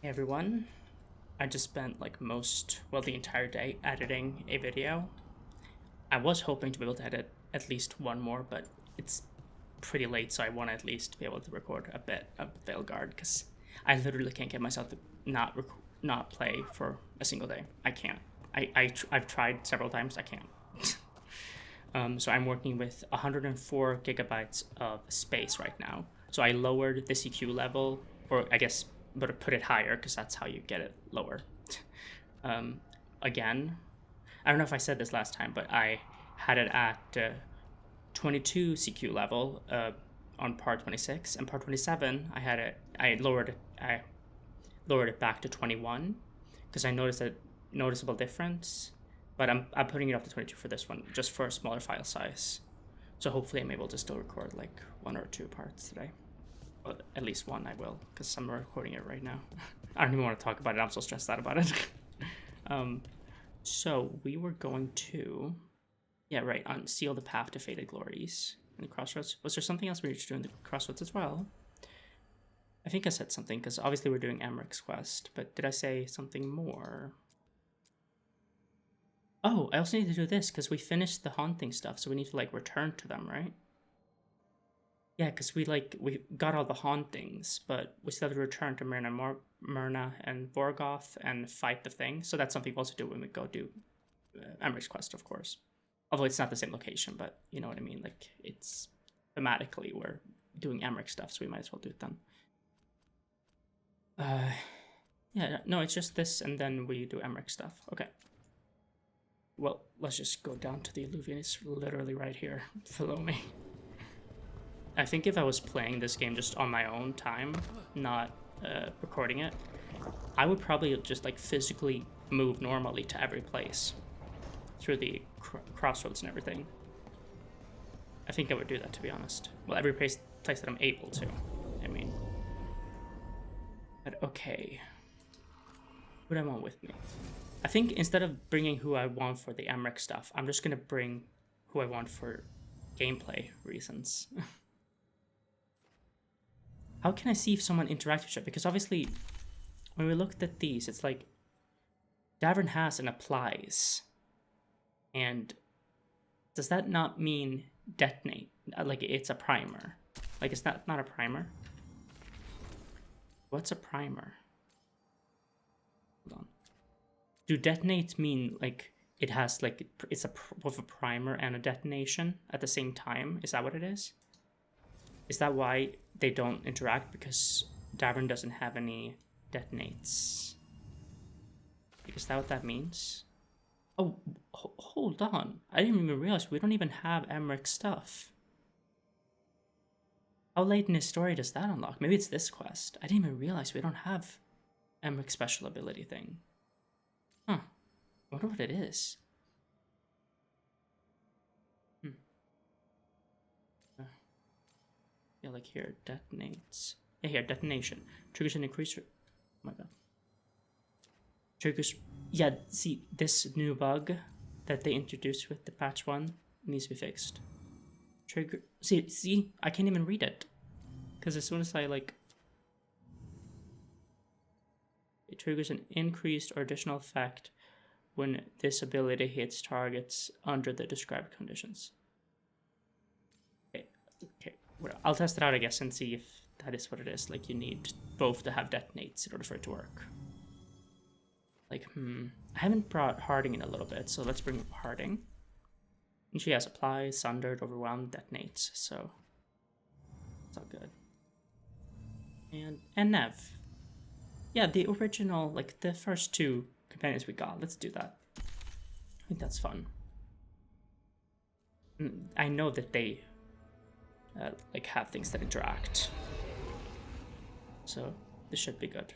Hey everyone, I just spent like the entire day editing a video. I was hoping to be able to edit at least one more, but it's pretty late, so I want to at least be able to record a bit of Veilguard, because I literally can't get myself to not play for a single day. I can't. I've tried several times, I can't. So I'm working with 104 gigabytes of space right now. So I lowered the CQ level, or I guess but put it higher because that's how you get it lower. Again, I don't know if I said this last time, but I had it at 22 CQ level on part 26, and part 27 I lowered it back to 21 because I noticed a noticeable difference. But I'm putting it up to 22 for this one, just for a smaller file size. So hopefully I'm able to still record like 1 or 2 parts today. Well, at least one I will, because I'm recording it right now. I don't even want to talk about it. I'm so stressed out about it. So we were going to, unseal the path to faded glories in the crossroads. Was there something else we were doing in the crossroads as well? I think I said something, because obviously we're doing Emmeric's quest, but did I say something more? Oh, I also need to do this, because we finished the haunting stuff, so we need to like return to them, right? Yeah, because we got all the hauntings, but we still have to return to Myrna and Vorgoth and fight the thing. So that's something we'll also do when we go do Emmeric's quest, of course. Although it's not the same location, but you know what I mean. Like, it's thematically we're doing Emmerich stuff, so we might as well do it then. Yeah, no, it's just this, and then we do Emmerich stuff. Okay. Well, let's just go down to the Alluvion. It's literally right here below me. I think if I was playing this game just on my own time, not recording it, I would probably just like physically move normally to every place through the crossroads and everything. I think I would do that, to be honest. Well, every place that I'm able to, I mean. But okay. Who do I want with me? I think instead of bringing who I want for the Emmerich stuff, I'm just going to bring who I want for gameplay reasons. How can I see if someone interacts with it? Because obviously, when we looked at these, it's like Davern has and applies. And does that not mean detonate? Like it's a primer. Like it's not a primer. What's a primer? Hold on. Do detonate mean like it has like it's both a primer and a detonation at the same time? Is that what it is? Is that why they don't interact? Because Davern doesn't have any detonates. Is that what that means? Oh, hold on. I didn't even realize we don't even have Emmerich stuff. How late in his story does that unlock? Maybe it's this quest. I didn't even realize we don't have Emmerich special ability thing. Huh. I wonder what it is. Yeah, like here, detonates. Yeah, here, detonation. Triggers an increase. Oh my god. Triggers. Yeah, see, this new bug that they introduced with the patch 1 needs to be fixed. Trigger. See, I can't even read it. Because as soon as I like. It triggers an increased or additional effect when this ability hits targets under the described conditions. Okay. I'll test it out, I guess, and see if that is what it is. Like, you need both to have detonates in order for it to work. Like, I haven't brought Harding in a little bit, so let's bring Harding. And she has applies, sundered, overwhelmed, detonates, so it's all good. And Nev. Yeah, the original, like, the first 2 companions we got. Let's do that. I think that's fun. I know that they like have things that interact, so this should be good.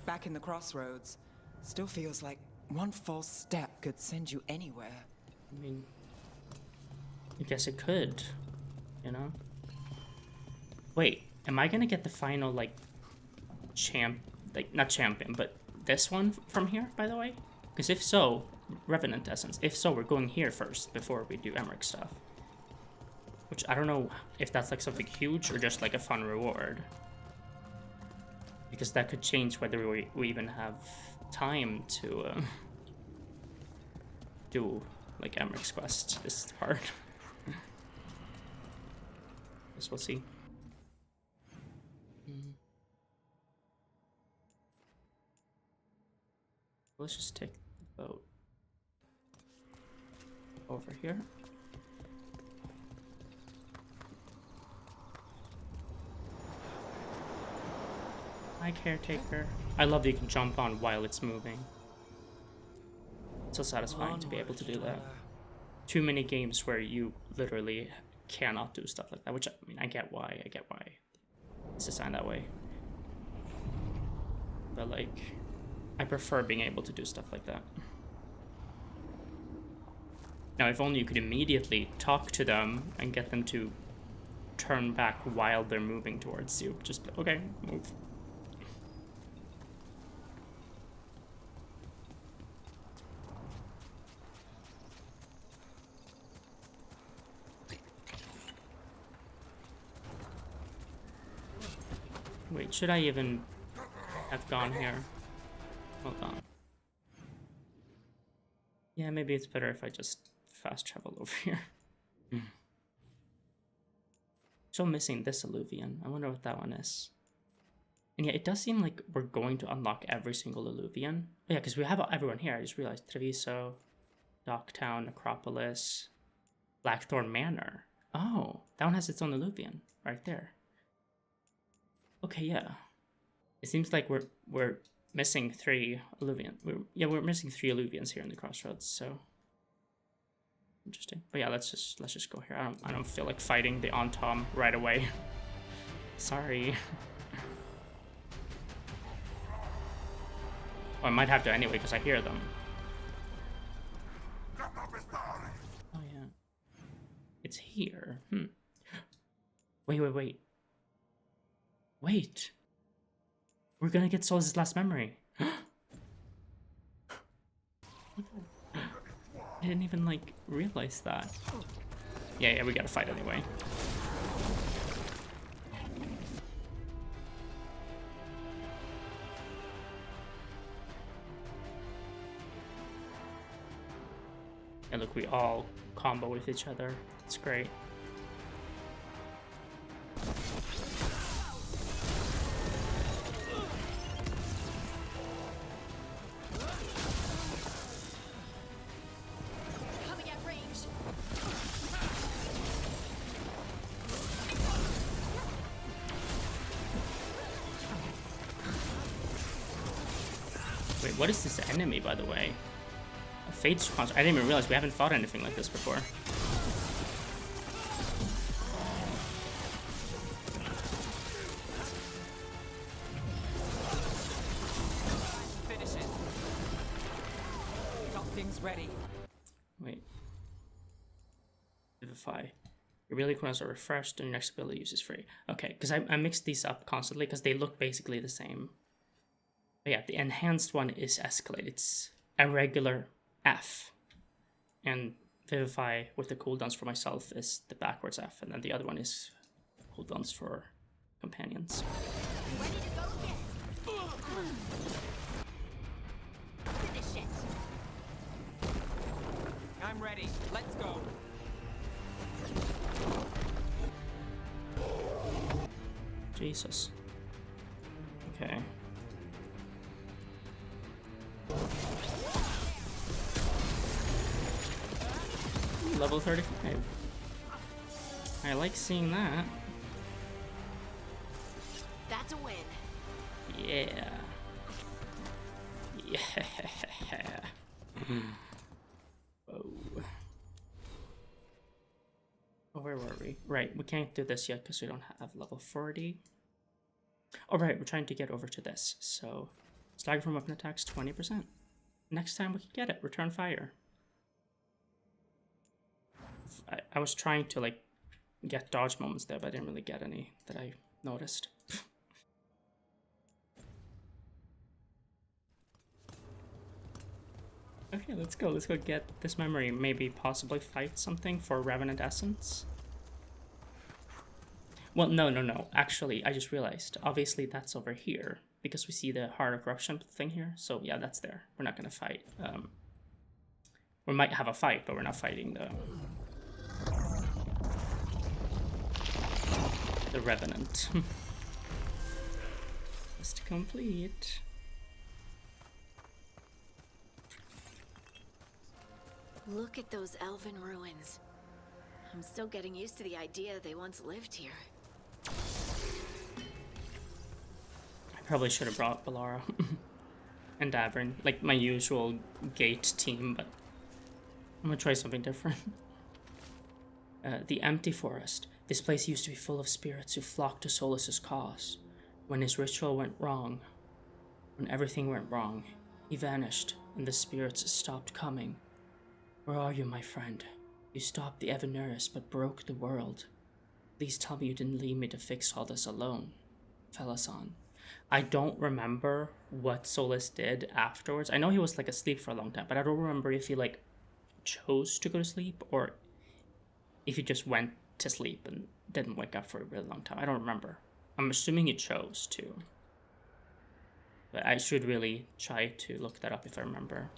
Back in the crossroads, still feels like one false step could send you anywhere. I mean, I guess it could, you know? Wait, am I gonna get the final like not champion, but this one from here, by the way? Because if so, Revenant Essence. If so, we're going here first before we do Emmerich stuff. Which I don't know if that's like something huge or just like a fun reward. Because that could change whether we even have time to do like Emmerich quest this part. Guess we'll see. Let's just take the boat over here. Hi, caretaker. I love that you can jump on while it's moving. It's so satisfying to be able to do that. Too many games where you literally cannot do stuff like that, which I mean, I get why it's designed that way. But like, I prefer being able to do stuff like that. Now, if only you could immediately talk to them and get them to turn back while they're moving towards you. Just, okay, move. Wait, should I even have gone here? Hold on. Yeah, maybe it's better if I just fast travel over here. Still missing this alluvian. I wonder what that one is. And yeah, it does seem like we're going to unlock every single alluvian. Oh, yeah, because we have everyone here. I just realized Treviso, Docktown, Necropolis, Blackthorn Manor. Oh, that one has its own alluvian right there. Okay, yeah. It seems like we're missing 3 alluvian. We're missing 3 alluvians here in the crossroads. So interesting. But yeah, let's just go here. I don't feel like fighting the Antom right away. Sorry. Oh, I might have to anyway because I hear them. Oh yeah, it's here. Wait. We're gonna get Sol's last memory. I didn't even like realize that. Yeah, we gotta fight anyway. And look, we all combo with each other. It's great. Wait, what is this enemy, by the way? A Fate's Concert. I didn't even realize we haven't fought anything like this before. Finish it. Got things ready. Wait. Vivify. Your ability coins are refreshed and your next ability use is free. Okay, because I mixed these up constantly because they look basically the same. But yeah, the enhanced one is escalate. It's a regular F. And Vivify with the cooldowns for myself is the backwards F. And then the other one is cooldowns for companions. Ready to go again. Finish it. I'm ready. Let's go. Jesus. Okay. Level 35. I like seeing that. That's a win. Yeah. Yeah. Oh. Oh, where were we? Right, we can't do this yet because we don't have level 40. Oh, right, we're trying to get over to this. So, stagger from weapon attacks 20%. Next time we can get it. Return fire. I was trying to, like, get dodge moments there, but I didn't really get any that I noticed. Okay, let's go. Let's go get this memory. Maybe possibly fight something for Revenant Essence. Well, no. Actually, I just realized. Obviously, that's over here because we see the Heart of Corruption thing here. So yeah, that's there. We're not gonna fight. We might have a fight, but we're not fighting the Revenant. Quest complete. Look at those elven ruins. I'm still getting used to the idea they once lived here. I probably should have brought Balara and Davern, like my usual gate team, but I'm gonna try something different. The Empty Forest. This place used to be full of spirits who flocked to Solus's cause. When his ritual went wrong, when everything went wrong, he vanished and the spirits stopped coming. Where are you, my friend? You stopped the Evanuris but broke the world. Please tell me you didn't leave me to fix all this alone. Felasan. I don't remember what Solus did afterwards. I know he was like asleep for a long time, but I don't remember if he like chose to go to sleep or if he just went to sleep and didn't wake up for a really long time. I don't remember. I'm assuming he chose to. But I should really try to look that up if I remember.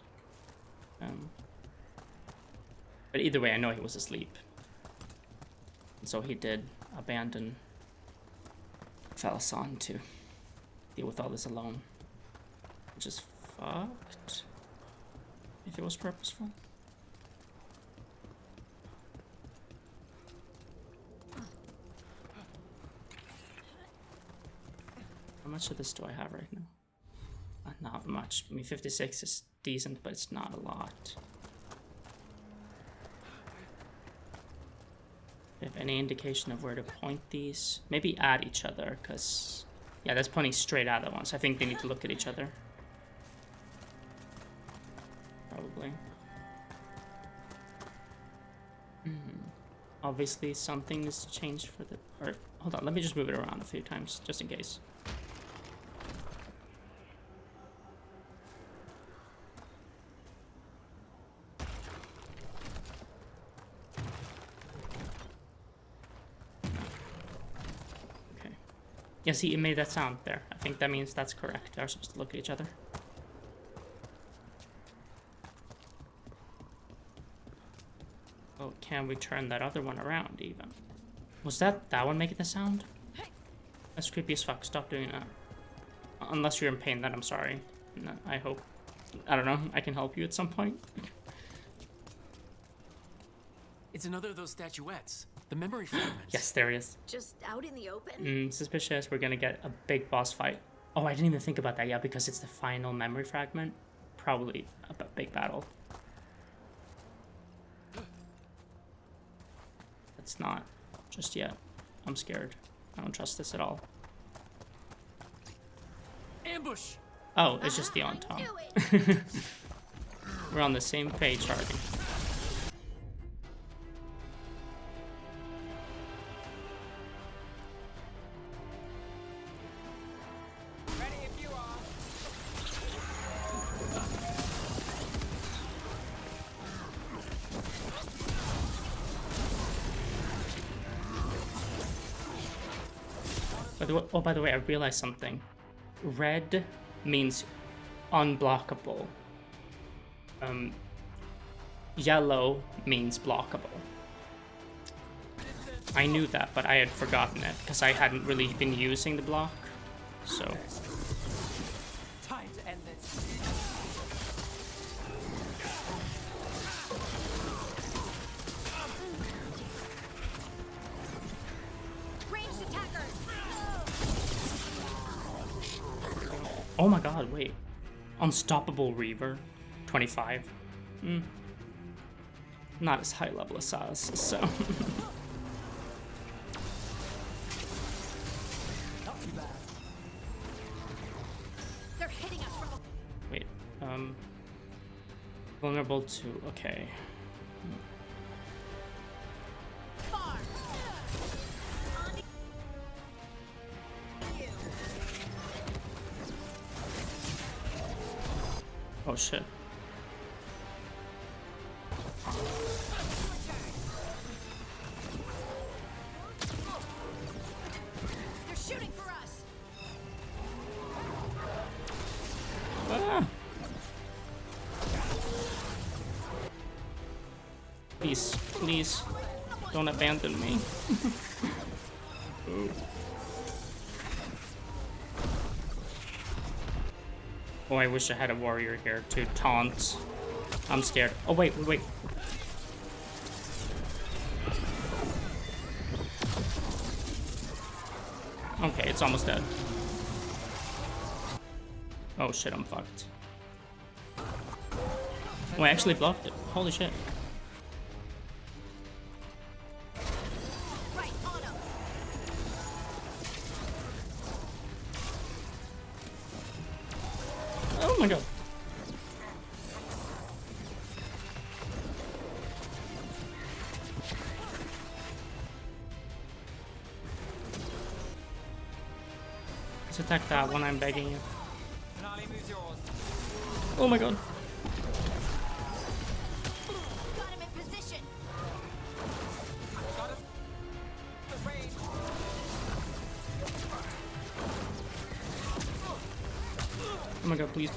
But either way, I know he was asleep. And so he did abandon Felasan to deal with all this alone. Which is fucked. If it was purposeful. How much of this do I have right now? Not much. I mean, 56 is decent, but it's not a lot. Do you have any indication of where to point these? Maybe at each other, because... Yeah, that's pointing straight at the ones. I think they need to look at each other. Probably. Obviously, something needs to change for the... Or, hold on, let me just move it around a few times, just in case. Yeah, see, it made that sound there. I think that means that's correct. They're supposed to look at each other. Oh, can we turn that other one around, even? Was that one making the sound? That's creepy as fuck. Stop doing that. Unless you're in pain, then I'm sorry. No, I hope... I don't know. I can help you at some point. It's another of those statuettes. The memory fragments. Yes, there he is. Just out in the open? Suspicious. We're gonna get a big boss fight. Oh, I didn't even think about that. Yeah, because it's the final memory fragment. Probably a big battle. It's not just yet. I'm scared. I don't trust this at all. Ambush! Oh, it's just the on top. We're on the same page, Harvey. Oh, by the way, I realized something. Red means unblockable. Yellow means blockable. I knew that, but I had forgotten it because I hadn't really been using the block. So. Time to end this. Ranged attackers! Oh my god, wait. Unstoppable Reaver. 25. Not as high level as Saz, so. Not too bad. They're hitting us from Wait, vulnerable to, okay. afar! Oh shit. please. Don't abandon me. Oh, I wish I had a warrior here to taunt. I'm scared. Oh, wait. Okay, it's almost dead. Oh shit, I'm fucked. Oh, I actually blocked it. Holy shit. Oh my god. Let's attack that one, I'm begging you. Oh my god. Got him in position. Oh my god, please.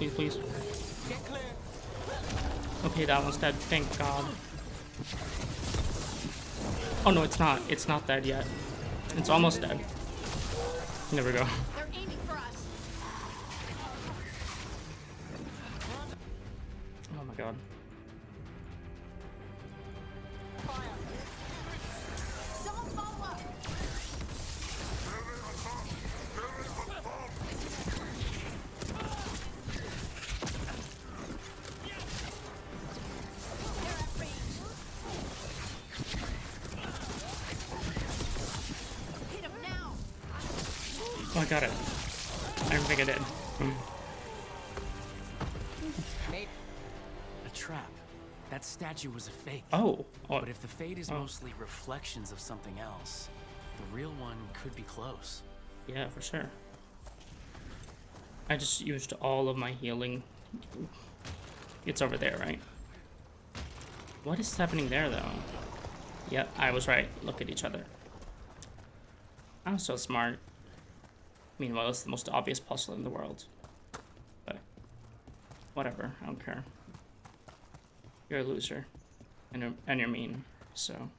Okay, that one's dead, thank god. Oh no, it's not. It's not dead yet. It's almost dead. There we go. They're aiming for us. Oh my god. Someone follow up. They're at range. Hit him now. Oh, I got it. I don't think I did. A trap. That statue was a fake. Oh. But if the fade is mostly reflections of something else, the real one could be close. Yeah, for sure. I just used all of my healing. It's over there, right? What is happening there, though? Yep, I was right. Look at each other. I'm so smart. Meanwhile, it's the most obvious puzzle in the world. But whatever, I don't care. You're a loser. And you're mean, so...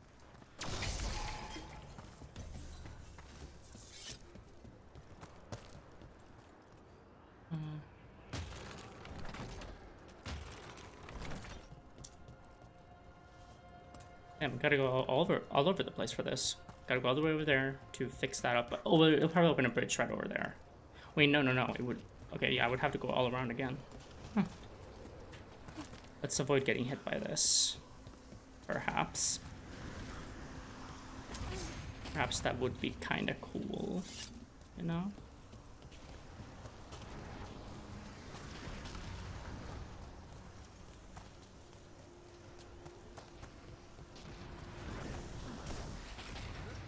Damn, gotta go all over the place for this. Gotta go all the way over there to fix that up. Oh, it'll probably open a bridge right over there. Wait, no. It would... Okay, yeah, I would have to go all around again. Huh. Let's avoid getting hit by this. Perhaps. Perhaps that would be kind of cool. You know?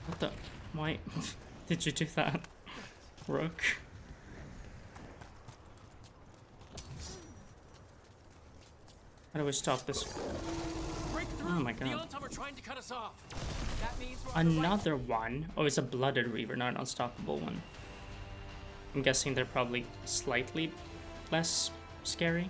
What the? Why did you do that, Rook? How do we stop this? Oh my god. Are trying to cut us off. That means Another one? Oh, it's a blooded reaver, not an unstoppable one. I'm guessing they're probably slightly less scary.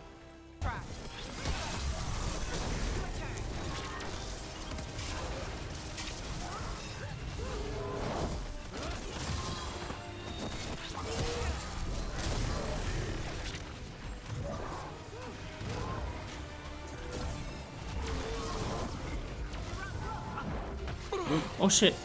Oh shit.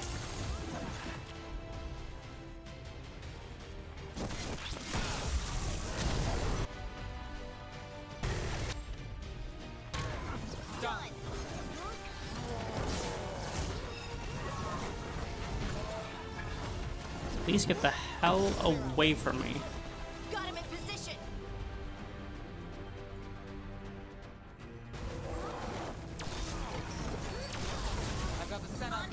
Please get the hell away from me. Got him in position. I got the set up.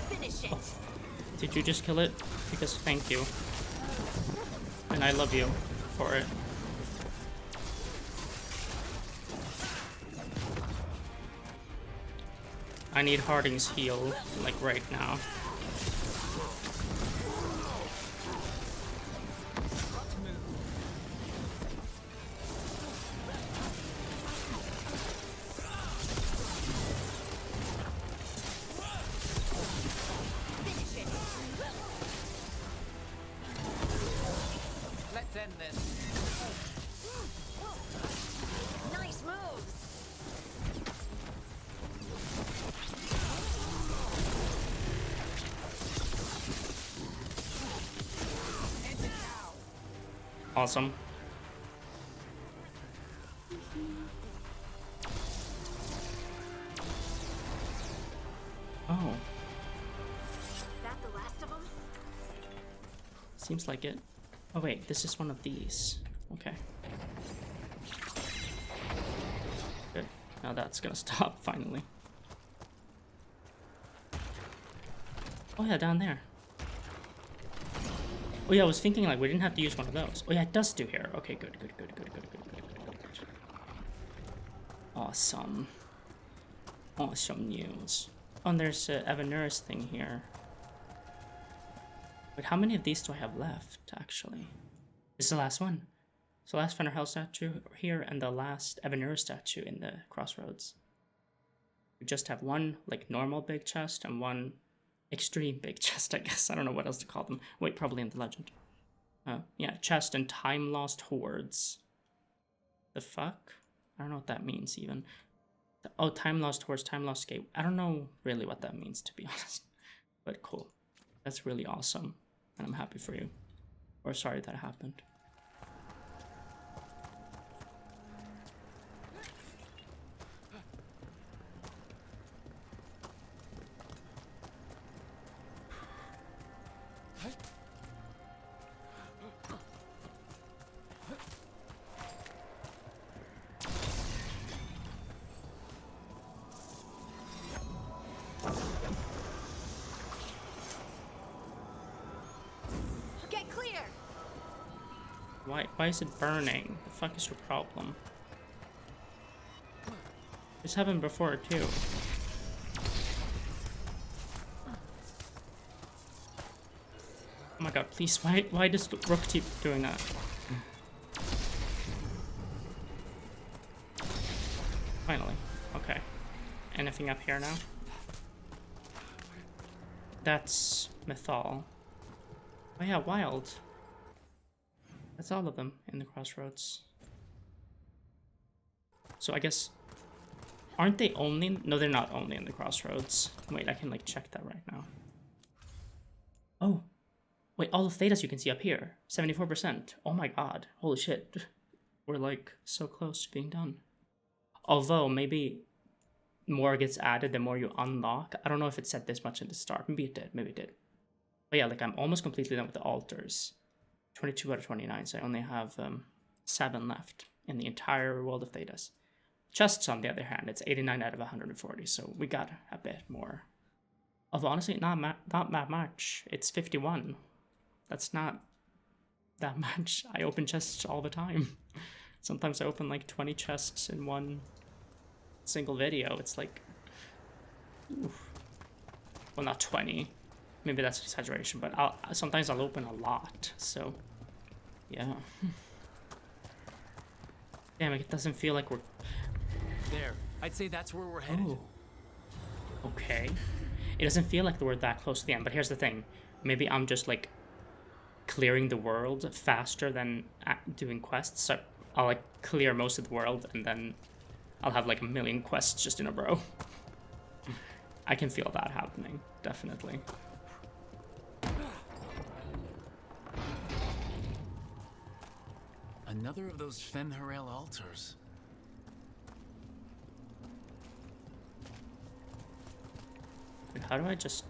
Finish it. Did you just kill it? Because thank you. And I love you for it. I need Harding's heal, like right now. defend this. Nice moves. Awesome. Oh, That the last of them? seems like it. Oh wait, this is one of these. Okay. Good. Now that's gonna stop finally. Oh yeah, down there. Oh yeah, I was thinking like we didn't have to use one of those. Oh yeah, it does do here. Okay, good. Awesome. Awesome news. Oh, and there's a Evanurus thing here. Wait, how many of these do I have left, actually? This is the last one. It's the last Fenrir statue here and the last Evanurus statue in the crossroads. We just have one, like, normal big chest and one extreme big chest, I guess. I don't know what else to call them. Wait, probably in the legend. Yeah, chest and time-lost hordes. The fuck? I don't know what that means, even. Oh, time-lost hordes, time-lost gate. I don't know really what that means, to be honest. But cool. That's really awesome. And I'm happy for you. Or sorry that happened. Get clear! Why is it burning? The fuck is your problem? This happened before too. Oh my god, please, why does the rook keep doing that? Finally. Okay. Anything up here now? That's Mythal. Oh yeah, wild. That's all of them in the crossroads. So I guess... Aren't they only... No, they're not only in the crossroads. Wait, I can like check that right now. Oh. Wait, all the thetas you can see up here. 74%. Oh my god. Holy shit. We're like so close to being done. Although maybe more gets added the more you unlock. I don't know if it said this much at the start. Maybe it did. Maybe it did. But yeah, like I'm almost completely done with the altars. 22 out of 29, so I only have 7 left in the entire world of thetas. Chests, on the other hand, it's 89 out of 140, so we got a bit more. Although honestly, not that much. It's 51. That's not that much. I open chests all the time. Sometimes I open like 20 chests in one single video. It's like... Oof. Well, not 20. Maybe that's an exaggeration, but sometimes I'll open a lot, so... Yeah. Damn, it doesn't feel like we're... There. I'd say that's where we're headed. Oh. Okay. It doesn't feel like we're that close to the end, but here's the thing. Maybe I'm just, like, clearing the world faster than doing quests. So I'll, like, clear most of the world, and then I'll have, like, a million quests just in a row. I can feel that happening, definitely. Another of those Fenharel altars. How do I just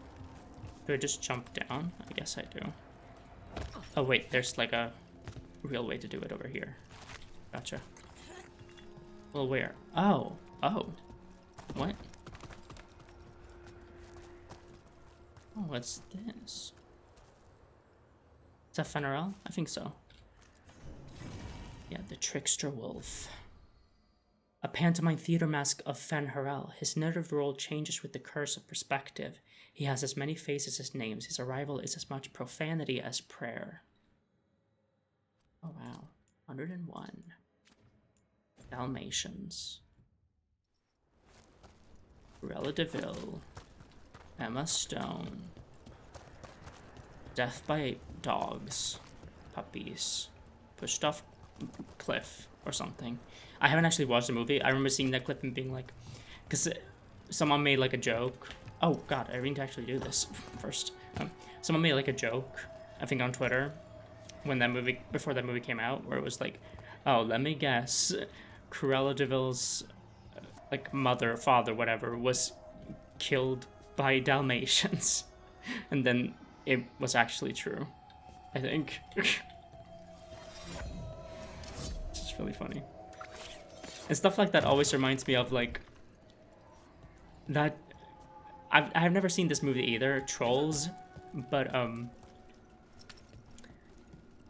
jump down? I guess I do. Oh wait, there's like a real way to do it over here. Gotcha. Well, where? Oh. What? Oh, what's this? Is that Fenrirel? I think so. Yeah, the Trickster Wolf. A pantomime theater mask of Fenrirel. His narrative role changes with the curse of perspective. He has as many faces as names. His arrival is as much profanity as prayer. Oh wow. 101. Dalmatians. Rella DeVille. Emma Stone. Death by dogs. Puppies. pushed off cliff or something. I haven't actually watched the movie. I remember seeing that clip and being like, because someone made like a joke. Oh god, I need to actually do this first. Someone made like a joke, I think on Twitter, when that movie, before that movie came out, where it was like, oh, let me guess, Cruella de Vil's like mother, father, whatever, was killed by Dalmatians. And then it was actually true, I think. It's just really funny. And stuff like that always reminds me of like that. I've never seen this movie either, Trolls, but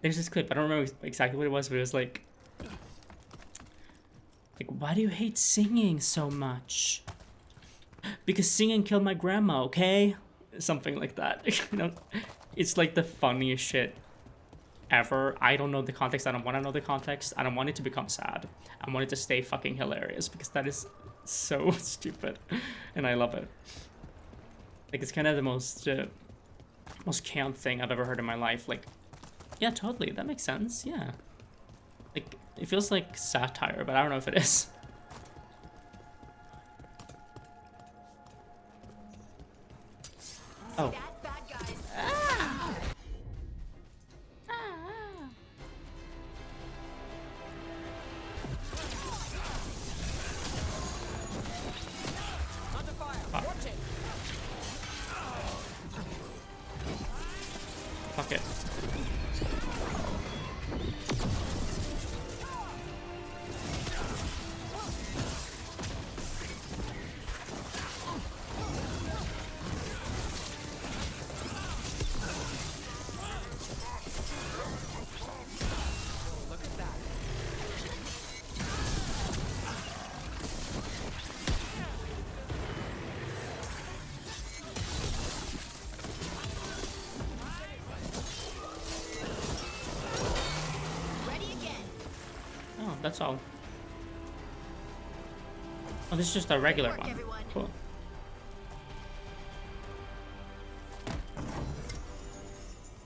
there's this clip, I don't remember exactly what it was, but it was like, why do you hate singing so much? Because singing killed my grandma, okay? Something like that. You know, it's like the funniest shit ever. I don't know the context. I don't want to know the context. I don't want it to become sad. I want it to stay fucking hilarious because that is so stupid, and I love it. Like, it's kind of the most camp thing I've ever heard in my life. Like, yeah, totally, that makes sense. Yeah, like it feels like satire, but I don't know if it is. Oh. Fuck it. That's all. Oh, this is just a regular one. Cool.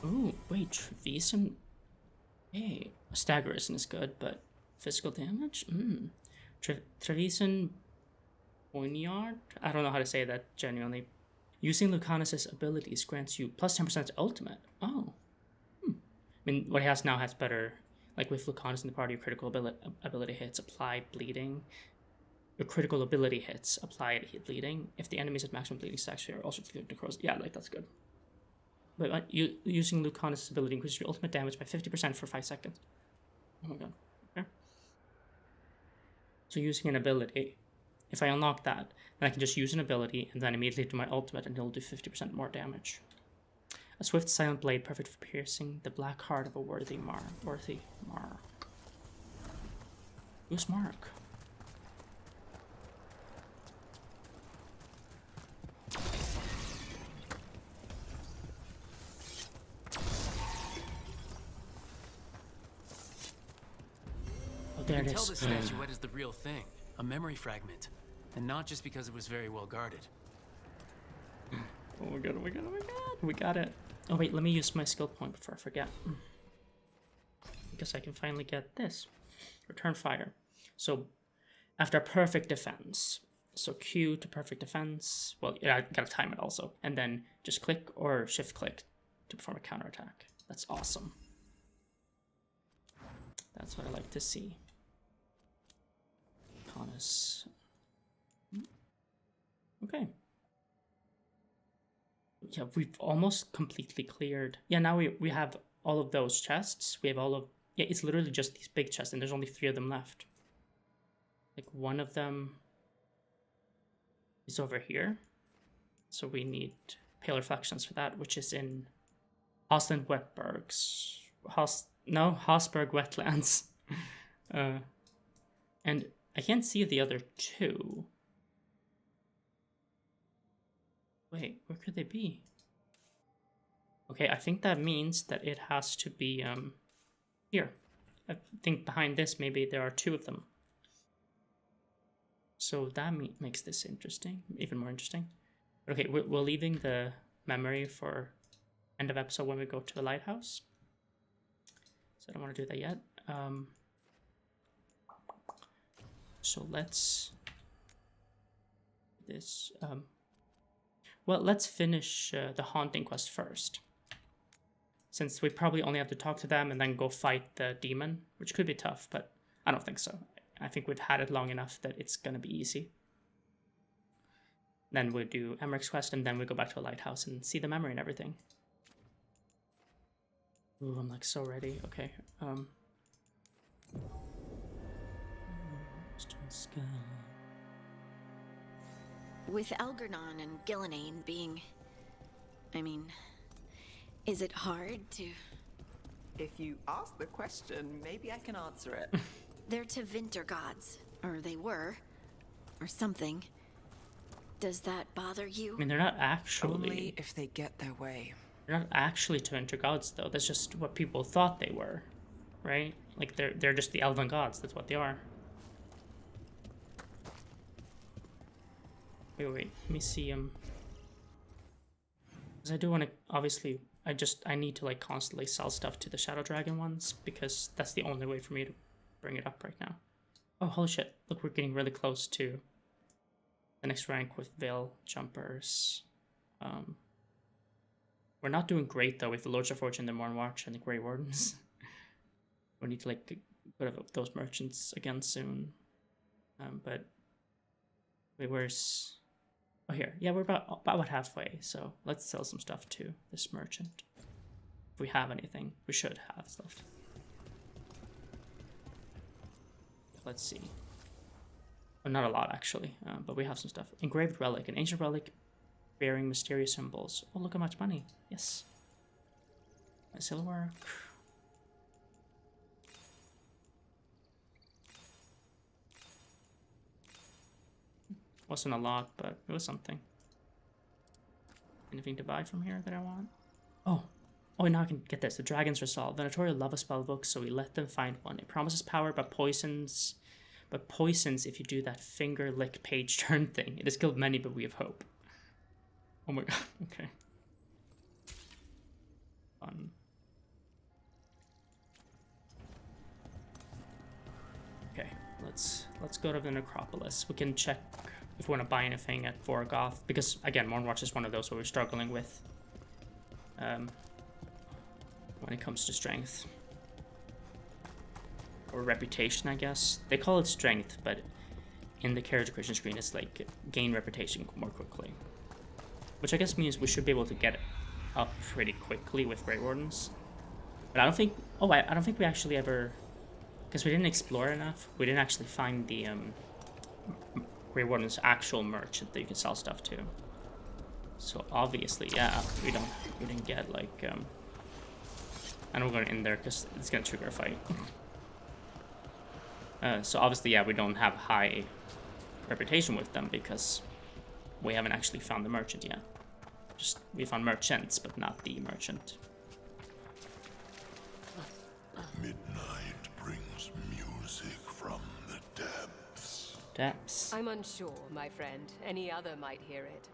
Ooh, wait, Trevisan. Hey, stagger is good, but physical damage? Trevisan Poignard? I don't know how to say that genuinely. Using Lucanus's abilities grants you plus 10% ultimate. Oh. I mean, what he has now has better. Like with Lucanus in the party, your critical ability hits apply bleeding. Your critical ability hits apply bleeding. If the enemies at maximum bleeding stacks here also inflict necrosis. Yeah, like that's good. But using Lucanus' ability increases your ultimate damage by 50% for 5 seconds. Oh my god. Okay. So using an ability, if I unlock that, then I can just use an ability and then immediately do my ultimate and it'll do 50% more damage. A swift silent blade, perfect for piercing the black heart of a worthy mark. Who's Mark? Oh, there it is. Tell the statuette is the real thing, a memory fragment, and not just because it was very well guarded. Oh my god, oh my god, oh my god. We got it. Oh wait, let me use my skill point before I forget. I guess I can finally get this. Return fire. So, after a perfect defense. So Q to perfect defense. Well, yeah, I gotta time it also. And then just click or shift click to perform a counterattack. That's awesome. That's what I like to see. Conus. Okay. Yeah, we've almost completely cleared. Yeah, now we have all of those chests. We have all of... Yeah, it's literally just these big chests, and there's only 3 of them left. Like, one of them is over here. So we need Pale Reflections for that, which is in Hosland Wetbergs. Hosberg Wetlands. And I can't see the other 2. Wait, where could they be? Okay, I think that means that it has to be here. I think behind this maybe there are 2 of them. So that makes this interesting, even more interesting. Okay, we're leaving the memory for end of episode when we go to the lighthouse. So I don't want to do that yet. So let's this well, let's finish the haunting quest first, since we probably only have to talk to them and then go fight the demon, which could be tough, but I don't think so. I think we've had it long enough that it's gonna be easy. Then we do Emmerich's quest, and then we go back to a lighthouse and see the memory and everything. Ooh, I'm like so ready. Okay. With Elgar'nan and Ghilan'nain being... I mean... Is it hard to... If you ask the question, maybe I can answer it. They're Tevinter gods. Or they were. Or something. Does that bother you? I mean, they're not actually... Only if they get their way. They're not actually Tevinter gods, though. That's just what people thought they were, right? Like, they're just the elven gods. That's what they are. Wait, let me see, because I do want to, obviously, I need to, like, constantly sell stuff to the Shadow Dragon ones, because that's the only way for me to bring it up right now. Oh, holy shit. Look, we're getting really close to the next rank with Veil Jumpers. We're not doing great, though, with the Lords of Fortune, the Morn Watch, and the Grey Wardens. We need to, like, go to those merchants again soon. But, wait, where's... Oh, here. Yeah, we're about halfway, so let's sell some stuff to this merchant. If we have anything, we should have stuff. Let's see. Well, not a lot, actually, but we have some stuff. Engraved relic, an ancient relic bearing mysterious symbols. Oh, look how much money. Yes. Silverwork. Wasn't a lot, but it was something. Anything to buy from here that I want? Oh, now I can get this. The dragons resolve. The notorious love a spell book, so we let them find one. It promises power, but poisons if you do that finger lick page turn thing. It has killed many, but we have hope. Oh my god. Okay. Fun. Okay, let's go to the necropolis. We can check if we want to buy anything at Vorgoth, because again, Mornwatch is one of those where we're struggling with when it comes to strength or reputation, I guess. They call it strength, but in the character creation screen it's like gain reputation more quickly, which I guess means we should be able to get it up pretty quickly with Grey Wardens. But I don't think I don't think we actually ever, because we didn't explore enough, we didn't actually find the Grey Warden's actual merchant that you can sell stuff to. So obviously, yeah, we didn't get like I don't go in there because it's gonna trigger a fight. So obviously, yeah, we don't have high reputation with them because we haven't actually found the merchant yet. Just we found merchants, but not the merchant. Midnight brings music from the depths. Depths. I'm unsure, my friend. Any other might hear it.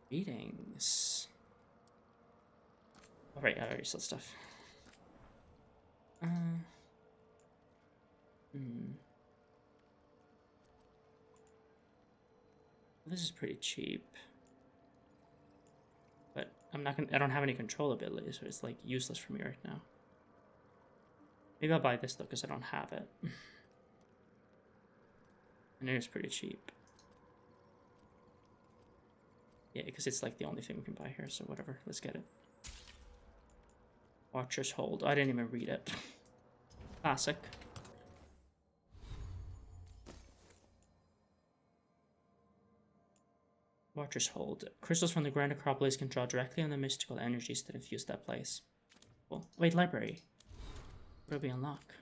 Greetings. Alright, I already saw stuff. This is pretty cheap. But I don't have any control abilities, so it's like useless for me right now. Maybe I'll buy this though, because I don't have it. And it is pretty cheap. Yeah, because it's like the only thing we can buy here, so whatever, let's get it. Watcher's Hold. I didn't even read it. Classic. Watcher's Hold. Crystals from the Grand Necropolis can draw directly on the mystical energies that infuse that place. Cool. Wait, library. What do we unlock?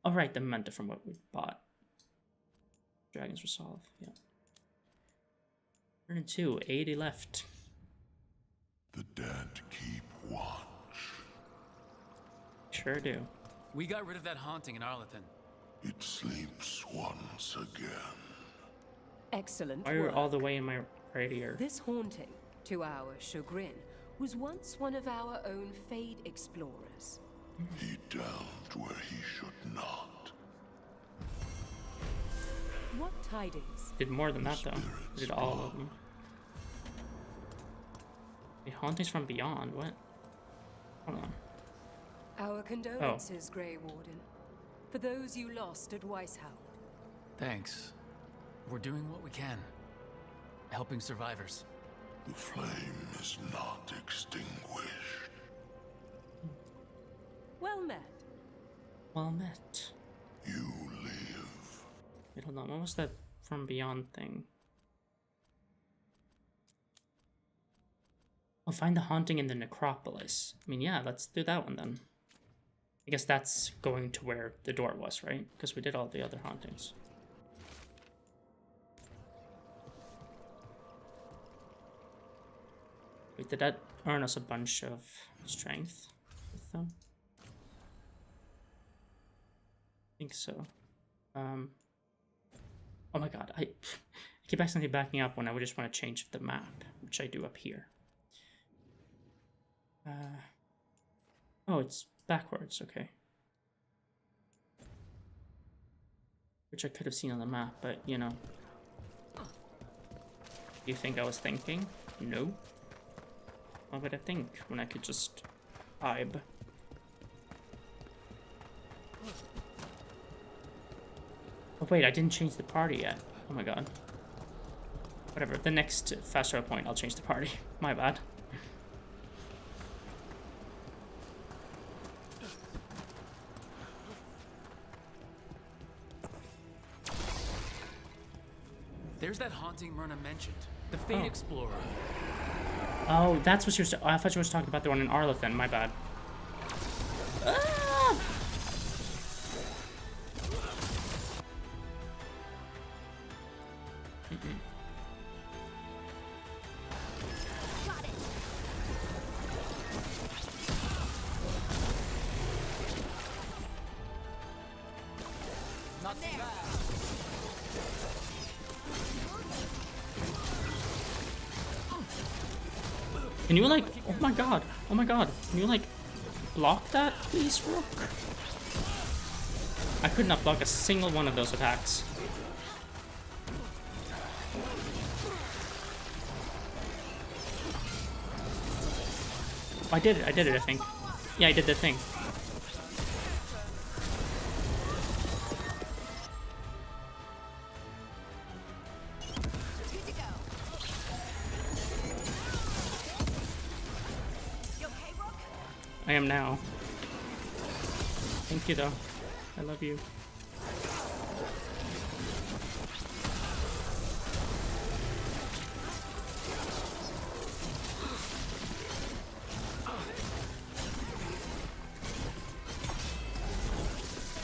Oh, right, the memento from what we bought. Dragons Resolve, yeah. 102, 80 left. The dead keep watch. Sure do. We got rid of that haunting in Arlethan. It sleeps once again. Excellent Why are you work. all the way in my right ear? This haunting, to our chagrin, was once one of our own Fade explorers. He delved where he should not. What tidings? Did more than that though. Did all of them. The hauntings from beyond. What? Hold on. Our condolences, Grey Warden, for those you lost at Weishaupt. Thanks. We're doing what we can. Helping survivors. The flame is not extinguished. Well met. Well met. You live. Wait, hold on. What was that from beyond thing? I'll find the haunting in the necropolis. I mean, yeah, let's do that one then. I guess that's going to where the door was, right? Because we did all the other hauntings. Wait, did that earn us a bunch of strength with them? I think so. Oh my god, I keep accidentally backing up when I would just want to change the map, which I do up here. Oh, it's backwards, okay. Which I could have seen on the map, but you know. Do you think I was thinking? No. What would I think when I could just vibe? Oh wait, I didn't change the party yet. Oh my god. Whatever, the next fast travel point I'll change the party. My bad. There's that haunting Myrna mentioned. The Fate Explorer. Oh, that's what she was. I thought you were talking about the one in Arlethan. My bad. Ah! Not too bad. Can you like? Oh my god! Oh my god! Can you like block that, please, Rook? I could not block a single one of those attacks. Oh, I did it! I think. Yeah, I did the thing. I am now. Thank you, though. I love you.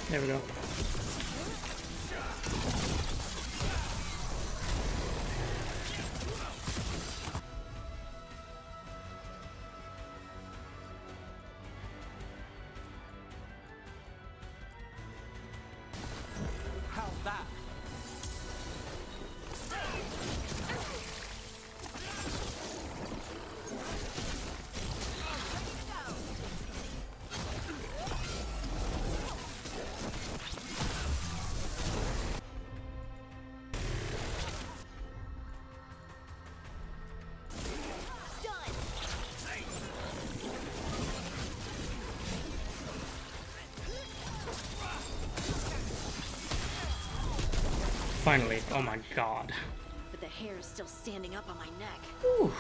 There we go. How's that? Finally. Oh my god. But the hair is still standing up on my neck. Whew.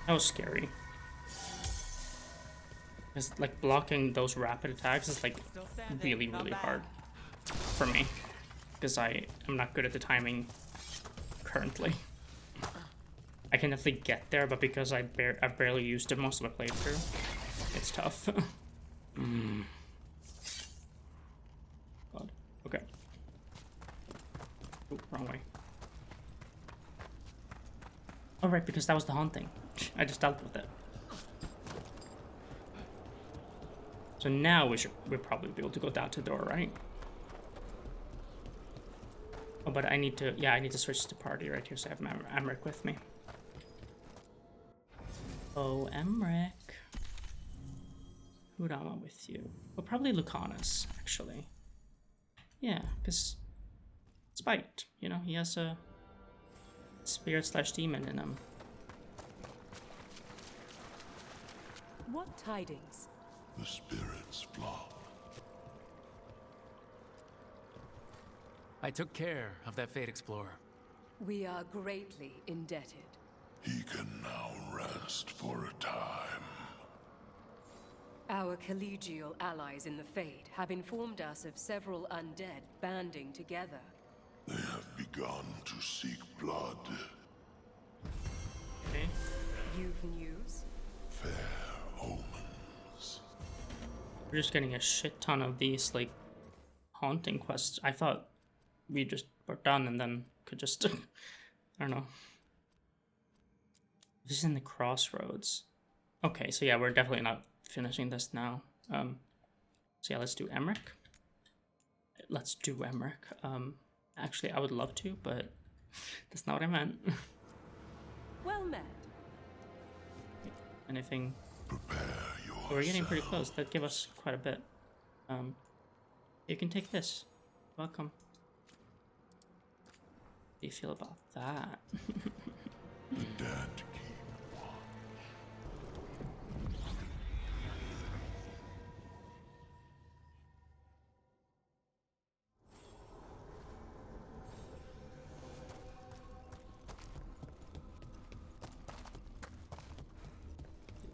That was scary. It's like blocking those rapid attacks is like really, really hard for me. Because I am not good at the timing currently. I can definitely get there, but because I've barely used it most of my playthrough, it's tough. God. Okay. Ooh, wrong way. Oh, right, because that was the haunting. I just dealt with it. So now we'll probably be able to go down to the door, right? Oh, but I need to, yeah, I need to switch to party right here so I have Amric with me. Oh, Emmerich. Who'd I want with you? Well, probably Lucanus, actually. Yeah, because spite, you know, he has a spirit/demon in him. What tidings? The spirits flop. I took care of that Fate Explorer. We are greatly indebted. He can now rest for a time. Our collegial allies in the Fate have informed us of several undead banding together. They have begun to seek blood. Okay. You've news? Fair omens. We're just getting a shit ton of these, like, haunting quests. I thought we just were done and then could just... I don't know. This is in the crossroads. Okay, so yeah, we're definitely not finishing this now. So yeah, let's do Emmerich. Let's do Emmerich. Actually, I would love to, but that's not what I meant. Well met. Anything? Prepare yourself. We're getting pretty close. That'd give us quite a bit. You can take this. Welcome. How do you feel about that? The dead keep watch.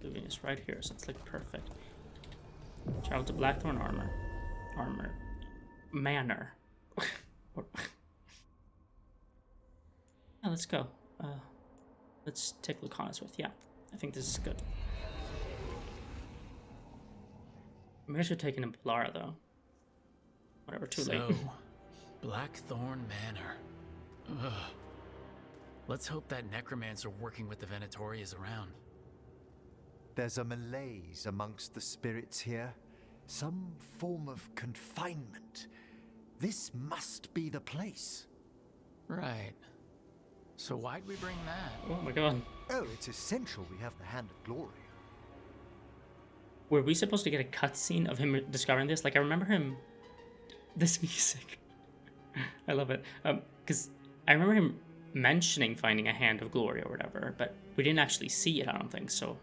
Doing this right here, so it's like perfect. Travel to Blackthorn Armor. Manor. Yeah, let's go. Let's take Lucanus with. Yeah, I think this is good. Maybe I should take in a Balara though. Whatever, too late. Blackthorn Manor. Ugh. Let's hope that necromancer working with the Venatori is around. There's a malaise amongst the spirits here. Some form of confinement. This must be the place. Right. So why'd we bring that? Oh my god. Oh, it's essential we have the Hand of Glory. Were we supposed to get a cutscene of him discovering this? Like, I remember him... This music. I love it. Because I remember him mentioning finding a Hand of Glory or whatever, but we didn't actually see it, I don't think, so...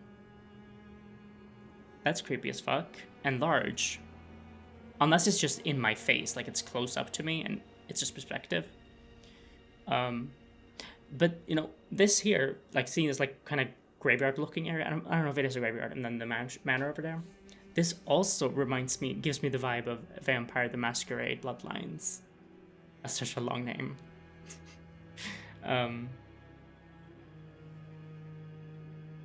That's creepy as fuck. And large. Unless it's just in my face, like it's close up to me and it's just perspective. But, you know, this here, like seeing this like kind of graveyard looking area, I don't know if it is a graveyard, and then the manor over there. This also reminds me, gives me the vibe of Vampire the Masquerade Bloodlines. That's such a long name.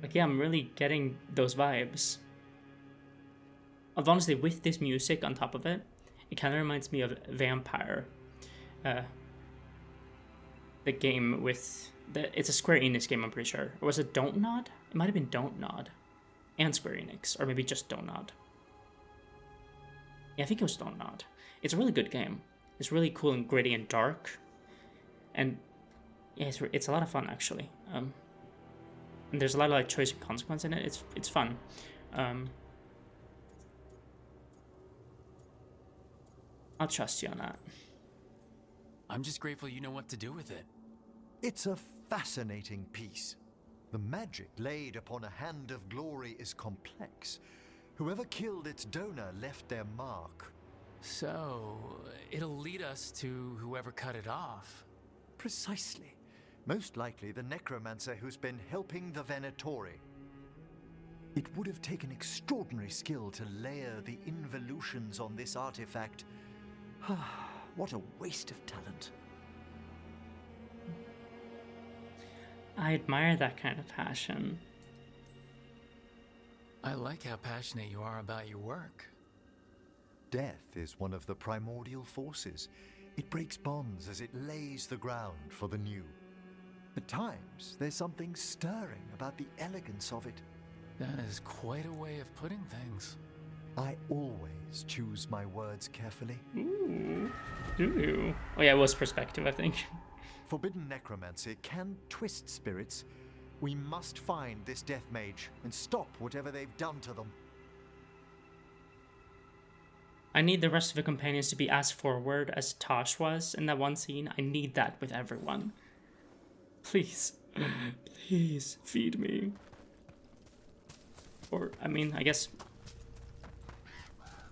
Like, yeah, I'm really getting those vibes. Honestly, with this music on top of it, it kind of reminds me of Vampire. The game with... it's a Square Enix game, I'm pretty sure. Or was it Don't Nod? It might have been Don't Nod. And Square Enix. Or maybe just Don't Nod. Yeah, I think it was Don't Nod. It's a really good game. It's really cool and gritty and dark. And yeah, it's a lot of fun, actually. And there's a lot of like choice and consequence in it. It's fun. I'll trust you on that. I'm just grateful you know what to do with it. It's a fascinating piece. The magic laid upon a Hand of Glory is complex. Whoever killed its donor left their mark. So, it'll lead us to whoever cut it off. Precisely. Most likely the necromancer who's been helping the Venatori. It would have taken extraordinary skill to layer the involutions on this artifact. What a waste of talent. I admire that kind of passion. I like how passionate you are about your work. Death is one of the primordial forces. It breaks bonds as it lays the ground for the new. At times, there's something stirring about the elegance of it. That is quite a way of putting things. I always choose my words carefully. Ooh, do you? Oh yeah, it was perspective, I think. Forbidden necromancy can twist spirits, We must find this death mage and stop whatever they've done to them. I need the rest of the companions to be as forward as Tosh was in that one scene. I need that with everyone. Please. Please feed me. Or, I mean, I guess...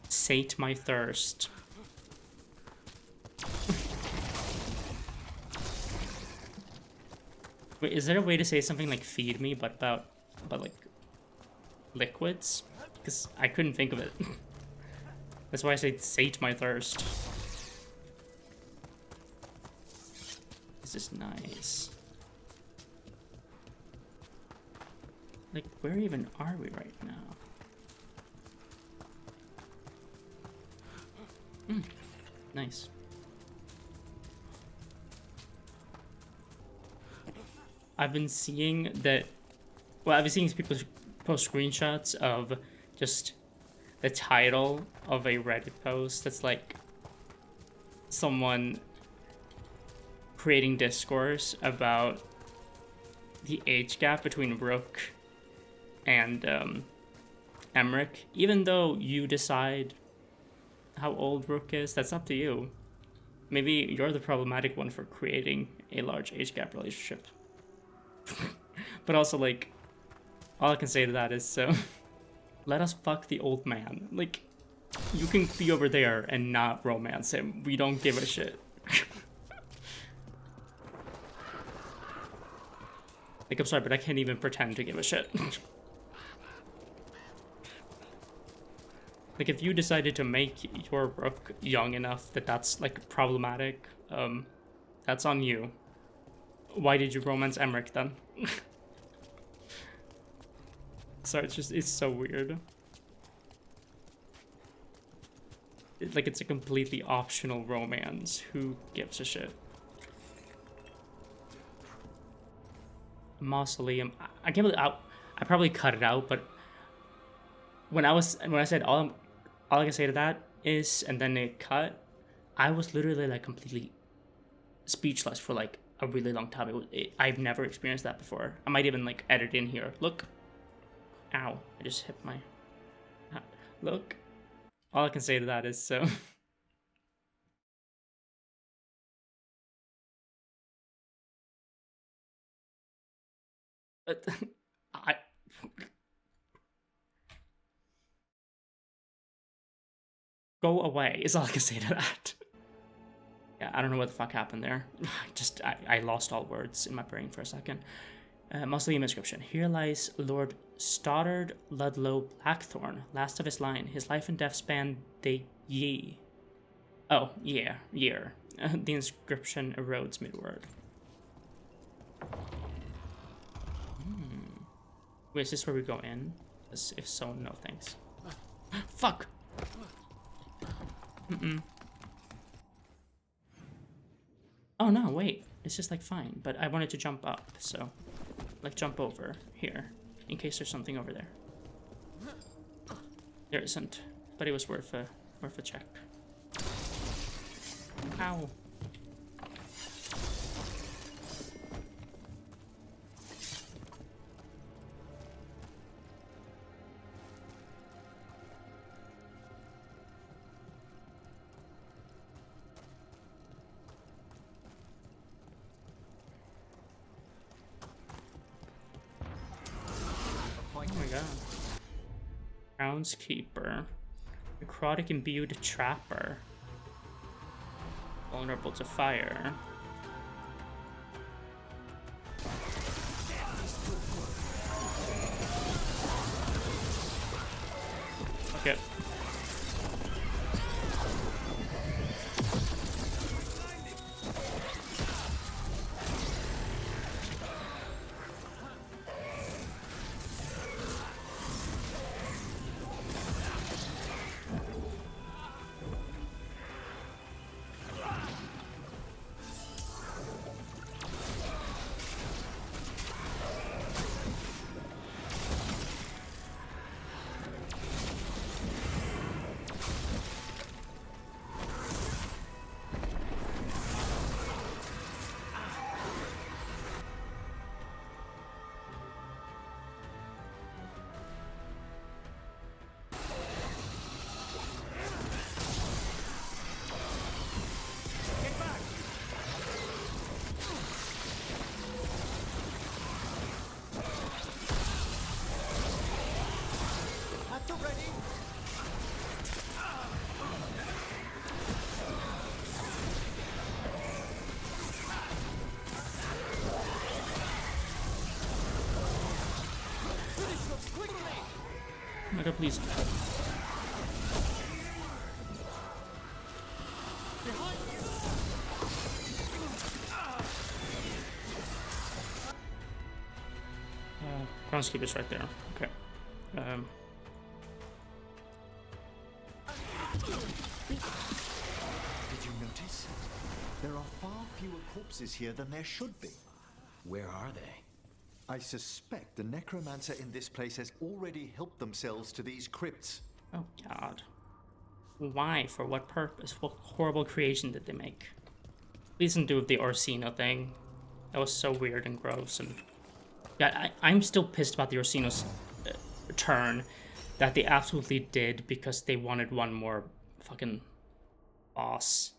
sate my thirst. Wait, is there a way to say something like feed me, but about like liquids? Because I couldn't think of it. That's why I say sate my thirst. This is nice. Like, where even are we right now? Nice. I've been seeing that, well, I've been seeing people post screenshots of just the title of a Reddit post that's like someone creating discourse about the age gap between Rook and Emmerich. Even though you decide how old Rook is, that's up to you. Maybe you're the problematic one for creating a large age gap relationship. But also, like, all I can say to that is, so let us fuck the old man. Like, you can be over there and not romance him. We don't give a shit. Like, I'm sorry, but I can't even pretend to give a shit. Like, if you decided to make your Rook young enough that that's, like, problematic, that's on you. Why did you romance Emmerich then? Sorry, it's so weird. Like, it's a completely optional romance. Who gives a shit? Mausoleum. I can't believe I probably cut it out, but when I said all I can say to that is, and then it cut, I was literally like completely speechless for like a really long time. I've never experienced that before. I might even like edit in here. Look. Ow. I just hit my... Look. All I can say to that is so... Go away is all I can say to that. Yeah, I don't know what the fuck happened there. I lost all words in my brain for a second. Mausoleum inscription. Here lies Lord Stoddard Ludlow Blackthorn, last of his line. His life and death span the ye. Oh, yeah, year. The inscription erodes mid-word. Wait, is this where we go in? If so, no thanks. Fuck! Oh no, wait. It's just like fine, but I wanted to jump up, so like jump over here in case there's something over there. There isn't, but it was worth a check. Ow. Groundskeeper. Necrotic imbued trapper. Vulnerable to fire. Okay. at the ready. Oh my god, please. Groundskeeper's right there. Okay. Did you notice? There are far fewer corpses here than there should be. Where are they? I suspect the necromancer in this place has already helped themselves to these crypts. Oh god. Why? For what purpose? What horrible creation did they make? Please don't do the Orsino thing. That was so weird and gross. And yeah, I'm still pissed about the Orsino's turn that they absolutely did because they wanted one more fucking boss.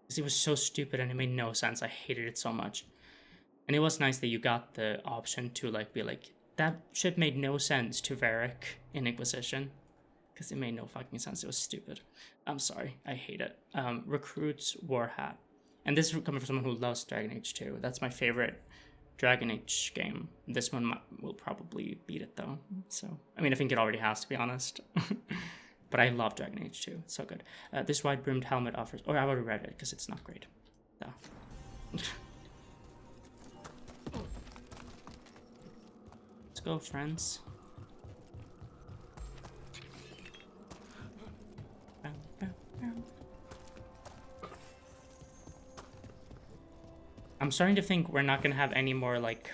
Because it was so stupid and it made no sense. I hated it so much. And it was nice that you got the option to like be like, that shit made no sense to Varric in Inquisition. Because it made no fucking sense. It was stupid. I'm sorry. I hate it. Recruits War Hat. And this is coming from someone who loves Dragon Age 2. That's my favorite Dragon Age game. This one will probably beat it though. So, I mean, I think it already has, to be honest. But I love Dragon Age 2. It's so good. This wide-brimmed helmet offers... Oh, I've already read it because it's not great. So. Let's go, friends. I'm starting to think we're not gonna have any more like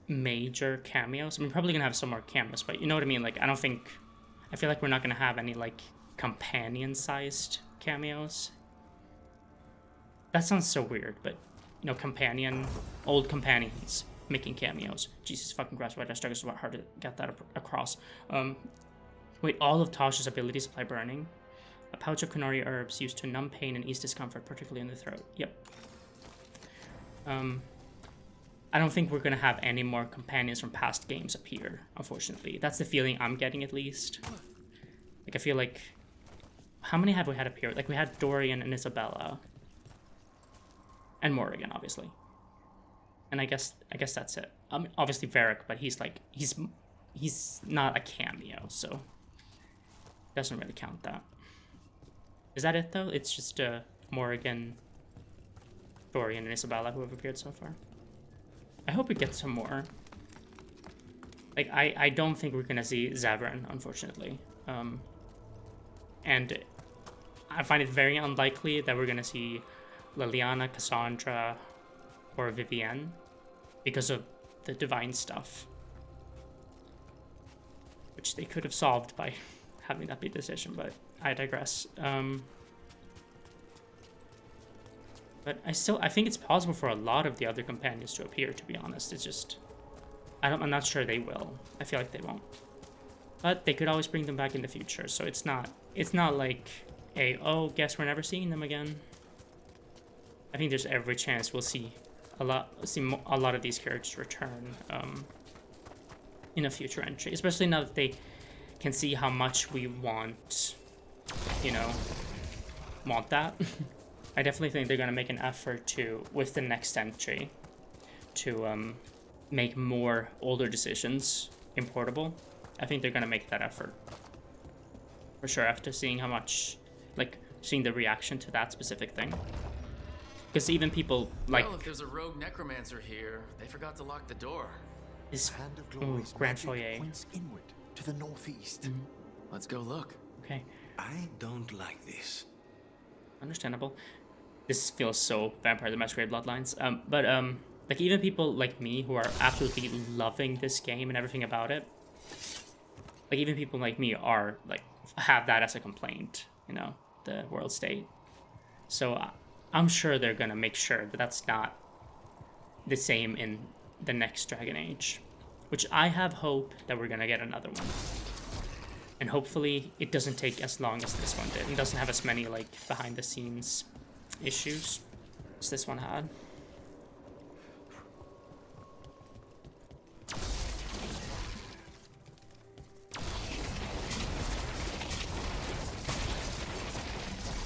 major cameos. I mean, probably gonna have some more cameos, but you know what I mean? Like, I feel like we're not gonna have any like companion-sized cameos. That sounds so weird, but you know, old companions making cameos. Jesus fucking Christ, why did I struggle so hard to get that across? Wait, all of Tosh's abilities apply burning. A pouch of Kunari herbs used to numb pain and ease discomfort, particularly in the throat. Yep. I don't think we're gonna have any more companions from past games appear, unfortunately. That's the feeling I'm getting, at least. Like, I feel like... How many have we had appear? Like, we had Dorian and Isabella. And Morrigan, obviously. And I guess that's it. Obviously Varric, but he's like... He's not a cameo, so... Doesn't really count that. Is that it, though? It's just, Morrigan... Dorian and Isabella who have appeared so far. I hope we get some more. Like, I don't think we're gonna see Zavran, unfortunately. And I find it very unlikely that we're gonna see Liliana, Cassandra, or Vivienne because of the divine stuff. Which they could have solved by having that be a decision, but I digress. But I think it's possible for a lot of the other companions to appear, to be honest. It's just... I'm not sure they will. I feel like they won't. But they could always bring them back in the future, so it's not like oh, guess we're never seeing them again. I think there's every chance we'll see a lot of these characters return in a future entry, especially now that they can see how much we want, you know, want that. I definitely think they're going to make an effort to, with the next entry, to make more older decisions importable. I think they're going to make that effort. For sure, after seeing how much, like, seeing the reaction to that specific thing. Because even people, like... Well, if there's a rogue necromancer here, they forgot to lock the door. This Hand of Glory's Grand magic Foyer. points inward to the northeast. Let's go look. Okay, I don't like this. understandable. This feels so Vampire the Masquerade Bloodlines. But like, even people like me who are absolutely loving this game and everything about it, like, even people like me are, like, have that as a complaint, you know, the world state. So I'm sure they're gonna make sure that that's not the same in the next Dragon Age, which I have hope that we're gonna get another one. And hopefully it doesn't take as long as this one did and doesn't have as many, like, behind the scenes issues as this one had.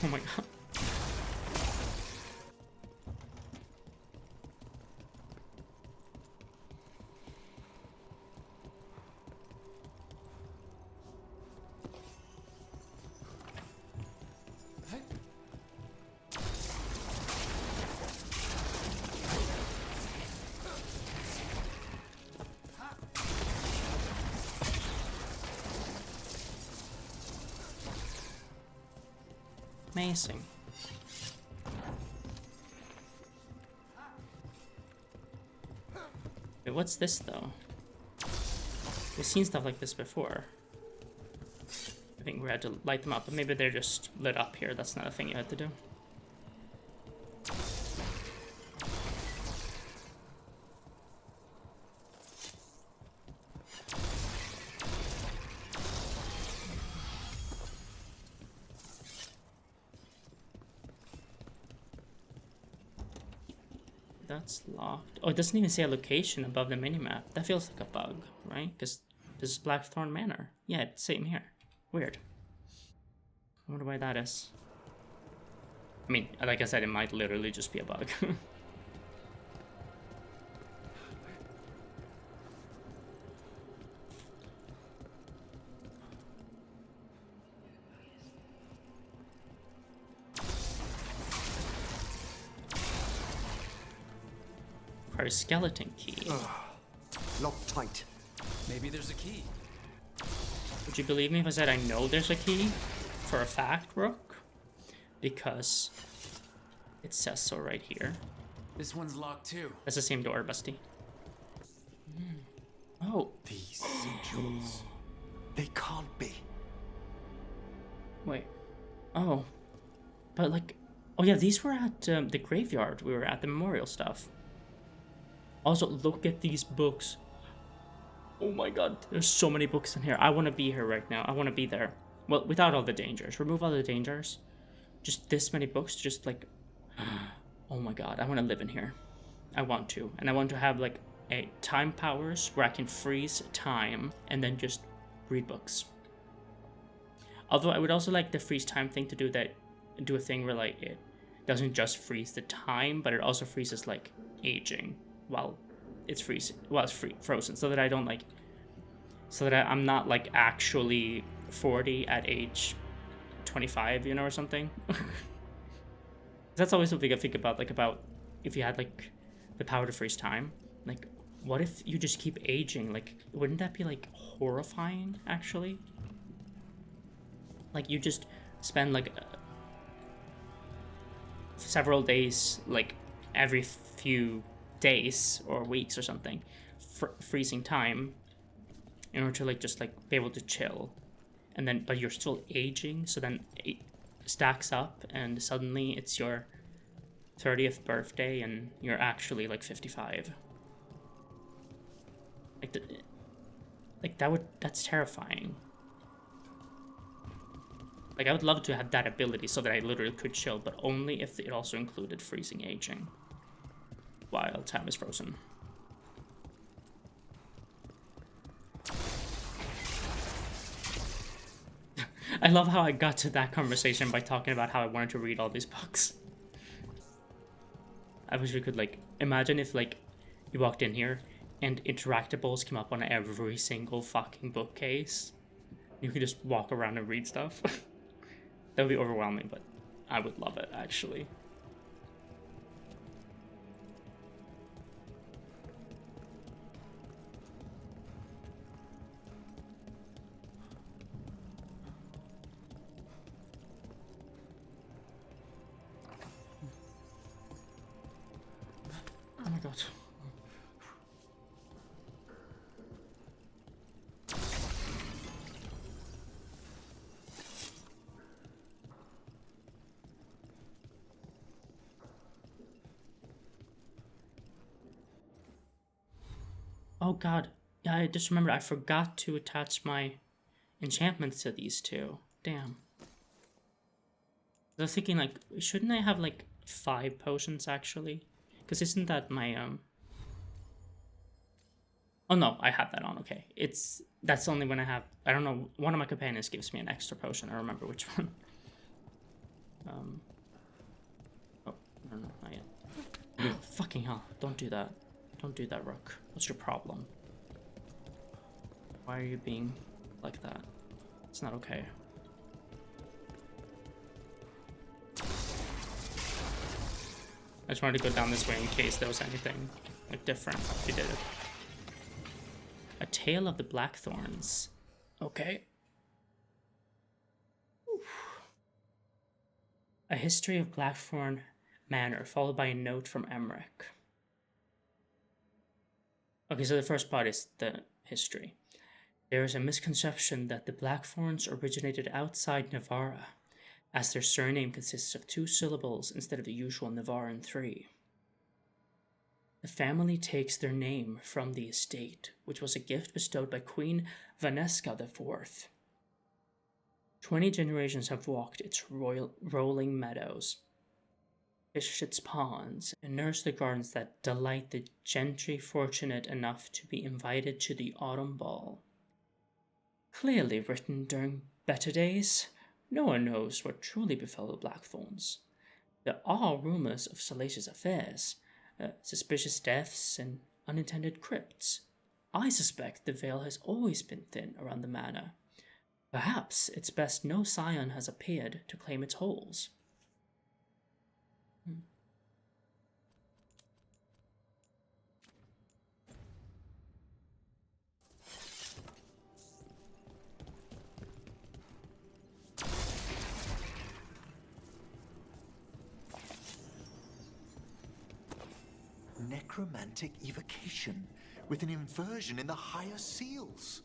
Oh my god. Amazing. Wait, what's this though? We've seen stuff like this before. I think we had to light them up, but maybe they're just lit up here. That's not a thing you had to do. That's locked. Oh, it doesn't even say a location above the minimap. That feels like a bug, right? Because this is Blackthorn Manor. Yeah, same here. Weird. I wonder why that is. I mean, like I said, it might literally just be a bug. Our skeleton key. Locked tight. Maybe there's a key. Would you believe me if I said I know there's a key? For a fact, Rook? Because it says so right here. This one's locked too. That's the same door, Busty. Oh. These sigils. They can't be. Wait. Oh. But like... Oh yeah, these were at the graveyard. We were at the memorial stuff. Also, look at these books. Oh my god, there's so many books in here. I want to be here right now. I want to be there. Well, without all the dangers. Remove all the dangers. Just this many books, just like... Oh my god, I want to live in here. I want to. And I want to have like a time powers where I can freeze time and then just read books. Although I would also like the freeze time thing to do a thing where like it doesn't just freeze the time, but it also freezes like aging while it's frozen, so that I don't like, so that I'm not like actually 40 at age 25, you know, or something. That's always something I think about, like about if you had like the power to freeze time, like what if you just keep aging? Like, wouldn't that be like horrifying actually? Like you just spend like several days, like every few days or weeks or something, freezing time in order to like just like be able to chill, and then but you're still aging, so then it stacks up and suddenly it's your 30th birthday and you're actually like 55. Like that's terrifying. Like I would love to have that ability so that I literally could chill, but only if it also included freezing aging while time is frozen. I love how I got to that conversation by talking about how I wanted to read all these books. I wish we could like imagine if like you walked in here and interactables came up on every single fucking bookcase. You could just walk around and read stuff. That would be overwhelming, but I would love it actually. Oh my god. Oh god. Yeah, I just remembered I forgot to attach my enchantments to these two. Damn. I was thinking like, shouldn't I have like 5 potions actually? Because isn't that my Oh no, I have that on, okay. That's only when I have, I don't know, one of my companions gives me an extra potion. I remember which one. Oh, no, not yet. Fucking hell, don't do that. Don't do that, Rook. What's your problem? Why are you being like that? It's not okay. I just wanted to go down this way in case there was anything like different if you did it. A Tale of the Blackthorns. Okay. A history of Blackthorn Manor, followed by a note from Emmerich. Okay, so the first part is the history. There is a misconception that the Blackthorns originated outside Navarra, as their surname consists of 2 syllables instead of the usual Navarran 3. The family takes their name from the estate, which was a gift bestowed by Queen Vanesca IV. 20 generations have walked its rolling meadows, fished its ponds, and nursed the gardens that delight the gentry fortunate enough to be invited to the autumn ball. Clearly written during better days, no one knows what truly befell the Blackthorns. There are rumors of salacious affairs, suspicious deaths, and unintended crypts. I suspect the veil has always been thin around the manor. Perhaps it's best no scion has appeared to claim its halls. Necromantic evocation, with an inversion in the higher seals.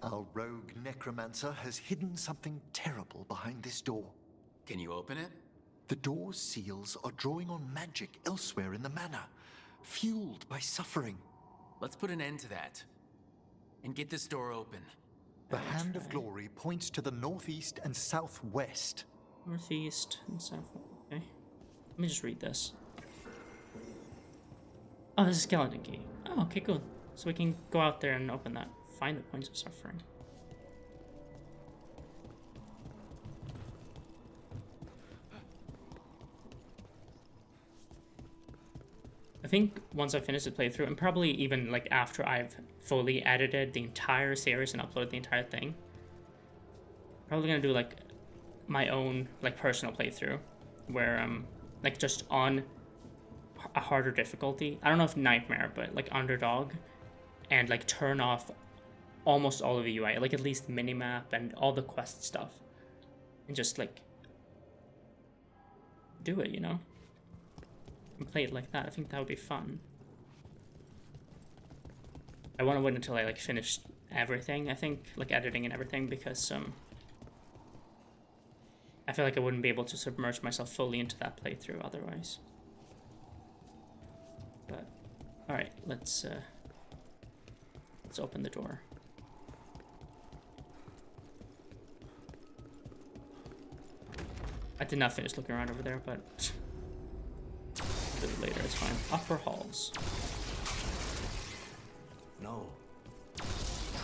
Our rogue necromancer has hidden something terrible behind this door. Can you open it? The door's seals are drawing on magic elsewhere in the manor, fueled by suffering. Let's put an end to that. And get this door open. The Hand of Glory points to the northeast and southwest. Northeast and south. Okay. Let me just read this. Oh, this is a skeleton key. Oh, okay, cool. So we can go out there and open that. Find the points of suffering. I think once I finish the playthrough, and probably even like after I've fully edited the entire series and uploaded the entire thing, probably gonna do like my own like personal playthrough where like just on a harder difficulty. I don't know if Nightmare, but like Underdog, and like turn off almost all of the UI, like at least minimap and all the quest stuff, and just like do it, you know, and play it like that. I think that would be fun. I want to wait until I like finish everything, I think, like editing and everything, because I feel like I wouldn't be able to submerge myself fully into that playthrough otherwise. But all right, let's open the door. I did not finish looking around over there, but I'll do it later. It's fine. Upper halls. No.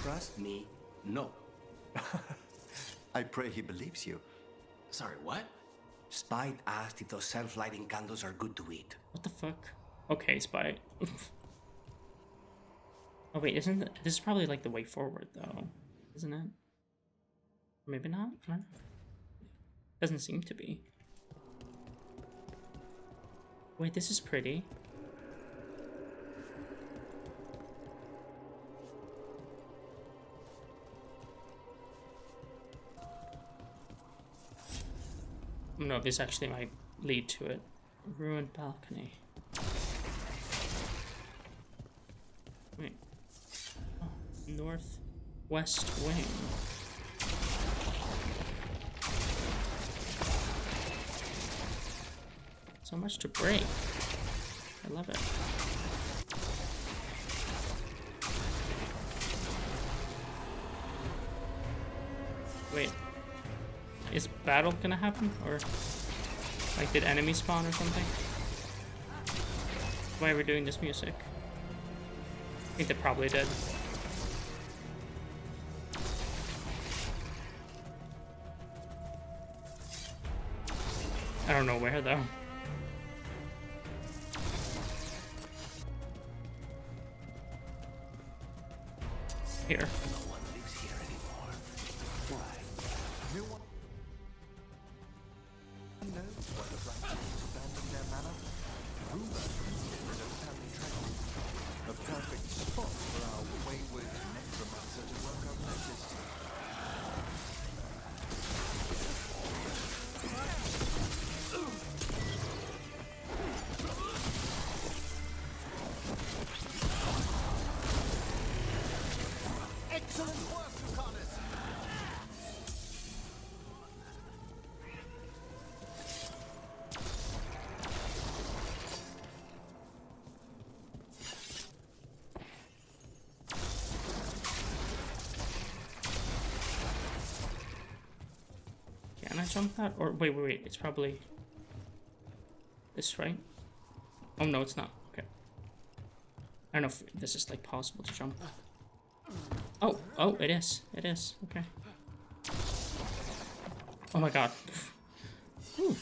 Trust me, no. I pray he believes you. Sorry, what? Spite asked if those self-lighting candles are good to eat. What the fuck? Okay, Spy. Oh wait, this is probably like the way forward though, isn't it? Maybe not? I don't know. Doesn't seem to be. Wait, this is pretty. No, this actually might lead to it. Ruined balcony. Wait. Oh, northwest wing. So much to break. I love it. Wait. Is battle gonna happen? Or like did enemies spawn or something? Why are we doing this music? I think they probably did. I don't know where though. Here. No one lives here anymore. Why? No one knows why the branches abandoned their manor. Rumor considered a family treasure. A perfect spot for our wayward necromancer to work unnoticed. Excellent work, Lucanus! Can I jump that? Or wait, it's probably this, right? Oh no, it's not. Okay. I don't know if this is like possible to jump. Oh, it is. It is. Okay. Oh my god. Whew. You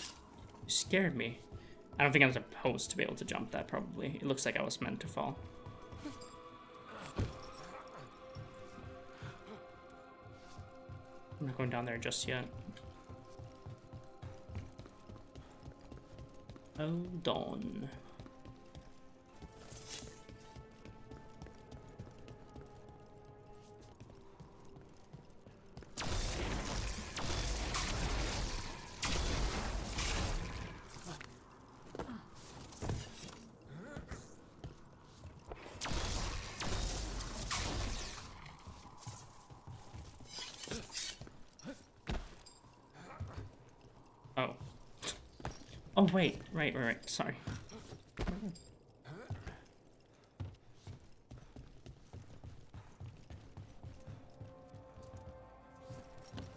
scared me. I don't think I was supposed to be able to jump that, probably. It looks like I was meant to fall. I'm not going down there just yet. Hold on. Oh. Oh, wait. Right. Sorry.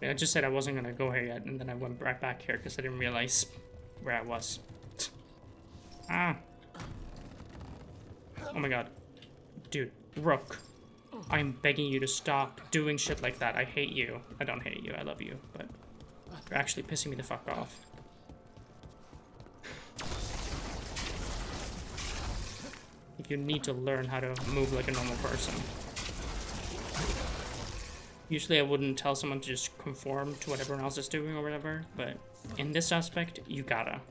I just said I wasn't gonna go here yet, and then I went right back here because I didn't realize where I was. Ah. Oh my god. Dude, Rook. I'm begging you to stop doing shit like that. I hate you. I don't hate you. I love you, but you're actually pissing me the fuck off. You need to learn how to move like a normal person. Usually I wouldn't tell someone to just conform to what everyone else is doing or whatever, but in this aspect, you gotta.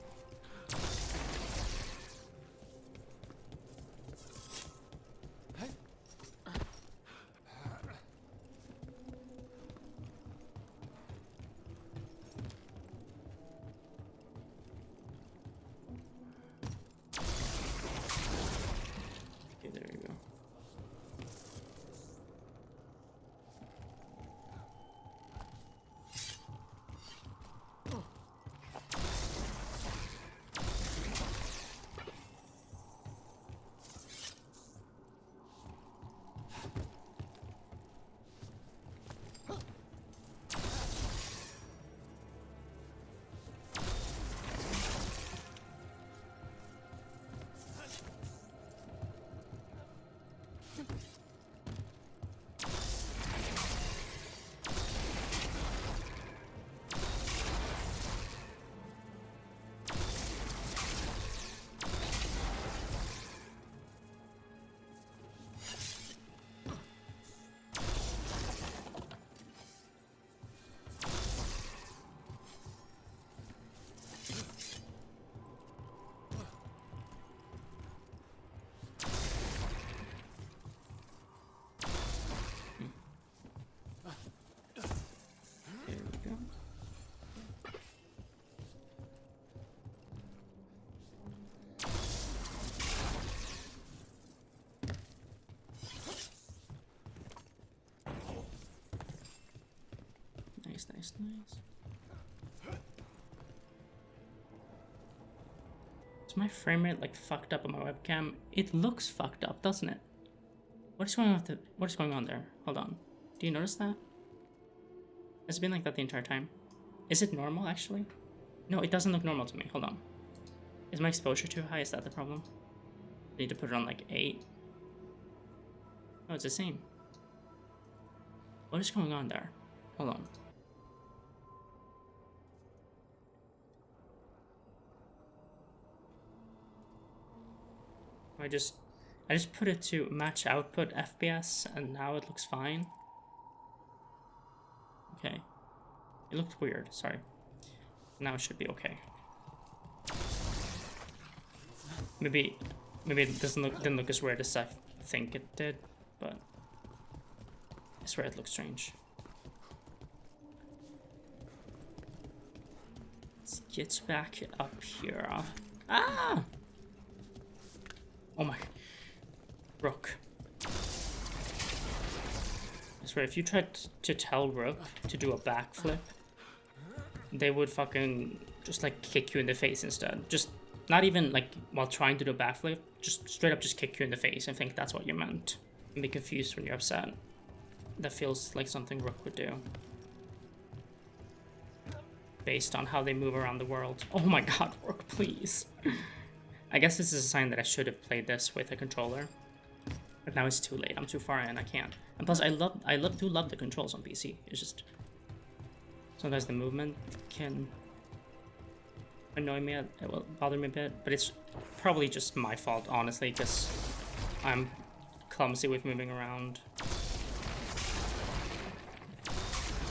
Nice. Is my frame rate like fucked up on my webcam? It looks fucked up, doesn't it? What is going on there? Hold on. Do you notice that? Has it been like that the entire time? Is it normal actually? No, it doesn't look normal to me. Hold on. Is my exposure too high? Is that the problem? I need to put it on like 8. Oh, it's the same. What is going on there? Hold on. I just put it to match output FPS, and now it looks fine. Okay. It looked weird, sorry. Now it should be okay. Maybe it didn't look as weird as I think it did, but I swear it looks strange. Let's get back up here. Ah! Oh my. Rook. I swear, if you tried to tell Rook to do a backflip, they would fucking just like kick you in the face instead. Just not even like while trying to do a backflip, just straight up just kick you in the face and think that's what you meant. And be confused when you're upset. That feels like something Rook would do. Based on how they move around the world. Oh my god, Rook, please. I guess this is a sign that I should have played this with a controller. But now it's too late. I'm too far in. I can't. And plus, I do love the controls on PC. It's just sometimes the movement can annoy me. It will bother me a bit. But it's probably just my fault, honestly, because I'm clumsy with moving around.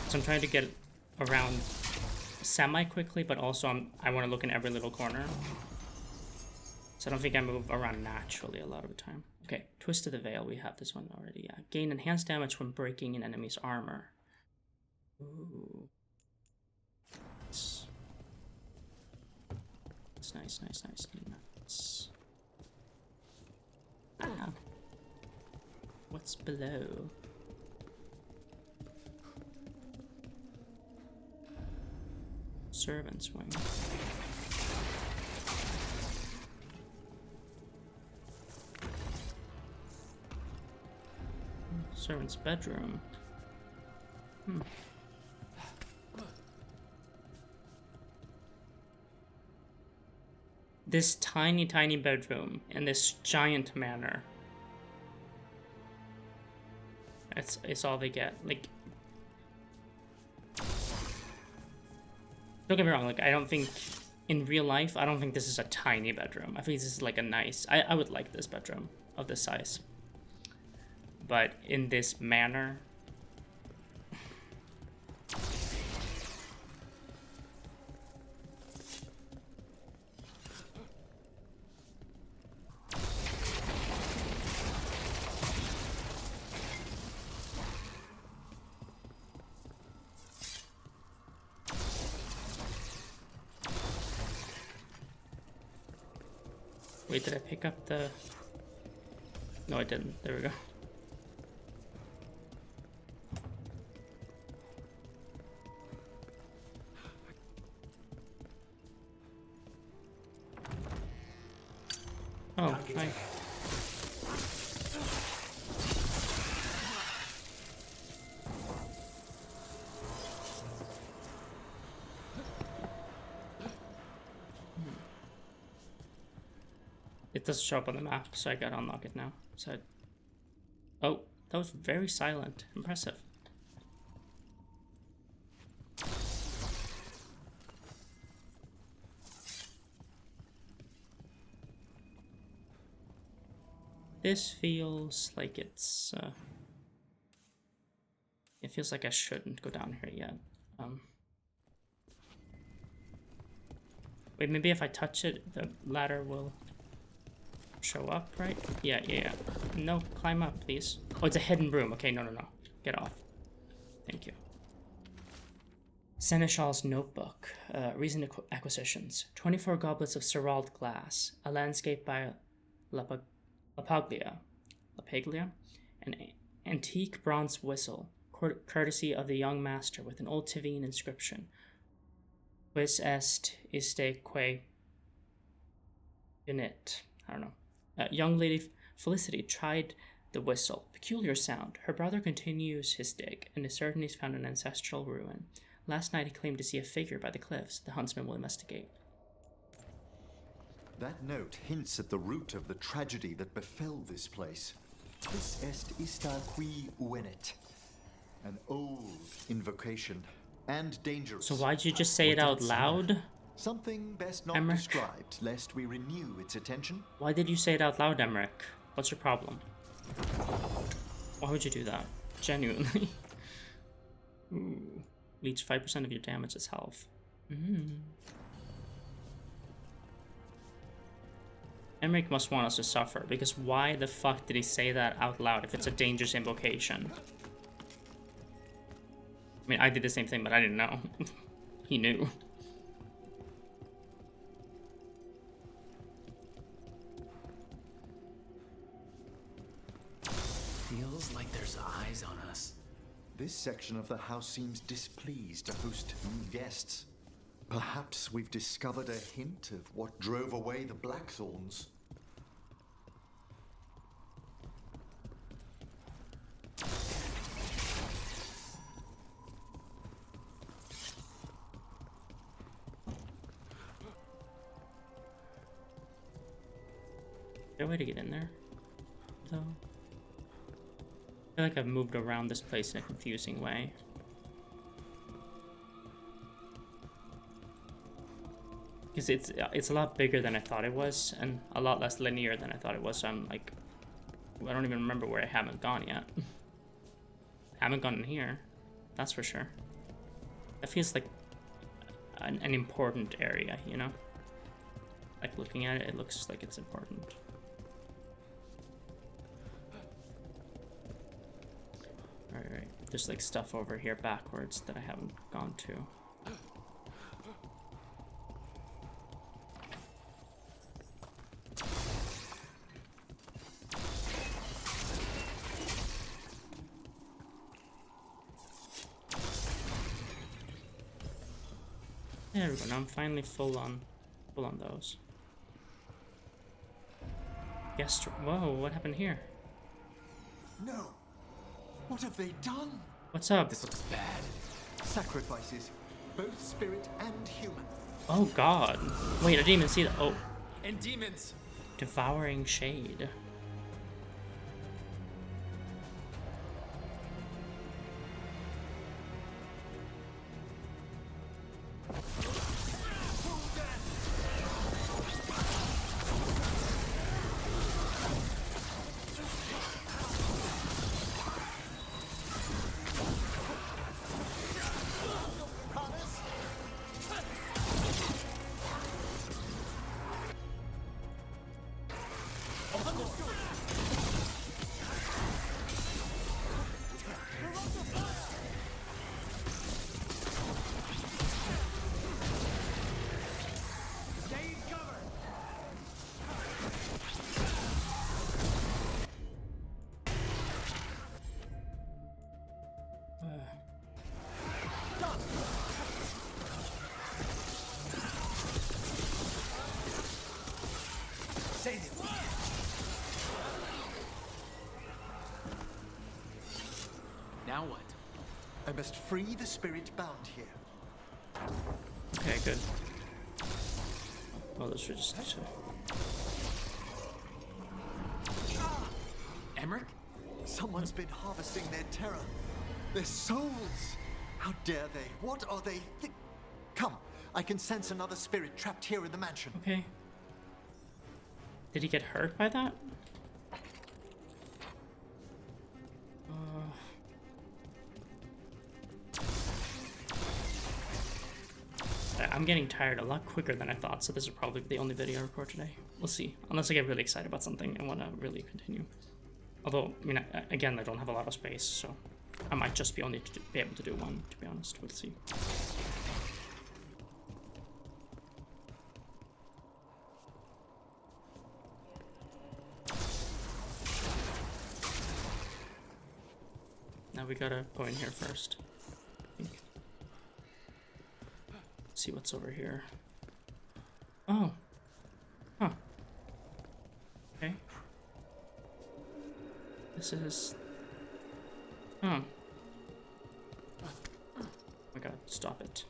So I'm trying to get around semi-quickly, but also I want to look in every little corner. So I don't think I move around naturally a lot of the time. Okay, Twist of the Veil, we have this one already. Yeah. Gain enhanced damage when breaking an enemy's armor. Ooh. It's nice. Nice. Ah. What's below? Servant's Wing. Servant's bedroom. This tiny bedroom in this giant manor. It's all they get. Like, don't get me wrong, like I don't think in real life I don't think this is a tiny bedroom. I think this is like a nice I would like this bedroom of this size. But in this manner, wait, did I pick up the... No, I didn't. There we go. Oh, hi. It does show up on the map, so I gotta unlock it now. So, oh, that was very silent. Impressive. This feels like it's, it feels like I shouldn't go down here yet. Wait, maybe if I touch it, the ladder will show up, right? Yeah. No, climb up, please. Oh, it's a hidden room. Okay, no. Get off. Thank you. Seneschal's Notebook. Recent acquisitions. 24 goblets of Cerald glass. A landscape by Lapaglia, an antique bronze whistle, courtesy of the young master, with an old Tivine inscription. Quis est iste quae unit. I don't know. Young Lady Felicity tried the whistle. Peculiar sound. Her brother continues his dig, and is certain he's found an ancestral ruin. Last night he claimed to see a figure by the cliffs. The huntsman will investigate. That note hints at the root of the tragedy that befell this place. Quis est ista qui uvenit. An old invocation, and dangerous. So why'd you just say it out loud? Something best not Emmerich? described, lest we renew its attention. Why did you say it out loud, Emmerich? What's your problem? Why would you do that? Genuinely. Ooh. Leads 5% of your damage as health. Emmerich must want us to suffer, because why the fuck did he say that out loud if it's a dangerous invocation? I mean, I did the same thing, but I didn't know. He knew. Feels like there's eyes on us. This section of the house seems displeased to host new guests. Perhaps we've discovered a hint of what drove away the Blackthorns. Is there a way to get in there? Though? I feel like I've moved around this place in a confusing way. Because it's a lot bigger than I thought it was, and a lot less linear than I thought it was, so I'm like... I don't even remember where I haven't gone yet. I haven't gone in here, that's for sure. That feels like an important area, you know? Like, looking at it, it looks like it's important. Alright, there's like stuff over here backwards that I haven't gone to. There we go, now I'm finally full on those. Yes, whoa, what happened here? No! What have they done? What's up? This looks bad. Sacrifices, both spirit and human. Oh god. Wait, I didn't even see that. Oh. And demons! Devouring shade. Now what? I must free the spirit bound here. Okay, good. Oh, those are just... Emmerich? Someone's been harvesting their terror. Their souls! How dare they? What are they Come, I can sense another spirit trapped here in the mansion. Okay. Did he get hurt by that? I'm getting tired a lot quicker than I thought, so this is probably the only video I record today. We'll see. Unless I get really excited about something and want to really continue. Although, I mean, again, I don't have a lot of space, so I might just be only be able to do one, to be honest. We'll see. Now we gotta go in here first, I think. See what's over here. Oh. Huh. Okay. This is... Oh. Oh my god, stop it.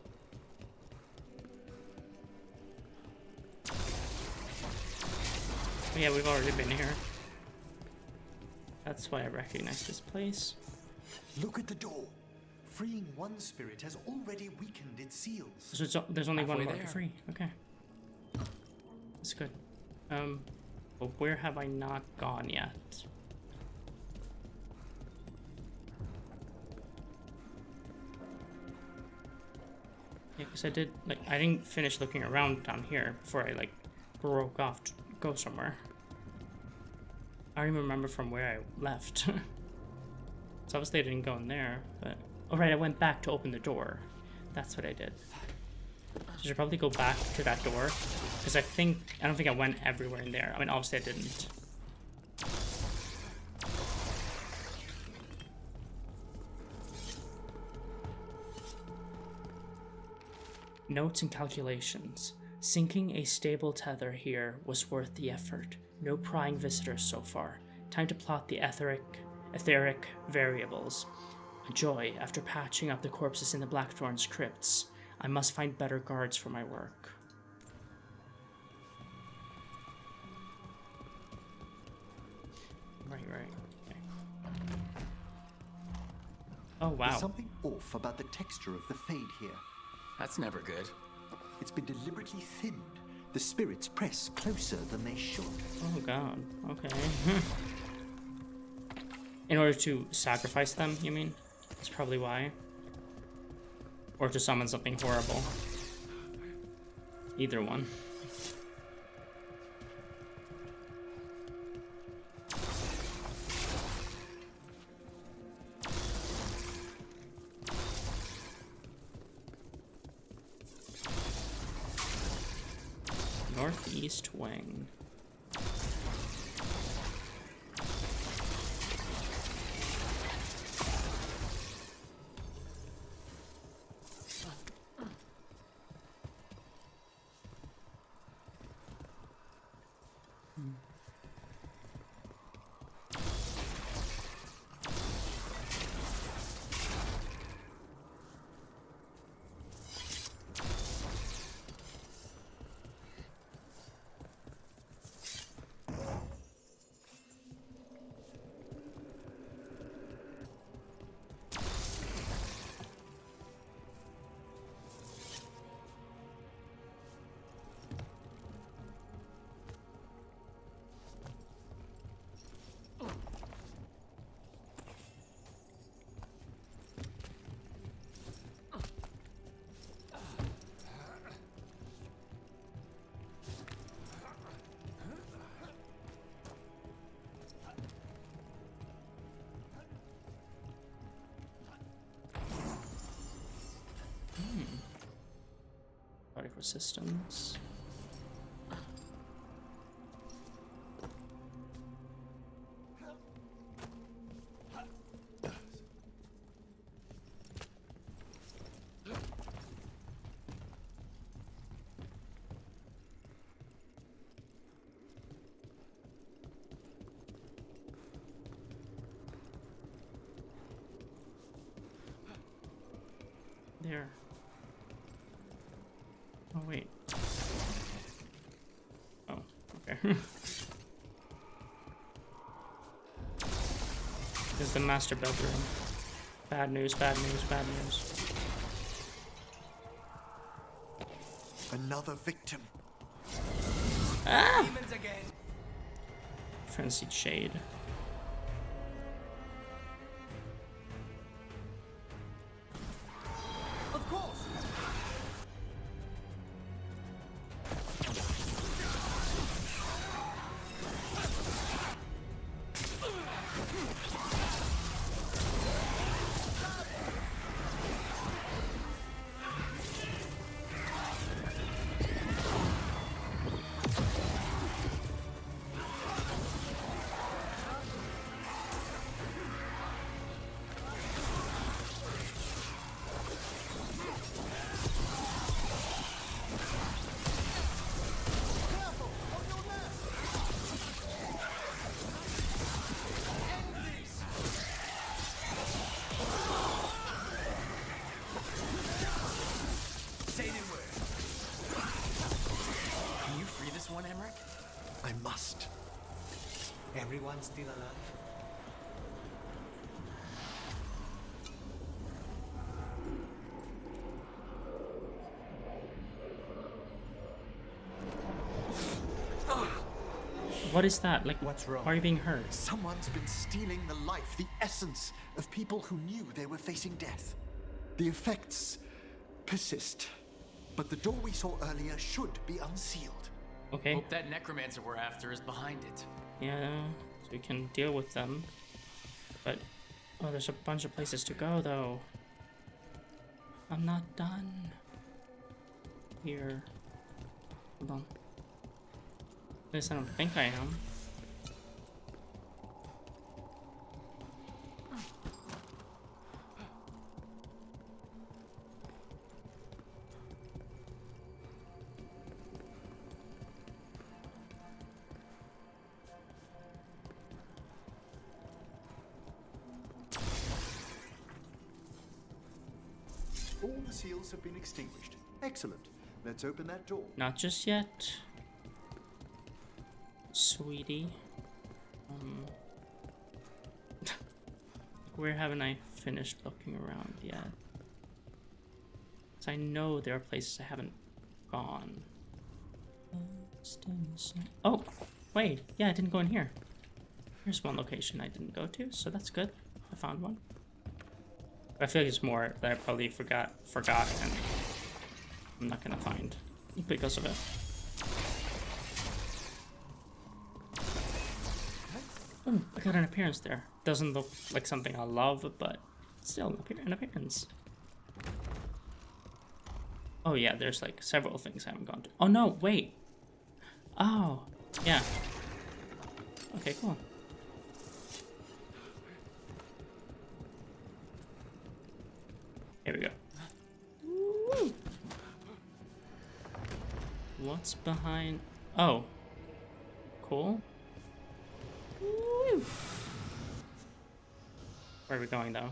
Oh yeah, we've already been here. That's why I recognize this place. Look at the door. freeing one spirit has already weakened its seals. So there's only one Halfway more to there. free. Okay. That's good. But where have I not gone yet? Yeah, because I didn't finish looking around down here before I, like, broke off to go somewhere. I don't even remember from where I left. So obviously I didn't go in there, but... Oh, right, I went back to open the door. That's what I did. So I should probably go back to that door, because I don't think I went everywhere in there. I mean, obviously I didn't. Notes and calculations. Sinking a stable tether here was worth the effort. No prying visitors so far. Time to plot the etheric variables. A joy after patching up the corpses in the Blackthorn's crypts. I must find better guards for my work. Right. Okay. Oh, wow. There's something off about the texture of the fade here. That's never good. It's been deliberately thinned. The spirits press closer than they should. Oh, God. Okay. In order to sacrifice them, you mean? That's probably why. Or to summon something horrible. Either one. Northeast wing. Resistance. There. Oh, wait. Oh, okay. This is the master bedroom. Bad news, bad news, bad news. Another victim. Ah! Demons again. Frenzied shade. Of course. I must. Everyone's still alive? What is that? Like, What's wrong? why are you being hurt? Someone's been stealing the life, the essence of people who knew they were facing death. The effects persist, but the door we saw earlier should be unsealed. Okay. Hope that necromancer we're after is behind it. Yeah, so we can deal with them. But, oh, there's a bunch of places to go, though. I'm not done. Here. Hold on. At least I don't think I am. All the seals have been extinguished. Excellent. Let's open that door. Not just yet. Sweetie. Where haven't I finished looking around yet? Because I know there are places I haven't gone. Oh, wait. Yeah, I didn't go in here. Here's one location I didn't go to, so that's good. I found one. But I feel like it's more that I probably forgot, and I'm not gonna find because of it. Oh, I got an appearance there. Doesn't look like something I love, but still an appearance. Oh yeah, there's like several things I haven't gone to. Oh no, wait. Oh, yeah. Okay, cool. Here we go. Woo! What's behind? Oh, cool. Woo! Where are we going though?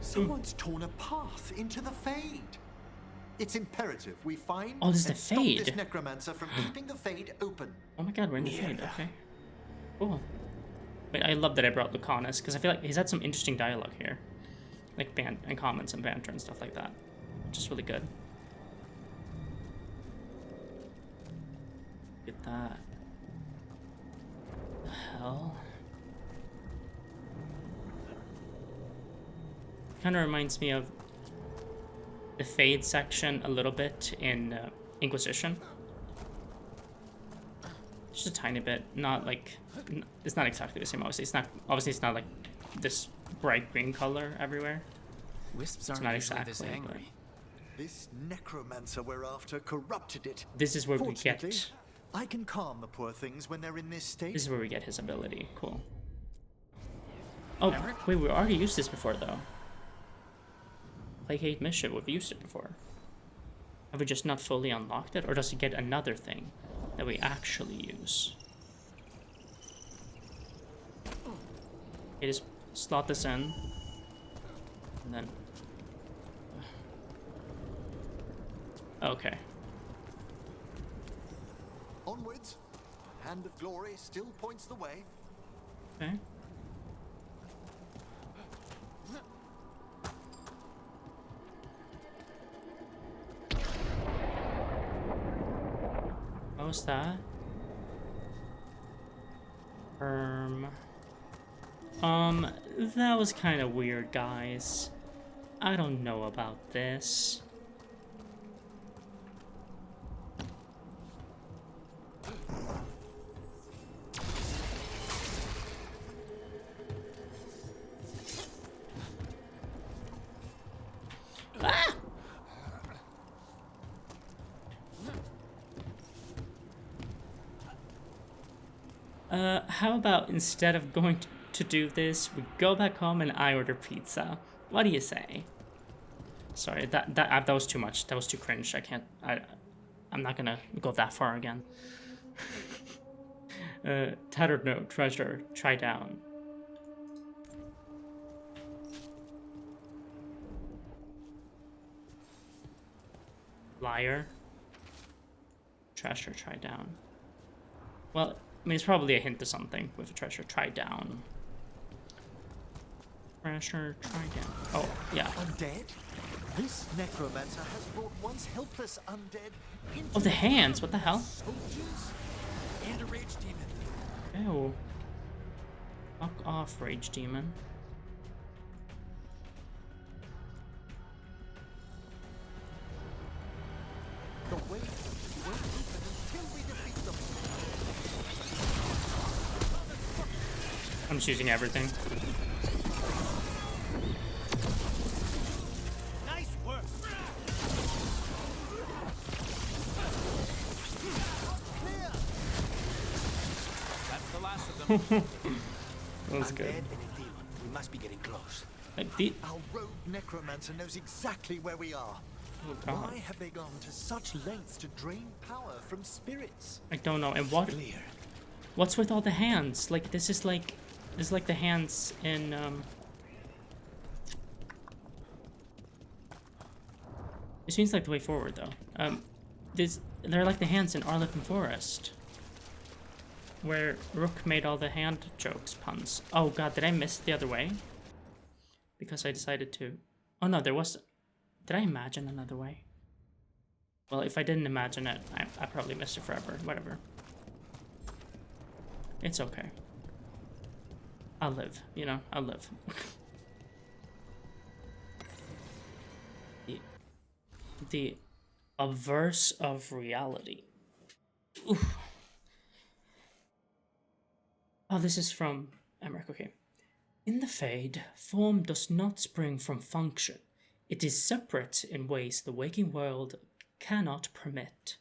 Someone's torn a path into the Fade. It's imperative we find Oh, this is and the stop Fade. this necromancer from keeping the Fade open. Oh my god, we're in the Fade. Okay. Cool. Wait, I love that I brought Lucanus because I feel like he's had some interesting dialogue here, like and comments and banter and stuff like that, which is really good. Look at that. The hell? Kind of reminds me of the Fade section a little bit in Inquisition. Just a tiny bit, not like, it's not exactly the same. Obviously it's not like this bright green color everywhere. Wisps It's aren't not usually exactly, this angry. This necromancer we're after corrupted it. This is where we Fortunately, get. I can calm the poor things when they're in this state. This is where we get his ability. Cool. Oh wait, we already used this before though. Placate Mischief, we've used it before. Have we just not fully unlocked it, or does he get another thing that we actually use? Okay, just slot this in, and then. Okay. Onwards. Hand of Glory still points the way. Okay. What was that? That was kind of weird, guys. I don't know about this. Ah! How about instead of going to do this, we go back home and I order pizza? What do you say? Sorry, that was too much. That was too cringe. I'm not gonna go that far again. Tattered note, treasure, try down. Liar. Treasure, try down. Well, I mean, it's probably a hint to something with a treasure, try down. Treasure, try down. Oh, yeah. Undead? This necromancer has brought once helpless undead into Oh, the hands, what the hell? soldiers? In need a rage demon. Ew. Fuck off, rage demon. The way won't open until we defeat them. I'm just using everything. Nice work. Clear! That's the last of them. That was Undead good. and a demon. We must be getting close. Like the Our rogue necromancer knows exactly where we are. oh god. Why have they gone to such lengths to drain power from spirits? I don't know. And what? Clear. What's with all the hands? Like this is like the hands in It seems like the way forward though. They're like the hands in Arlequin Forest, where Rook made all the hand jokes puns. Oh god, did I miss the other way? Because I decided to. Oh no, there was. Did I imagine another way? Well, if I didn't imagine it, I probably missed it forever. Whatever. It's okay. I'll live, you know, I'll live. The averse of reality. Oof. Oh, this is from Emmerich, okay. In the Fade, form does not spring from function. It is separate in ways the waking world cannot permit.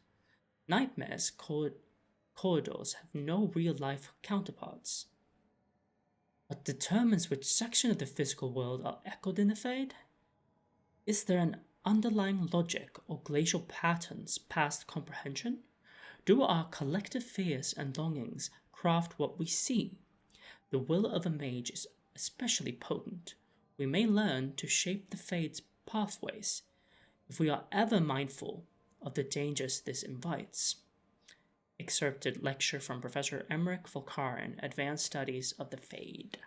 Nightmares' corridors have no real-life counterparts. What determines which section of the physical world are echoed in the Fade? Is there an underlying logic or glacial patterns past comprehension? Do our collective fears and longings craft what we see? The will of a mage is especially potent. We may learn to shape the Fade's pathways if we are ever mindful of the dangers this invites. Excerpted lecture from Professor Emmerich Volkaren, Advanced Studies of the Fade.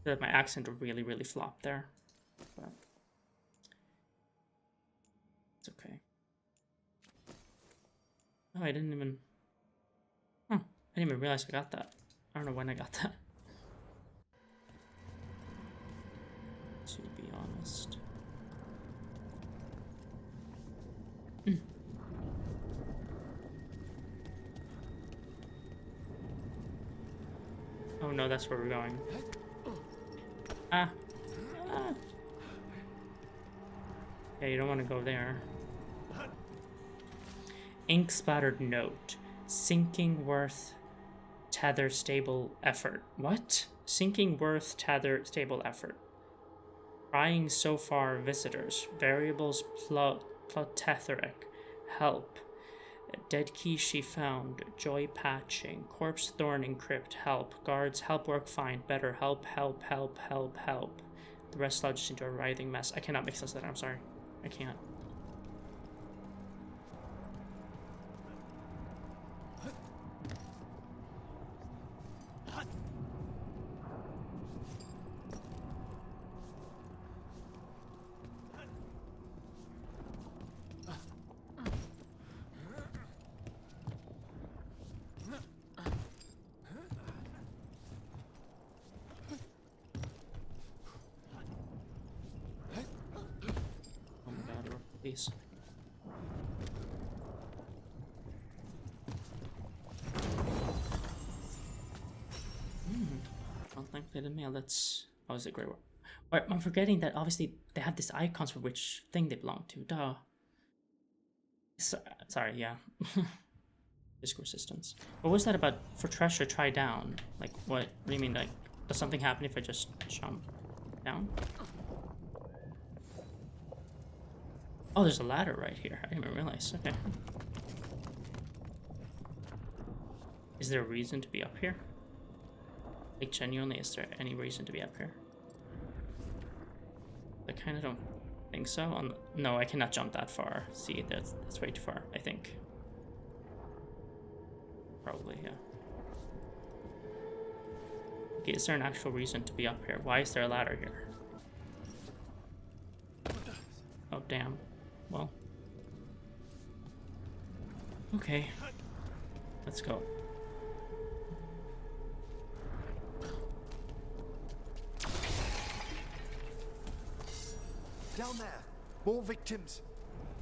That my accent really flopped there, but it's okay. Oh, I didn't even. Huh, I didn't even realize I got that. I don't know when I got that. To be honest. Oh no, that's where we're going. Ah. Yeah, you don't want to go there. Ink splattered note. Sinking worth tether stable effort. What? Sinking worth tether stable effort. Trying so far visitors. Variables plot tetheric. Help. Dead key she found. Joy patching. Corpse thorn encrypt. Help. Guards help work find. Better help. The rest sludges into a writhing mess. I cannot make sense of that. I'm sorry. I can't. Please. Unlikely to mail. That's obviously a great word. Wait, I'm forgetting that obviously they have these icons for which thing they belong to. Duh. Sorry, yeah. Disk resistance. What was that about for treasure try down? Like, what do you mean? Like, does something happen if I just jump down? Oh, there's a ladder right here. I didn't even realize. Okay. Is there a reason to be up here? Like, genuinely, is there any reason to be up here? I kind of don't think so. No, I cannot jump that far. See, that's way too far, I think. Probably, yeah. Okay, is there an actual reason to be up here? Why is there a ladder here? Oh, damn. Well, Okay. Let's go. Down there. More victims.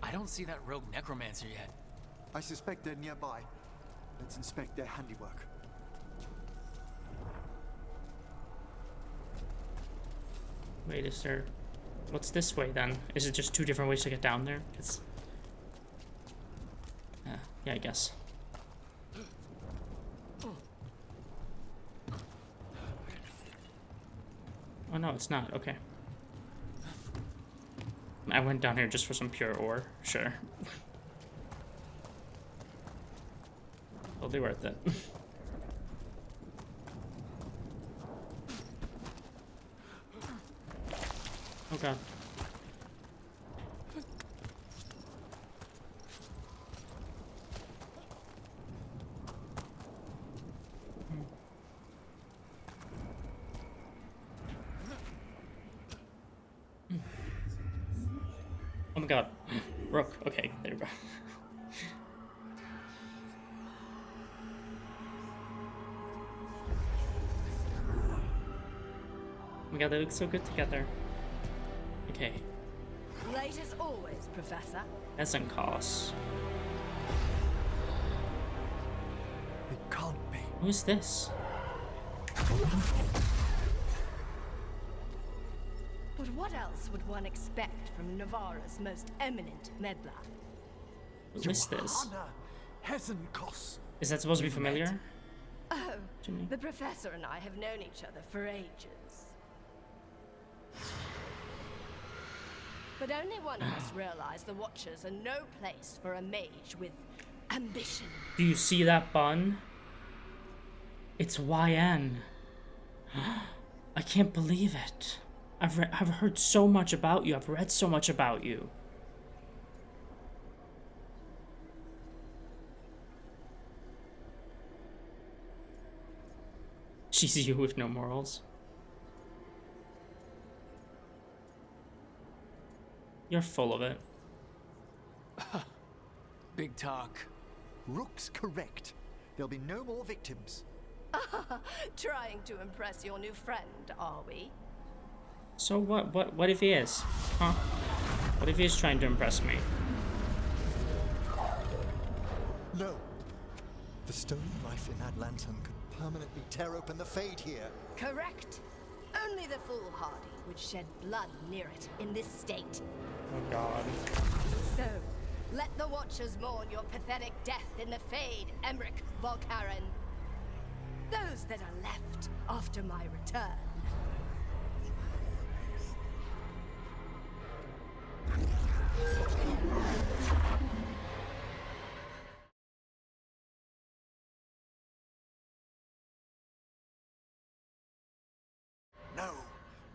I don't see that rogue necromancer yet. I suspect they're nearby. Let's inspect their handiwork. Wait, is there... What's this way then? Is it just two different ways to get down there? It's... yeah, I guess. Oh no, it's not. Okay. I went down here just for some pure ore. Sure. Totally worth it. Oh god. Oh my god. Rook. Okay, there we go. Oh my god, they look so good together. Okay. Late as always, Professor. Peasant costs. It can't be. Who's this? But what else would one expect from Navarra's most eminent meddler? Who is this? Hesenkos. Is that supposed to be familiar? Oh, To me? the Professor and I have known each other for ages. But only one of us realize the Watchers are no place for a mage with ambition. Do you see that bun? It's YN. I can't believe it. I've heard so much about you. I've read so much about you. She's you with no morals. You're full of it. Big talk. Rook's correct. There'll be no more victims. Trying to impress your new friend, are we? So what if he is? Huh? What if he is trying to impress me? No. The stone knife in that lantern could permanently tear open the Fade here. Correct. Only the foolhardy would shed blood near it in this state. Oh god. So, let the Watchers mourn your pathetic death in the Fade, Emmerich Volkaren. Those that are left after my return. No.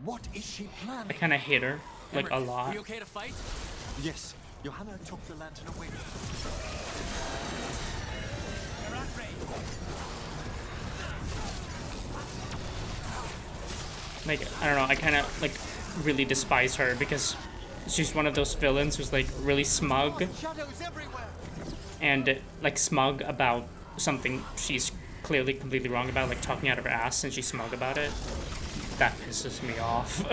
What is she planning? I kind of hate her, like, a Emmerich, lot. You okay to fight? Yes. Johanna took the lantern away. You're at range. Like, I don't know, I kind of, like, really despise her because she's one of those villains who's, like, really smug Shadows everywhere. and, like, smug about something she's clearly completely wrong about, like talking out of her ass, and she's smug about it. That pisses me off.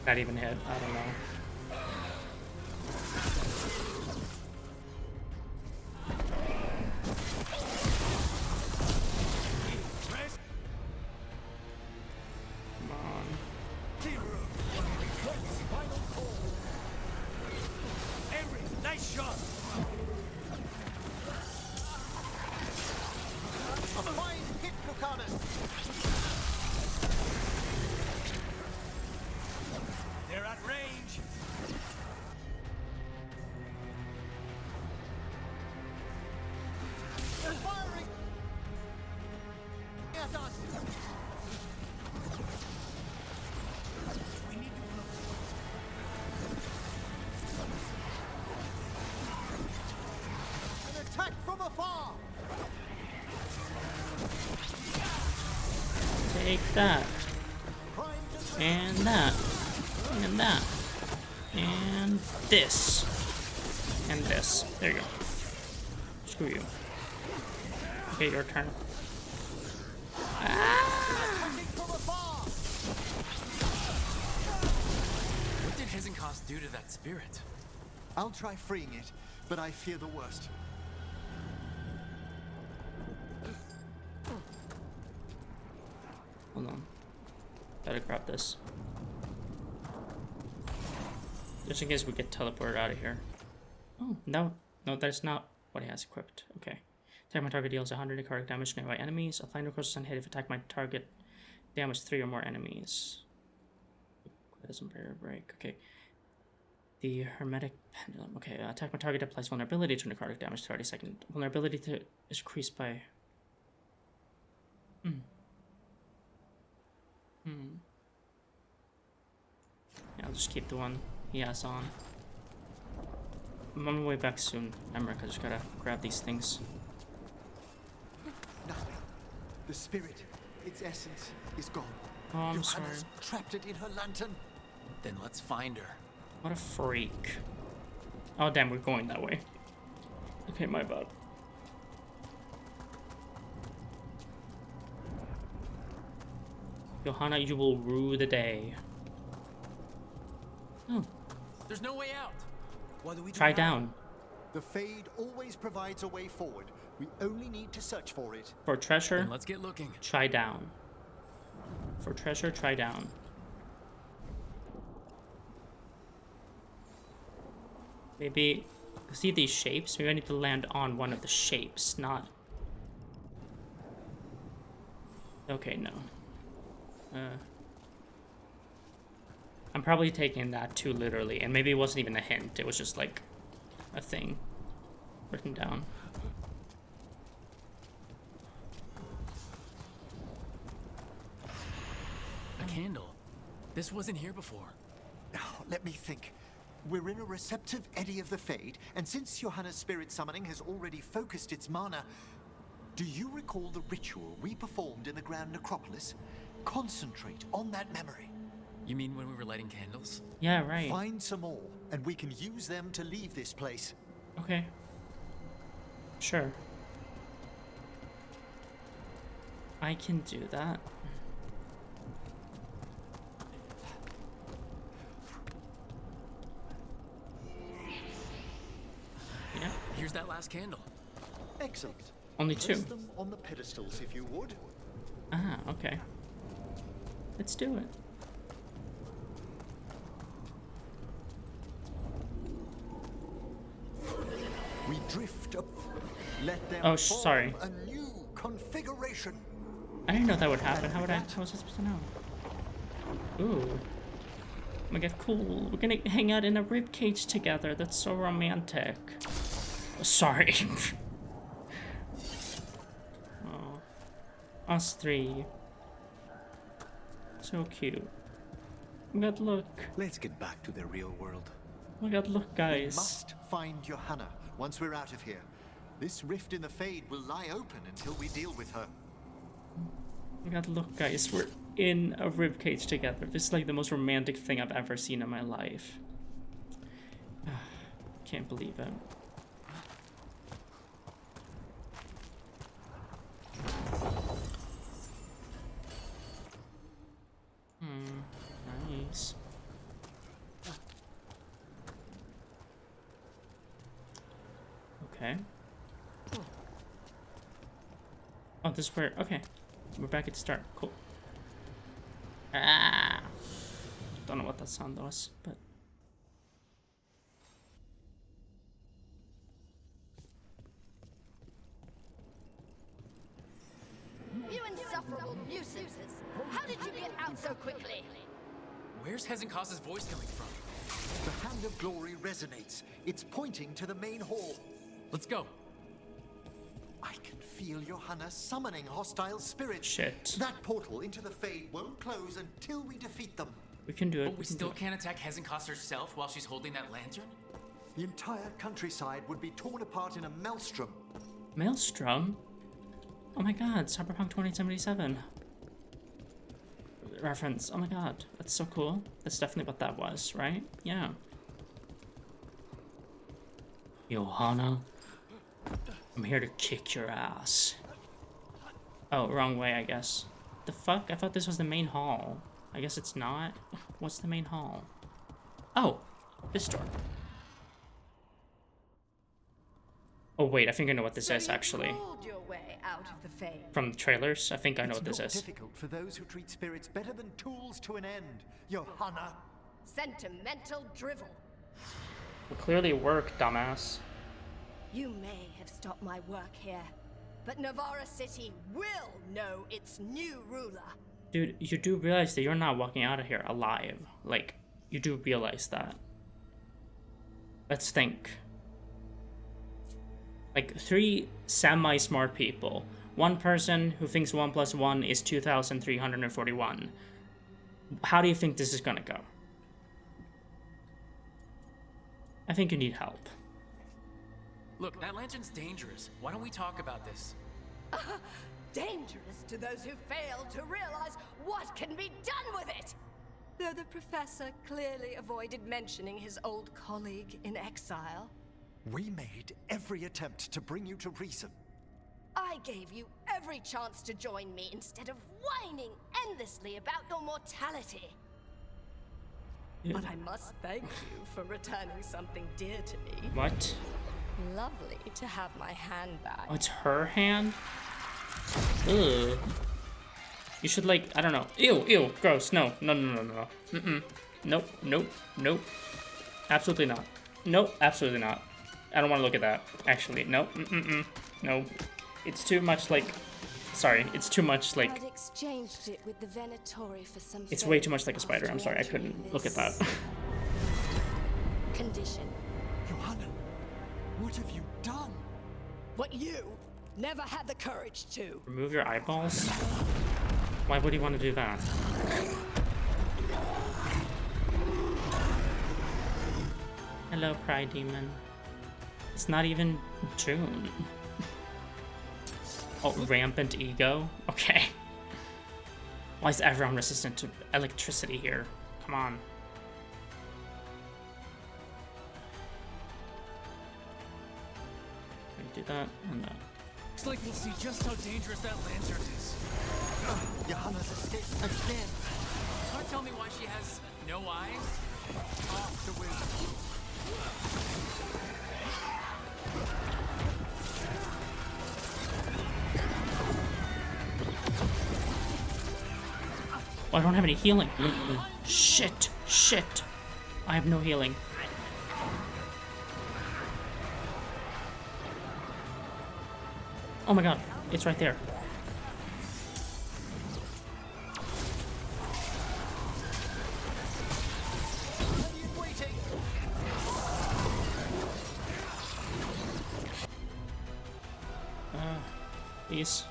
That even hit, I don't know. Come on. Emmerich, nice shot. A fine hit, Lucanus. They're at range. They're firing at us. We need to close. An attack from afar. Take that. And that. And that. And this. And this. There you go. Screw you. Okay, your turn. What did Hezenkos do to that spirit? I'll try freeing it, but I fear the worst. Hold on. Gotta grab this. Just in case we get teleported out of here. Oh, no. No, that's not what he has equipped. Okay. Attack my target deals 100 necrotic damage to nearby enemies. Applying the course on hit if attack my target damage 3 or more enemies. Doesn't barrier break. Okay. The hermetic pendulum. Okay, attack my target applies vulnerability to necrotic damage 30 seconds. Vulnerability to is increased by. Yeah, I'll just keep the one he has on. I'm on my way back soon. Emmerich, I just gotta grab these things. Nothing. The spirit, its essence, is gone. Oh, I'm sorry. Johanna's trapped it in her lantern. Then let's find her. What a freak. Oh, damn, we're going that way. Okay, my bad. Johanna, you will rue the day. Oh. There's no way out. What do we do Try now? down. The Fade always provides a way forward. We only need to search for it. For treasure, Then let's get looking. try down. For treasure, try down. Maybe, see these shapes? Maybe I need to land on one of the shapes, not... Okay, no. I'm probably taking that too literally, and maybe it wasn't even a hint, it was just like a thing written down. A candle. This wasn't here before. Oh, let me think. We're in a receptive eddy of the Fade, and since Johanna's spirit summoning has already focused its mana, do you recall the ritual we performed in the Grand Necropolis? Concentrate on that memory. You mean when we were lighting candles? Yeah, right. Find some more, and we can use them to leave this place. Okay. Sure. I can do that. Yeah. Here's that last candle. Excellent. Only two. Place them on the pedestals, if you would. Ah, okay. Let's do it. We drift up. Let them Oh, form sorry. a new configuration. I didn't know that would happen. How was I supposed to know? Ooh. Oh my god, cool. We're gonna hang out in a ribcage together. That's so romantic. Oh, sorry. Oh. Us three. So cute. Oh my god, look. Let's get back to the real world. Oh my god, look, We guys. must find Johanna once we're out of here. This rift in the Fade will lie open until we deal with her. Oh my god, look, guys. We're in a ribcage together. This is like the most romantic thing I've ever seen in my life. Can't believe it. Nice. Okay. Oh, this is where... Okay. We're back at the start. Cool. Ah! Don't know what that sound was, but... You insufferable nuisances! How did you get out so quickly? Where's Hezenkos' voice coming from? The Hand of Glory resonates. It's pointing to the main hall. Let's go. I can feel Johanna summoning hostile spirits. Shit. That portal into the Fade won't close until we defeat them. We can do it. But we still can't attack Hezenkos herself while she's holding that lantern? The entire countryside would be torn apart in a maelstrom. Maelstrom? Oh my god, Cyberpunk 2077. reference. Oh my god, that's so cool. That's definitely what that was, right? Yeah. Johanna, I'm here to kick your ass. Oh, wrong way, I guess. The fuck? I thought this was the main hall. I guess it's not. What's the main hall? Oh, this door. Oh wait, I think I know what this is actually. Your way out of the Fade. From the trailers, I think I know what this It's is. not difficult for those who treat spirits better than tools to an end, Johanna. Sentimental drivel. Well, clearly it worked, dumbass. You may have stopped my work here, but Navarra City will know its new ruler. Dude, you do realize that you're not walking out of here alive. Like, you do realize that. Let's think. Like, 3 semi-smart people. 1 person who thinks 1 + 1 is 2,341. How do you think this is gonna go? I think you need help. Look, that lantern's dangerous. Why don't we talk about this? Dangerous to those who fail to realize what can be done with it. Though the professor clearly avoided mentioning his old colleague in exile. We made every attempt to bring you to reason. I gave you every chance to join me instead of whining endlessly about your mortality. Yeah. But I must thank you for returning something dear to me. What? Lovely to have my hand back. Oh, it's her hand? Ugh. You should, like, I don't know. Ew, ew, gross. No, no, no, no, no. Mm-mm. Nope, nope, nope. Absolutely not. Nope, absolutely not. I don't want to look at that. Actually, nope, mm-mm-mm. No. It's too much, like... Sorry, it's too much, like... I'd exchanged it with the Venatori for some It's way too much like a spider. I'm sorry, I couldn't look at that. Condition. Johanna, what have you done? What you never had the courage to. Remove your eyeballs? Why would he want to do that? Hello, Pride Demon. It's not even June. Oh, rampant ego? Okay. Why is everyone resistant to electricity here? Come on. Can we do that? And that. Looks like we'll see just how dangerous that lantern is. Johanna's escaped again. Can't tell me why she has no eyes? Off the wind. Oh, I don't have any healing. Shit, shit. I have no healing. Oh my god, it's right there. Please.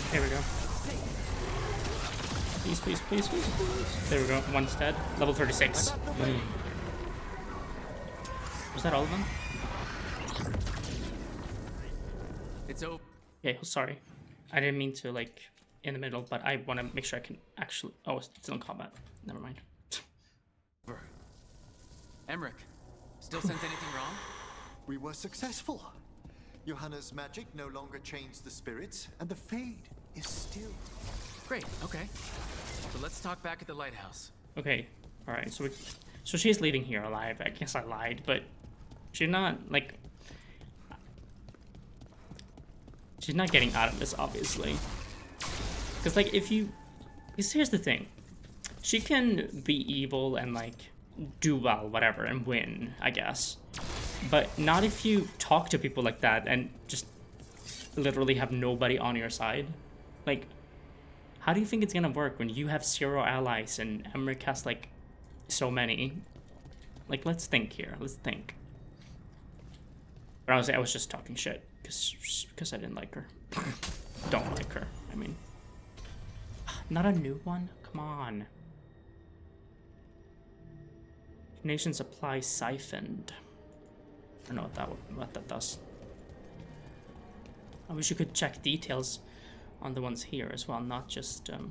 There we go. Please, please, please, please, please. There we go. One's dead. Level 36. Was that all of them? It's open. Okay, sorry. I didn't mean to, like, in the middle, but I want to make sure I can actually... Oh, it's still in combat. Never mind. Emmerich, still sense anything wrong? We were successful. Johanna's magic no longer changed the spirits, and the Fade is still. Great, okay. So let's talk back at the lighthouse. Okay, alright, so she's leaving here alive. I guess I lied, but she's not, like... She's not getting out of this, obviously. Because, like, if you... Because here's the thing. She can be evil and, like, do well, whatever, and win, I guess. But not if you talk to people like that and just literally have nobody on your side. Like, how do you think it's gonna work when you have 0 allies and Emmerich has like so many? Like, let's think here. Let's think. But honestly, I was just talking shit because I didn't like her. Don't like her. I mean, not a new one. Come on. Nation supply siphoned. I don't know what that does. I wish you could check details on the ones here as well, not just fucking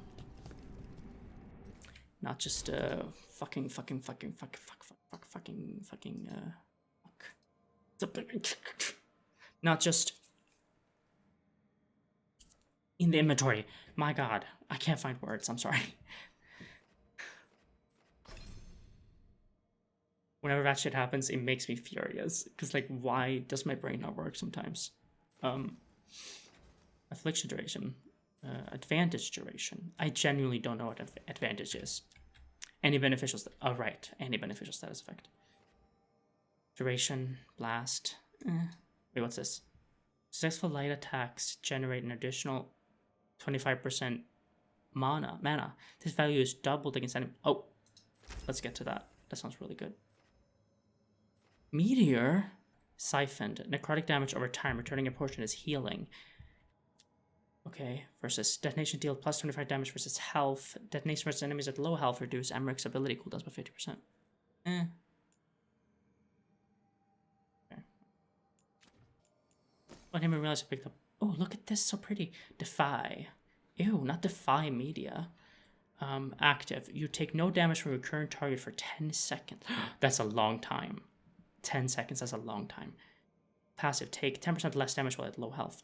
not just in the inventory. My god, I can't find words, I'm sorry. Whenever that shit happens, it makes me furious. Because, like, why does my brain not work sometimes? Affliction duration. Advantage duration. I genuinely don't know what advantage is. Any beneficial... Oh, right. Any beneficial status effect. Duration. Blast. Wait, what's this? Successful light attacks generate an additional 25% mana. This value is doubled against enemy... Oh. Let's get to that. That sounds really good. Meteor siphoned. Necrotic damage over time, returning a portion as healing. Okay, versus detonation deal plus 25 damage versus health. Detonation versus enemies at low health reduce Emmerich's ability cooldowns by 50%. Okay. I didn't even realize I picked up. Oh, look at this, so pretty. Defy. Ew, not defy media. Active. You take no damage from your current target for 10 seconds. That's a long time. 10 seconds, that's a long time. Passive, take 10% less damage while at low health.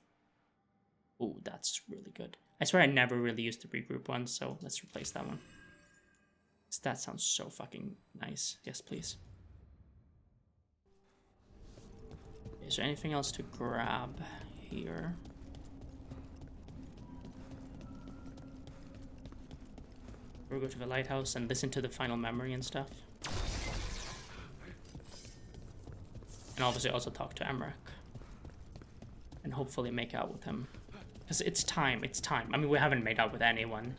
Ooh, that's really good. I swear I never really used the regroup one, so let's replace that one. That sounds so fucking nice. Yes, please. Is there anything else to grab here? We'll go to the lighthouse and listen to the final memory and stuff. And obviously also talk to Emmerich. And hopefully make out with him. Because it's time. I mean, we haven't made out with anyone.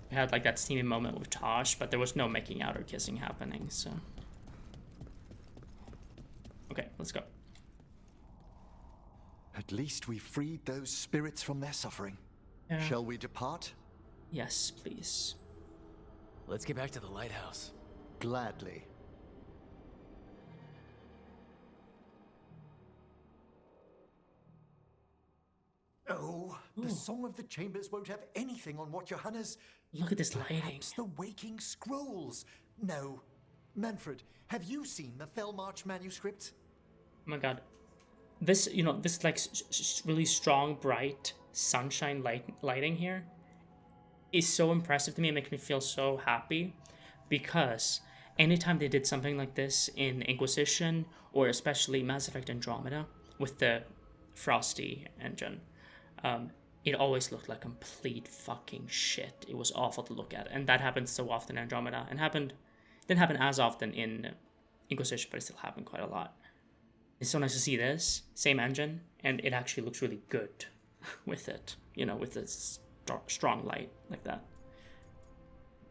We had like that steamy moment with Tosh, but there was no making out or kissing happening, so... Okay, let's go. At least we freed those spirits from their suffering. Yeah. Shall we depart? Yes, please. Let's get back to the lighthouse. Gladly. Oh, the Song of the Chambers won't have anything on what Johanna's... Look at this lighting. Perhaps the Waking Scrolls. No. Manfred, have you seen the Fellmarch manuscript? Oh my god. This, you know, this like really strong, bright sunshine lighting here is so impressive to me. It makes me feel so happy because anytime they did something like this in Inquisition or especially Mass Effect Andromeda with the Frosty engine, it always looked like complete fucking shit. It was awful to look at, and that happened so often in Andromeda, and didn't happen as often in Inquisition, but it still happened quite a lot. It's so nice to see this same engine, and it actually looks really good with it. You know, with this strong light like that,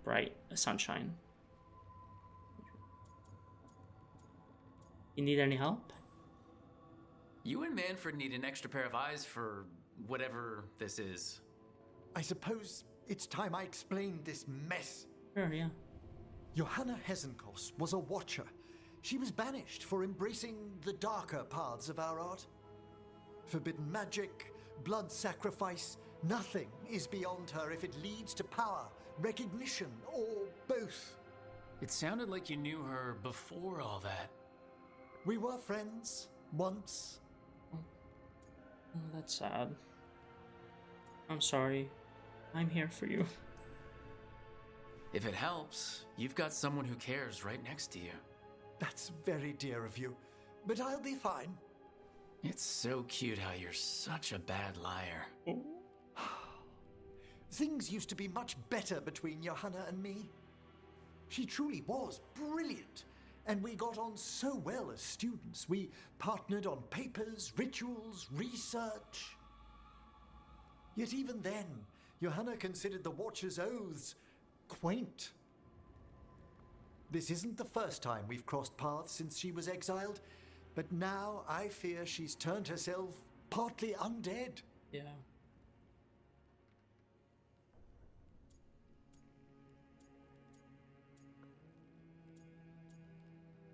bright sunshine. You need any help? You and Manfred need an extra pair of eyes for whatever this is. I suppose it's time I explained this mess. Sure, yeah. Johanna Hesenkos was a watcher. She was banished for embracing the darker paths of our art. Forbidden magic, blood sacrifice, nothing is beyond her if it leads to power, recognition, or both. It sounded like you knew her before all that. We were friends, once. Oh, that's sad. I'm sorry. I'm here for you. If it helps, you've got someone who cares right next to you. That's very dear of you, but I'll be fine. It's so cute how you're such a bad liar. Things used to be much better between Johanna and me. She truly was brilliant, And we got on so well as students. We partnered on papers, rituals, research. Yet even then, Johanna considered the Watcher's oaths quaint. This isn't the first time we've crossed paths since she was exiled, but now I fear she's turned herself partly undead. Yeah.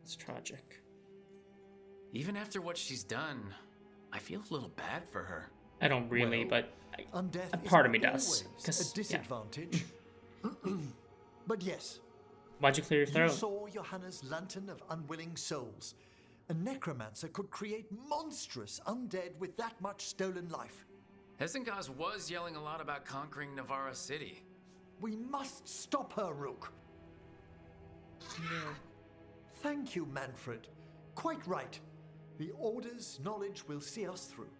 It's tragic. Even after what she's done, I feel a little bad for her. I don't really, Well, but undeath a part of me isn't does. always 'Cause, a disadvantage. But yes, Why'd you clear your you throat? saw Johanna's lantern of unwilling souls. A necromancer could create monstrous undead with that much stolen life. Hesengaz was yelling a lot about conquering Navarra City. We must stop her, Rook. Yeah. Thank you, Manfred. Quite right. The Order's knowledge will see us through.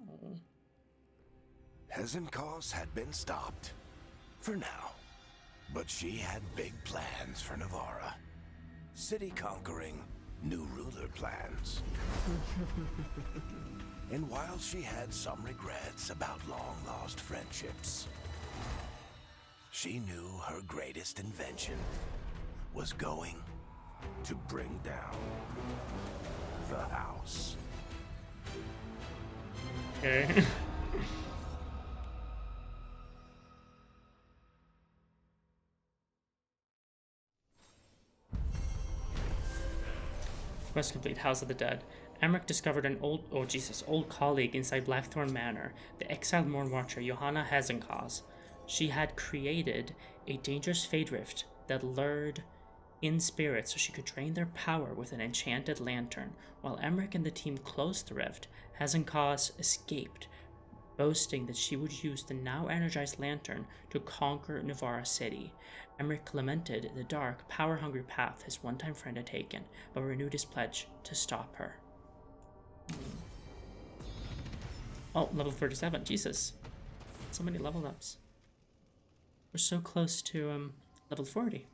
Oh. Hesengaz had been stopped. For now. But she had big plans for Navarra. City conquering, new ruler plans. And while she had some regrets about long-lost friendships, she knew her greatest invention was going to bring down the house. Okay. Quest complete. House of the Dead. Emmerich discovered an old colleague inside Blackthorn Manor, the exiled Morn Watcher, Johanna Hesengaz. She had created a dangerous fade rift that lured in spirits so she could drain their power with an enchanted lantern. While Emmerich and the team closed the rift, Hesengaz escaped, boasting that she would use the now energized lantern to conquer Navarra City. Emmerich lamented the dark, power-hungry path his one-time friend had taken, but renewed his pledge to stop her. Oh, level 37. Jesus. So many level ups. We're so close to level 40.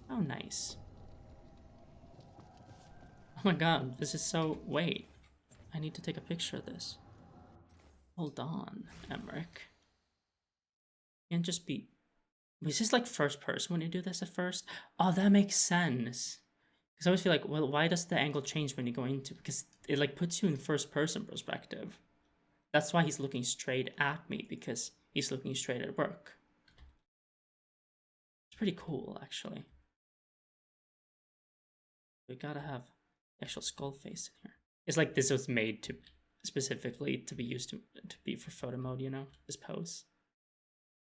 Oh, nice. Oh my god, this is so... Wait. I need to take a picture of this. Hold on, Emmerich. Can't just be... Was this like first person when you do this at first? Oh, that makes sense. Because I always feel like, well, why does the angle change when you go into... Because it like puts you in first person perspective. That's why he's looking straight at me, because he's looking straight at work. It's pretty cool, actually. We gotta have the actual skull face in here. It's like this was made to specifically to be used to be for photo mode, you know, this pose.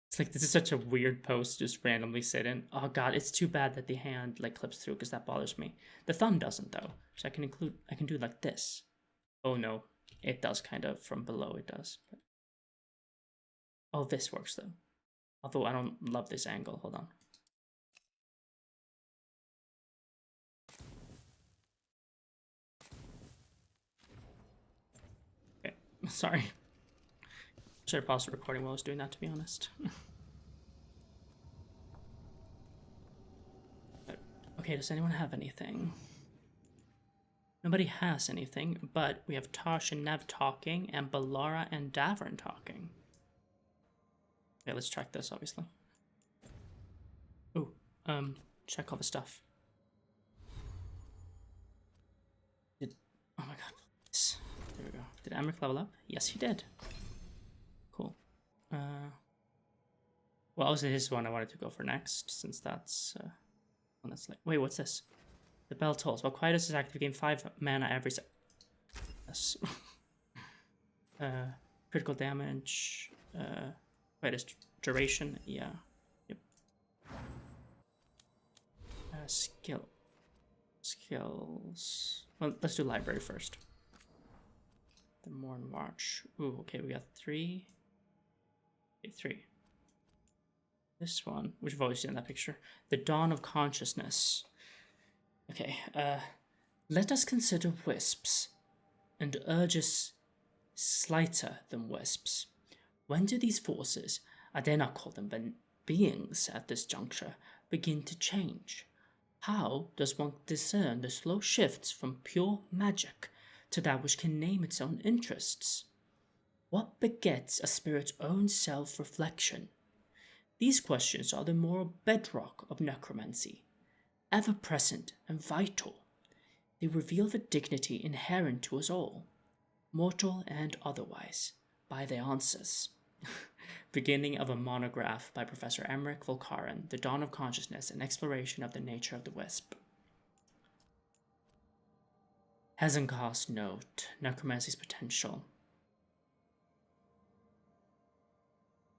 It's like, this is such a weird pose to just randomly sit in. Oh god, it's too bad that the hand like clips through, because that bothers me. The thumb doesn't though, so I can do like this. Oh no, it does kind of from below, it does. But... Oh, this works though. Although I don't love this angle, hold on. Okay, sorry. Should have paused the recording while I was doing that, to be honest. But, okay, does anyone have anything? Nobody has anything, but we have Tosh and Nev talking, and Balara and Davern talking. Okay, let's track this, obviously. Ooh, check all the stuff. Oh my god, please. There we go. Did Emmerich level up? Yes, he did. Cool. Well, obviously this is one I wanted to go for next, since that's one that's like... Wait, what's this? The bell tolls. While Quietus is active, gain 5 mana every yes. Critical damage. Quietus duration. Yeah. Yep. Skills. Well, let's do library first. The Morn Watch. Ooh, okay, we got 3. Okay, 3. This one, which I've always seen in that picture. The Dawn of Consciousness. Okay, let us consider wisps, and urges slighter than wisps. When do these forces, I dare not call them beings at this juncture begin to change? How does one discern the slow shifts from pure magic to that which can name its own interests? What begets a spirit's own self-reflection? These questions are the moral bedrock of necromancy, ever-present and vital. They reveal the dignity inherent to us all, mortal and otherwise, by their answers. Beginning of a monograph by Professor Emmerich Volkaren, The Dawn of Consciousness, an exploration of the nature of the wisp. Hezenkah's note, necromancy's potential.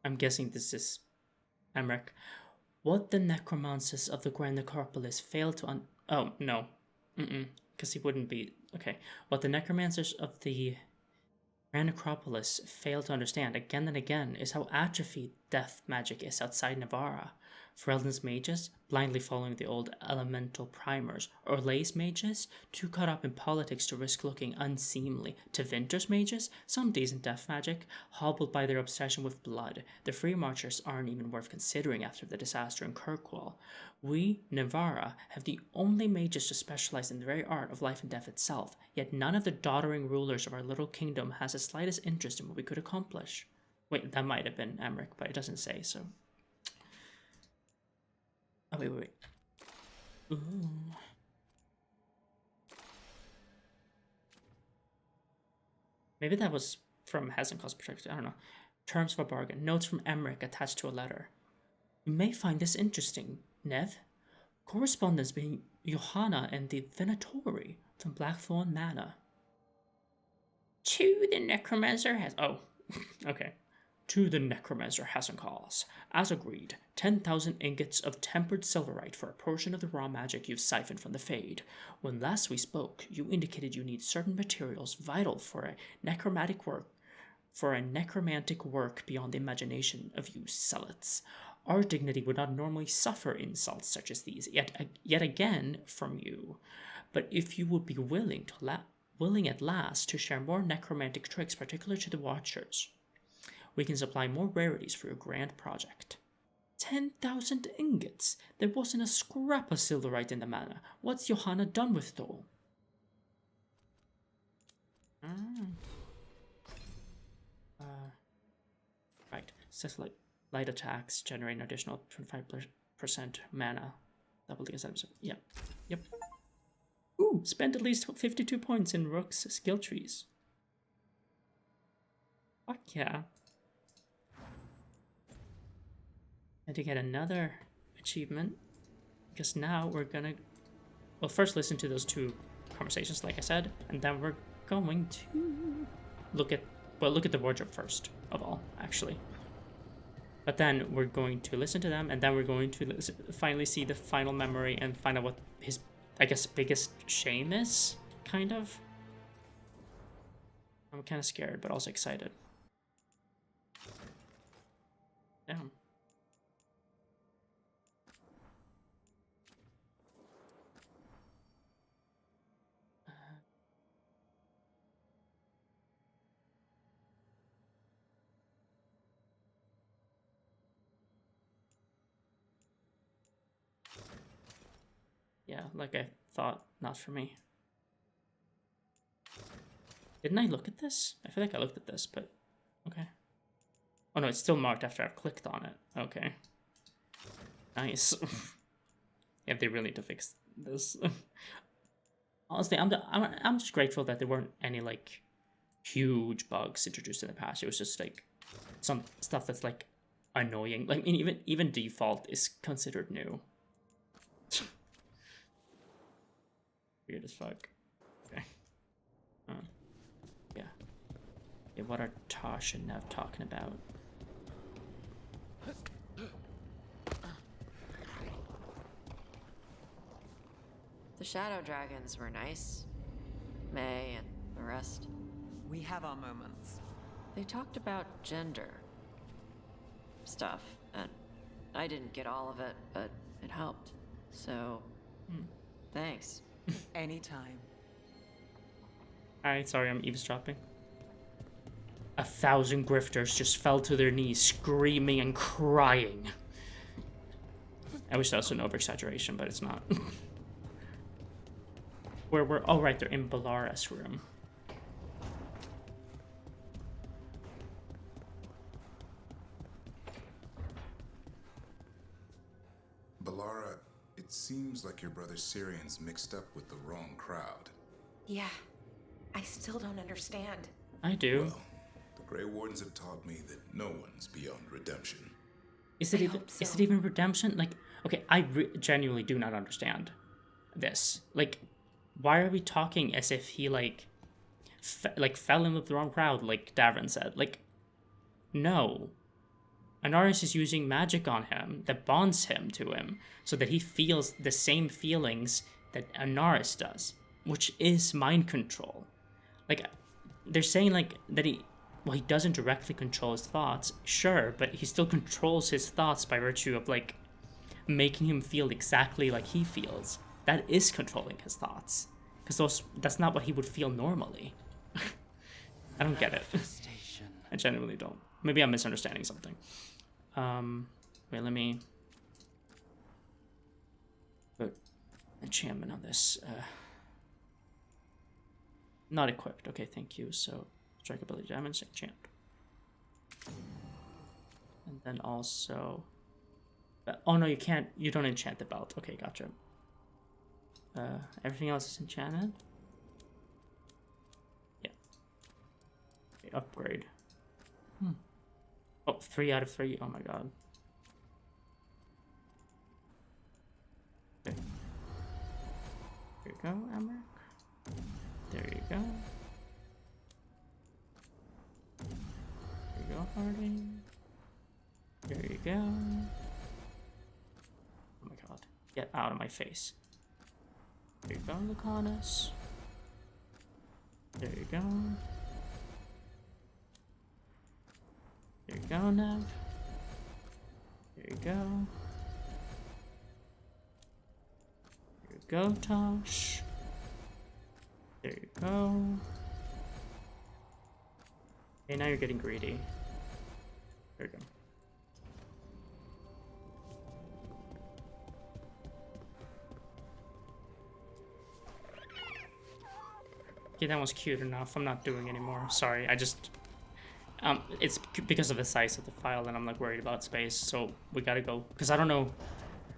I'm guessing this is Emmerich. What the necromancers of the Grand Necropolis failed to oh, no. Because he wouldn't be... Okay. What the necromancers of the Grand Necropolis fail to understand again and again is how atrophied death magic is outside Navarra. Ferelden's mages, blindly following the old elemental primers, or Lay's mages, too caught up in politics to risk looking unseemly. To Winter's mages, some decent death magic, hobbled by their obsession with blood. The Free Marchers aren't even worth considering after the disaster in Kirkwall. We, Navarra, have the only mages to specialize in the very art of life and death itself, yet none of the doddering rulers of our little kingdom has the slightest interest in what we could accomplish. Wait, that might have been Emmerich, but it doesn't say, so... Oh, wait. Ooh. Maybe that was from Hezenkah's perspective, I don't know. Terms of a bargain. Notes from Emmerich attached to a letter. You may find this interesting, Nev. Correspondence between Johanna and the Venatori from Blackthorn Manor. To the necromancer has... Oh, okay. To the necromancer Hezenkah's. As agreed, 10,000 ingots of tempered silverite for a portion of the raw magic you've siphoned from the Fade. When last we spoke, you indicated you need certain materials vital for a necromantic work beyond the imagination of you zealots. Our dignity would not normally suffer insults such as these, yet again from you. But if you would be willing at last to share more necromantic tricks particular to the Watchers, we can supply more rarities for your grand project. 10,000 ingots? There wasn't a scrap of silverite in the manor. What's Johanna done with it all? Right. Says light attacks generate an additional 25% mana. Double the %. Yep. Ooh, spent at least 52 points in Rook's skill trees. Fuck yeah. And to get another achievement, because now we're gonna, well, first listen to those two conversations, like I said, and then we're going to look at the wardrobe first of all, actually. But then we're going to listen to them, and then we're going to finally see the final memory and find out what his, I guess, biggest shame is, kind of. I'm kind of scared, but also excited. Damn. Yeah, like I thought, not for me. Didn't I look at this? I feel like I looked at this, but okay. Oh no, it's still marked after I've clicked on it. Okay. Nice. Yeah, they really need to fix this. Honestly, I'm just grateful that there weren't any like huge bugs introduced in the past. It was just like some stuff that's like annoying. Like even default is considered new. Weird as fuck. Okay. Yeah. Yeah, what are Tosh and Nev talking about? The Shadow Dragons were nice. May and the rest. We have our moments. They talked about gender stuff, and I didn't get all of it, but it helped. So, thanks. Anytime. Alright, sorry, I'm eavesdropping. 1,000 grifters just fell to their knees, screaming and crying. I wish that was an over-exaggeration, but it's not. We're oh right, they're in Balara's room. Balara, it seems like your brother Syrian's mixed up with the wrong crowd. Yeah, I still don't understand. I do. Well, the Grey Wardens have taught me that no one's beyond redemption. Is it even redemption? Like, okay, I genuinely do not understand this. Like, why are we talking as if he like fell in with the wrong crowd, like Davrin said? Like, no. Anaris is using magic on him that bonds him to him so that he feels the same feelings that Anaris does, which is mind control. Like, they're saying like that he doesn't directly control his thoughts, sure, but he still controls his thoughts by virtue of like making him feel exactly like he feels. That is controlling his thoughts, because that's not what he would feel normally. I don't get it. I genuinely don't. Maybe I'm misunderstanding something. Wait, let me put enchantment on this. Not equipped. Okay, thank you. So strike ability damage, enchant. And then also... oh no, you can't. You don't enchant the belt. Okay, gotcha. Everything else is enchanted? Yeah. Okay, upgrade. Oh, 3 out of 3. Oh my god. Okay. There you go, Emmerich. There you go. There you go, Harding. There you go. Oh my god. Get out of my face. There you go, Lucanus. There you go. There you go, Nev. There you go. There you go, Tosh. There you go. Okay, now you're getting greedy. There you go. Okay, that was cute enough. I'm not doing anymore. Sorry, I just... it's because of the size of the file and I'm like worried about space, so we gotta go. Because I don't know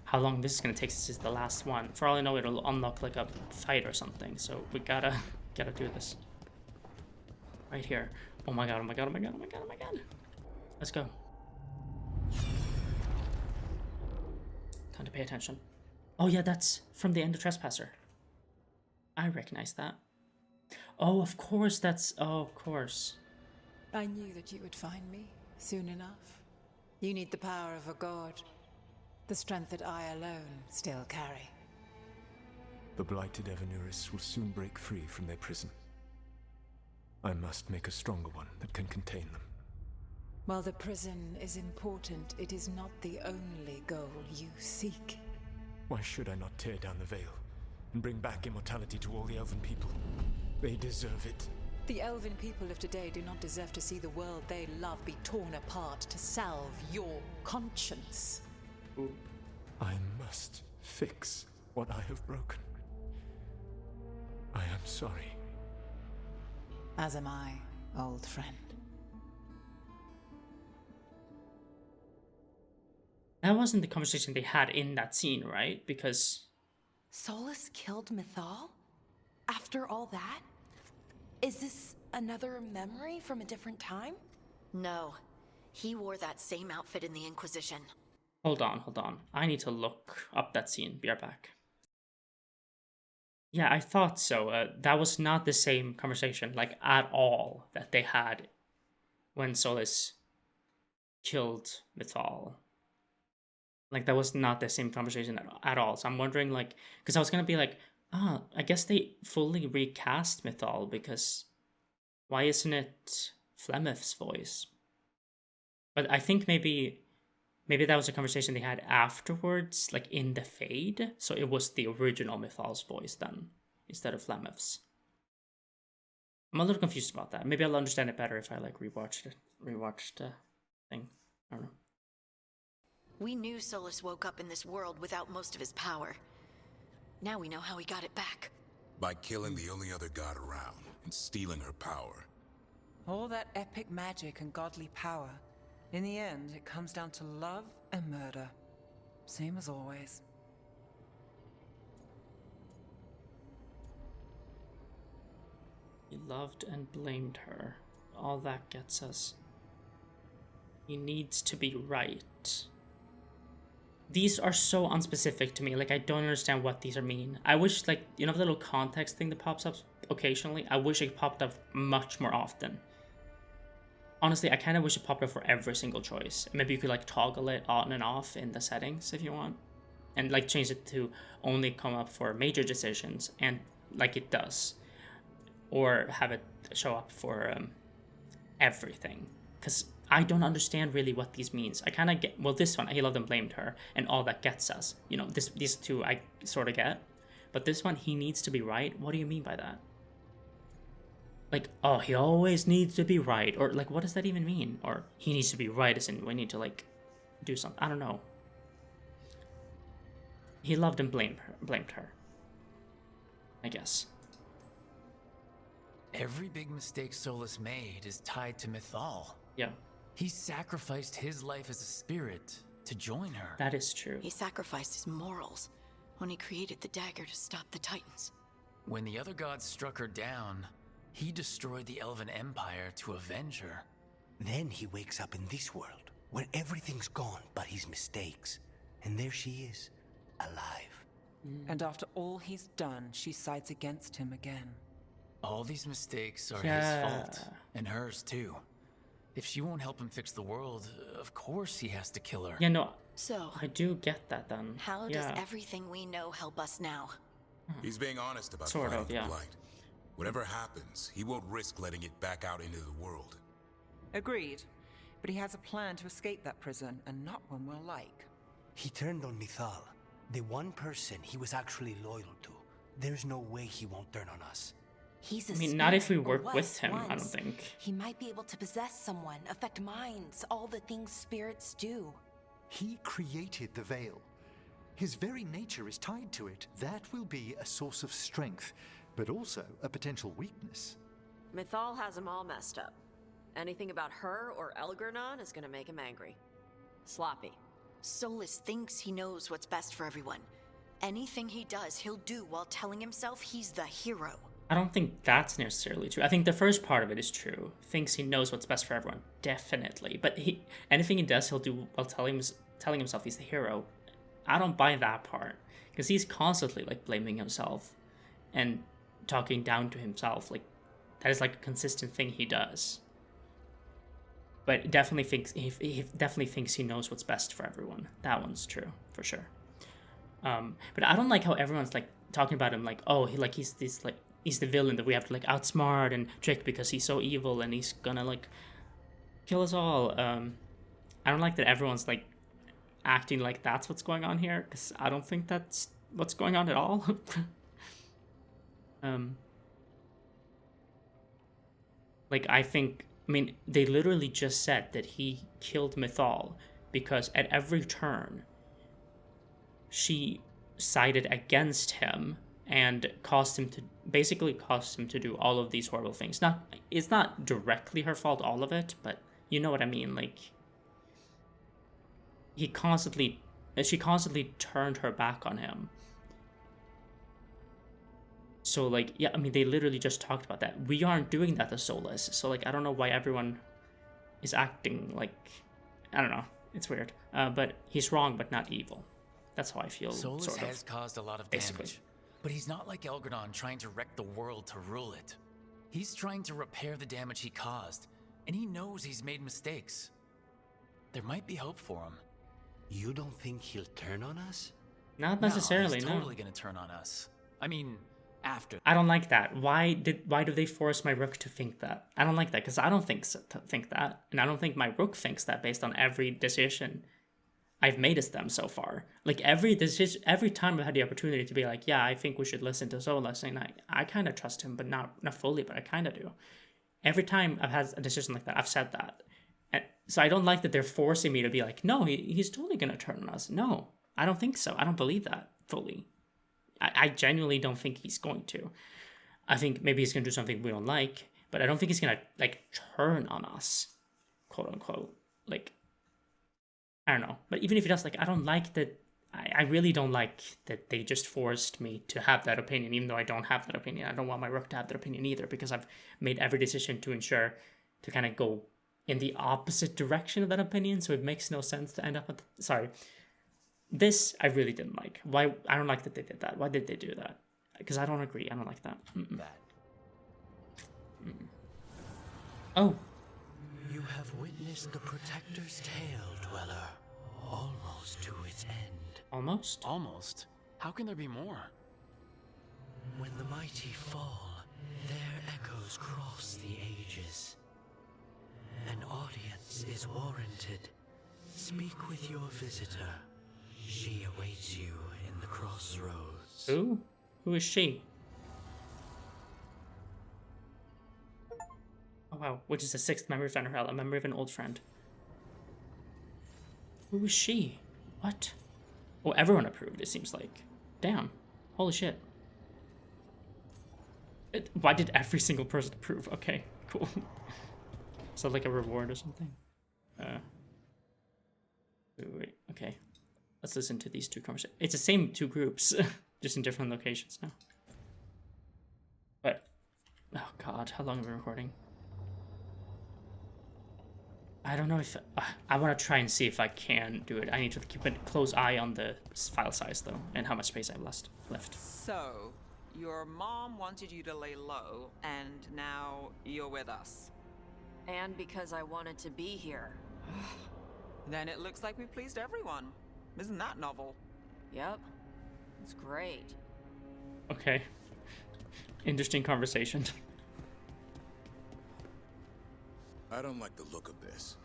how long this is gonna take since this is the last one. For all I know, it'll unlock like a fight or something, so we gotta do this. Right here. Oh my god, oh my god, oh my god, oh my god, oh my god. Let's go. Time to pay attention. Oh yeah, that's from the End of Trespasser. I recognize that. Oh, of course, that's... oh, of course. I knew that you would find me soon enough. You need the power of a god. The strength that I alone still carry. The blighted Evanuris will soon break free from their prison. I must make a stronger one that can contain them. While the prison is important, it is not the only goal you seek. Why should I not tear down the veil and bring back immortality to all the Elven people? They deserve it. The Elven people of today do not deserve to see the world they love be torn apart to salve your conscience. I must fix what I have broken. I am sorry. As am I, old friend. That wasn't the conversation they had in that scene, right? Because... Solus killed Mythal? After all that? Is this another memory from a different time? No. He wore that same outfit in the Inquisition. Hold on. I need to look up that scene. Be right back. Yeah, I thought so. That was not the same conversation, like, at all, that they had when Solus killed Mythal. Like, that was not the same conversation at all. So I'm wondering, like, because I was going to be like, I guess they fully recast Mythal, because why isn't it Flemeth's voice? But I think maybe that was a conversation they had afterwards, like in the Fade. So it was the original Mythal's voice then, instead of Flemeth's. I'm a little confused about that. Maybe I'll understand it better if I like rewatched the thing. I don't know. We knew Solus woke up in this world without most of his power. Now we know how he got it back. By killing the only other god around and stealing her power. All that epic magic and godly power. In the end, it comes down to love and murder. Same as always. He loved and blamed her. All that gets us. He needs to be right. These are so unspecific to me. Like, I don't understand what these are mean. I wish, like, you know, the little context thing that pops up occasionally? I wish it popped up much more often. Honestly, I kind of wish it popped up for every single choice. Maybe you could, like, toggle it on and off in the settings if you want. And, like, change it to only come up for major decisions, and, like, it does. Or have it show up for everything. Because I don't understand really what these means. I kind of get, well, this one, he loved and blamed her, and all that gets us. You know, these two I sort of get. But this one, he needs to be right. What do you mean by that? Like, oh, he always needs to be right. Or, like, what does that even mean? Or he needs to be right as in we need to, like, do something. I don't know. He loved and blamed her. I guess. Every big mistake Solus made is tied to Mythal. Yeah. He sacrificed his life as a spirit to join her. That is true. He sacrificed his morals when he created the dagger to stop the Titans. When the other gods struck her down, he destroyed the Elven Empire to avenge her. Then he wakes up in this world, where everything's gone but his mistakes. And there she is, alive. And after all he's done, she sides against him again. All these mistakes are his fault, and hers too. If she won't help him fix the world, of course he has to kill her. Yeah, no, so I do get that then. How does everything we know help us now? He's being honest about Sort fighting of, yeah. the blight. Whatever happens, he won't risk letting it back out into the world. Agreed. But he has a plan to escape that prison, and not one we'll like. He turned on Mythal, the one person he was actually loyal to. There's no way he won't turn on us. He's I mean, not if we work with him, I don't think. He might be able to possess someone, affect minds, all the things spirits do. He created the Veil. His very nature is tied to it. That will be a source of strength, but also a potential weakness. Mythal has him all messed up. Anything about her or Elgar'nan is gonna make him angry. Sloppy. Solus thinks he knows what's best for everyone. Anything he does, he'll do while telling himself he's the hero. I don't think that's necessarily true. I think the first part of it is true. Thinks he knows what's best for everyone, definitely. But anything he does, he'll do while telling himself he's the hero. I don't buy that part, because he's constantly like blaming himself and talking down to himself. Like that is like a consistent thing he does. But definitely he definitely thinks he knows what's best for everyone. That one's true for sure. But I don't like how everyone's like talking about him like, oh, he's this like. He's the villain that we have to like outsmart and trick because he's so evil and he's gonna like kill us all. I don't like that everyone's like acting like that's what's going on here, because I don't think that's what's going on at all. Like I mean they literally just said that he killed Mythal because at every turn she sided against him and caused him to do all of these horrible things. It's not directly her fault, all of it, but you know what I mean. Like she constantly turned her back on him. So like, yeah, I mean, they literally just talked about that. We aren't doing that to Solus. So like, I don't know why everyone is acting like, I don't know. It's weird. But he's wrong, but not evil. That's how I feel. Solus sort of, has caused a lot of basically. damage. But he's not like Elgar'nan trying to wreck the world to rule it. He's trying to repair the damage he caused, and he knows he's made mistakes. There might be hope for him. You don't think he'll turn on us? Not necessarily, he's no. totally gonna turn on us. I mean, after. I don't like that. Why do they force my rook to think that? I don't like that, because I don't think that, and I don't think my rook thinks that based on every decision I've made as them so far. Like every time I've had the opportunity to be like, yeah, I think we should listen to Solus, and I kind of trust him, but not fully, but I kind of do. Every time I've had a decision like that, I've said that. And so I don't like that they're forcing me to be like, no, he's totally going to turn on us. No, I don't think so. I don't believe that fully. I genuinely don't think he's going to. I think maybe he's going to do something we don't like, but I don't think he's going to, like, turn on us, quote unquote. Like, I don't know. But even if he does, like, I don't like that. I really don't like that they just forced me to have that opinion, even though I don't have that opinion. I don't want my rook to have that opinion either, because I've made every decision to ensure to kind of go in the opposite direction of that opinion, so it makes no sense to end up with... Sorry. This, I really didn't like. Why? I don't like that they did that. Why did they do that? Because I don't agree. I don't like that. Oh. You have witnessed the Protector's tale, Dweller. Almost to its end. Almost? Almost? How can there be more? When the mighty fall, their echoes cross the ages. An audience is warranted. Speak with your visitor. She awaits you in the crossroads. Who? Who is she? Oh wow, which is the 6th memory of Venerhel, a memory of an old friend. Who is she? What? Oh, everyone approved, it seems like. Damn. Holy shit. Why did every single person approve? Okay, cool. Is that like a reward or something? Wait, okay. Let's listen to these two conversations. It's the same 2 groups, just in different locations now. But, oh god, how long have we been recording? I don't know if... I want to try and see if I can do it. I need to keep a close eye on the file size, though, and how much space I have left. So, your mom wanted you to lay low, and now you're with us. And because I wanted to be here. Then it looks like we pleased everyone. Isn't that novel? Yep. It's great. Okay. Interesting conversation. I don't like the look of this.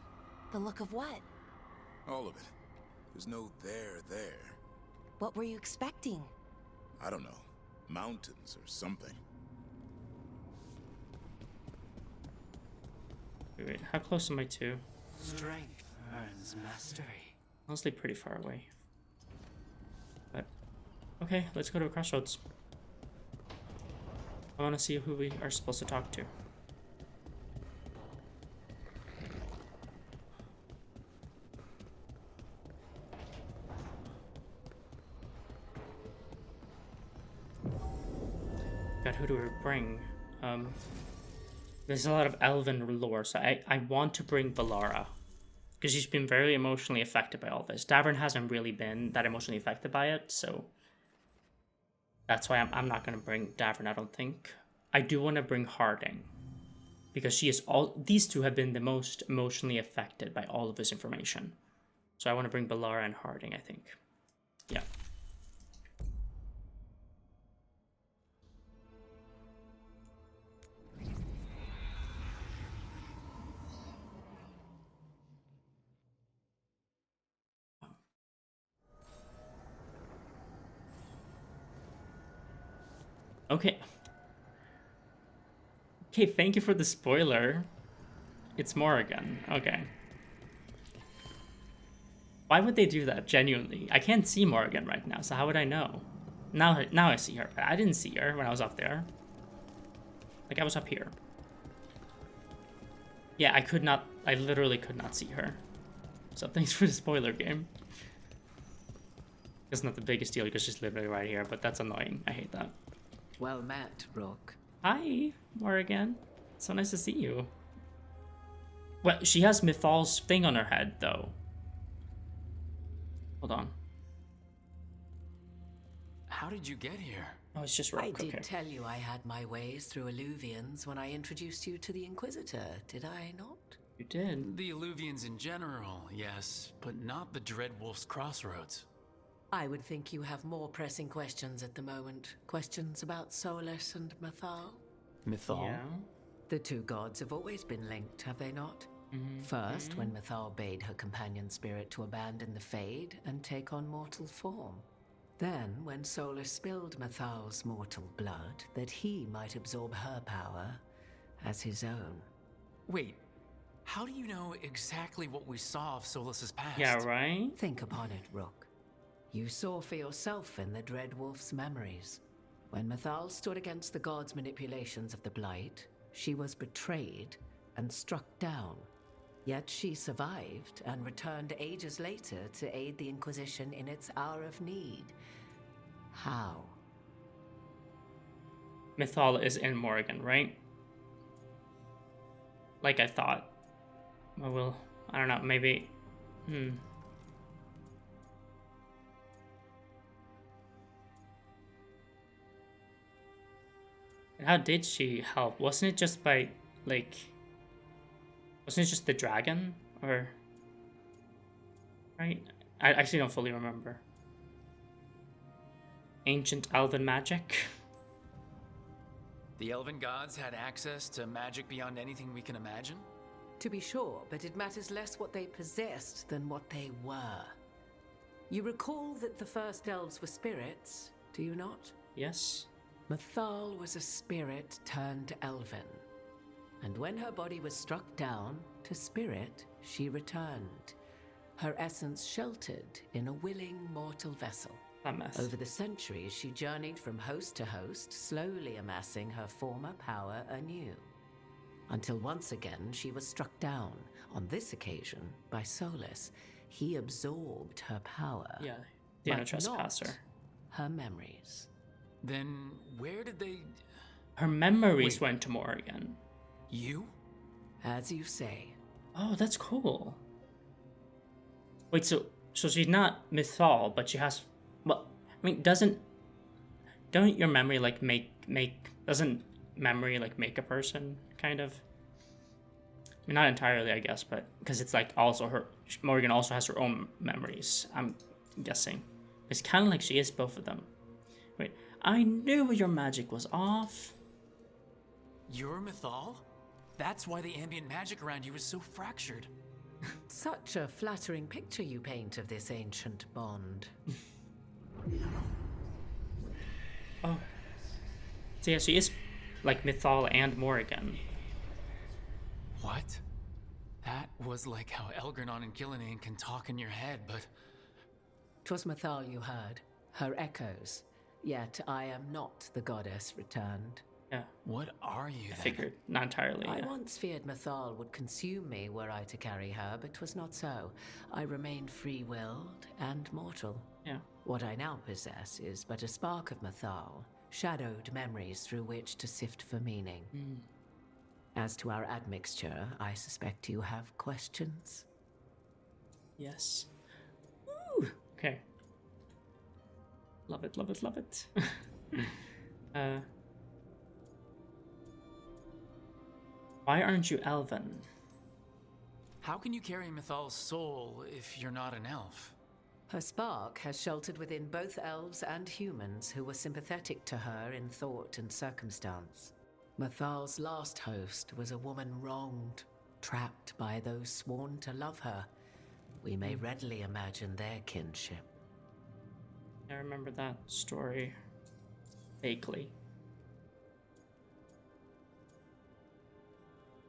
The look of what? All of it. There's no there. What were you expecting? I don't know. Mountains or something. Wait, how close am I to? Strength earns mastery. Honestly, pretty far away. But, okay, let's go to a crossroads. I want to see who we are supposed to talk to. God, who do we bring? There's a lot of elven lore, so I want to bring Valara. Because she's been very emotionally affected by all this. Davern hasn't really been that emotionally affected by it, so... That's why I'm not going to bring Davern, I don't think. I do want to bring Harding. Because she is these two have been the most emotionally affected by all of this information. So I want to bring Valara and Harding, I think. Yeah. Okay. Okay, thank you for the spoiler. It's Morrigan. Okay. Why would they do that, genuinely? I can't see Morrigan right now, so how would I know? Now I see her. I didn't see her when I was up there. Like, I was up here. Yeah, I literally could not see her. So thanks for the spoiler game. It's not the biggest deal because she's literally right here, but that's annoying. I hate that. Well met, Rook. Hi, Morrigan. So nice to see you. Well, she has Mythal's thing on her head, though. Hold on. How did you get here? Oh, it's just Rook. I did okay. tell you I had my ways through Illuvians when I introduced you to the Inquisitor, did I not? You did. The Illuvians in general, yes, but not the Dreadwolf's Crossroads. I would think you have more pressing questions at the moment. Questions about Solus and Mythal? Mythal? Yeah. The two gods have always been linked, have they not? First, when Mythal bade her companion spirit to abandon the Fade and take on mortal form. Then, when Solus spilled Mythal's mortal blood, that he might absorb her power as his own. Wait, How do you know exactly what we saw of Solas's past? Yeah, right? Think upon it, Rook. You saw for yourself in the Dread Wolf's memories. When Mythal stood against the gods' manipulations of the Blight, she was betrayed and struck down. Yet she survived and returned ages later to aid the Inquisition in its hour of need. How? Mythal is in Morrigan, right? Like I thought. Well, I don't know, maybe... And how did she help? Wasn't it just by, like... Wasn't it just the dragon? Or... Right? I actually don't fully remember. Ancient elven magic? The elven gods had access to magic beyond anything we can imagine? To be sure, but it matters less what they possessed than what they were. You recall that the first elves were spirits, do you not? Yes. Mythal was a spirit turned elven. And when her body was struck down, to spirit, she returned. Her essence sheltered in a willing mortal vessel. Over the centuries, she journeyed from host to host, slowly amassing her former power anew. Until once again, she was struck down, on this occasion, by Solas. He absorbed her power. Yeah, the but trespasser. not her memories. Then where did they... Her memories went to Morrigan. You? As you say. Oh, that's cool. Wait, so she's not Mythal, but she has... Well, I mean, don't your memory, like, doesn't memory, like, make a person, kind of? I mean, not entirely, I guess, but, because it's, like, also Morrigan also has her own memories, I'm guessing. It's kind of like she is both of them. Wait, I knew your magic was off. You're Mythal? That's why the ambient magic around you is so fractured. Such a flattering picture you paint of this ancient bond. Oh. So yeah, she is like Mythal and Morrigan. What? That was like how Elgar'nan and Ghilan'nain can talk in your head, but... 'Twas Mythal you heard, her echoes. Yet I am not the goddess returned. Yeah. What are you then? I figured, not entirely, I yeah. once feared Mythal would consume me were I to carry her, but 'twas not so. I remained free-willed and mortal. Yeah. What I now possess is but a spark of Mythal, shadowed memories through which to sift for meaning. As to our admixture, I suspect you have questions. Yes. Woo! Okay. Love it, love it, love it. Why aren't you elven? How can you carry Mythal's soul if you're not an elf? Her spark has sheltered within both elves and humans who were sympathetic to her in thought and circumstance. Mythal's last host was a woman wronged, trapped by those sworn to love her. We may readily imagine their kinship. I remember that story vaguely.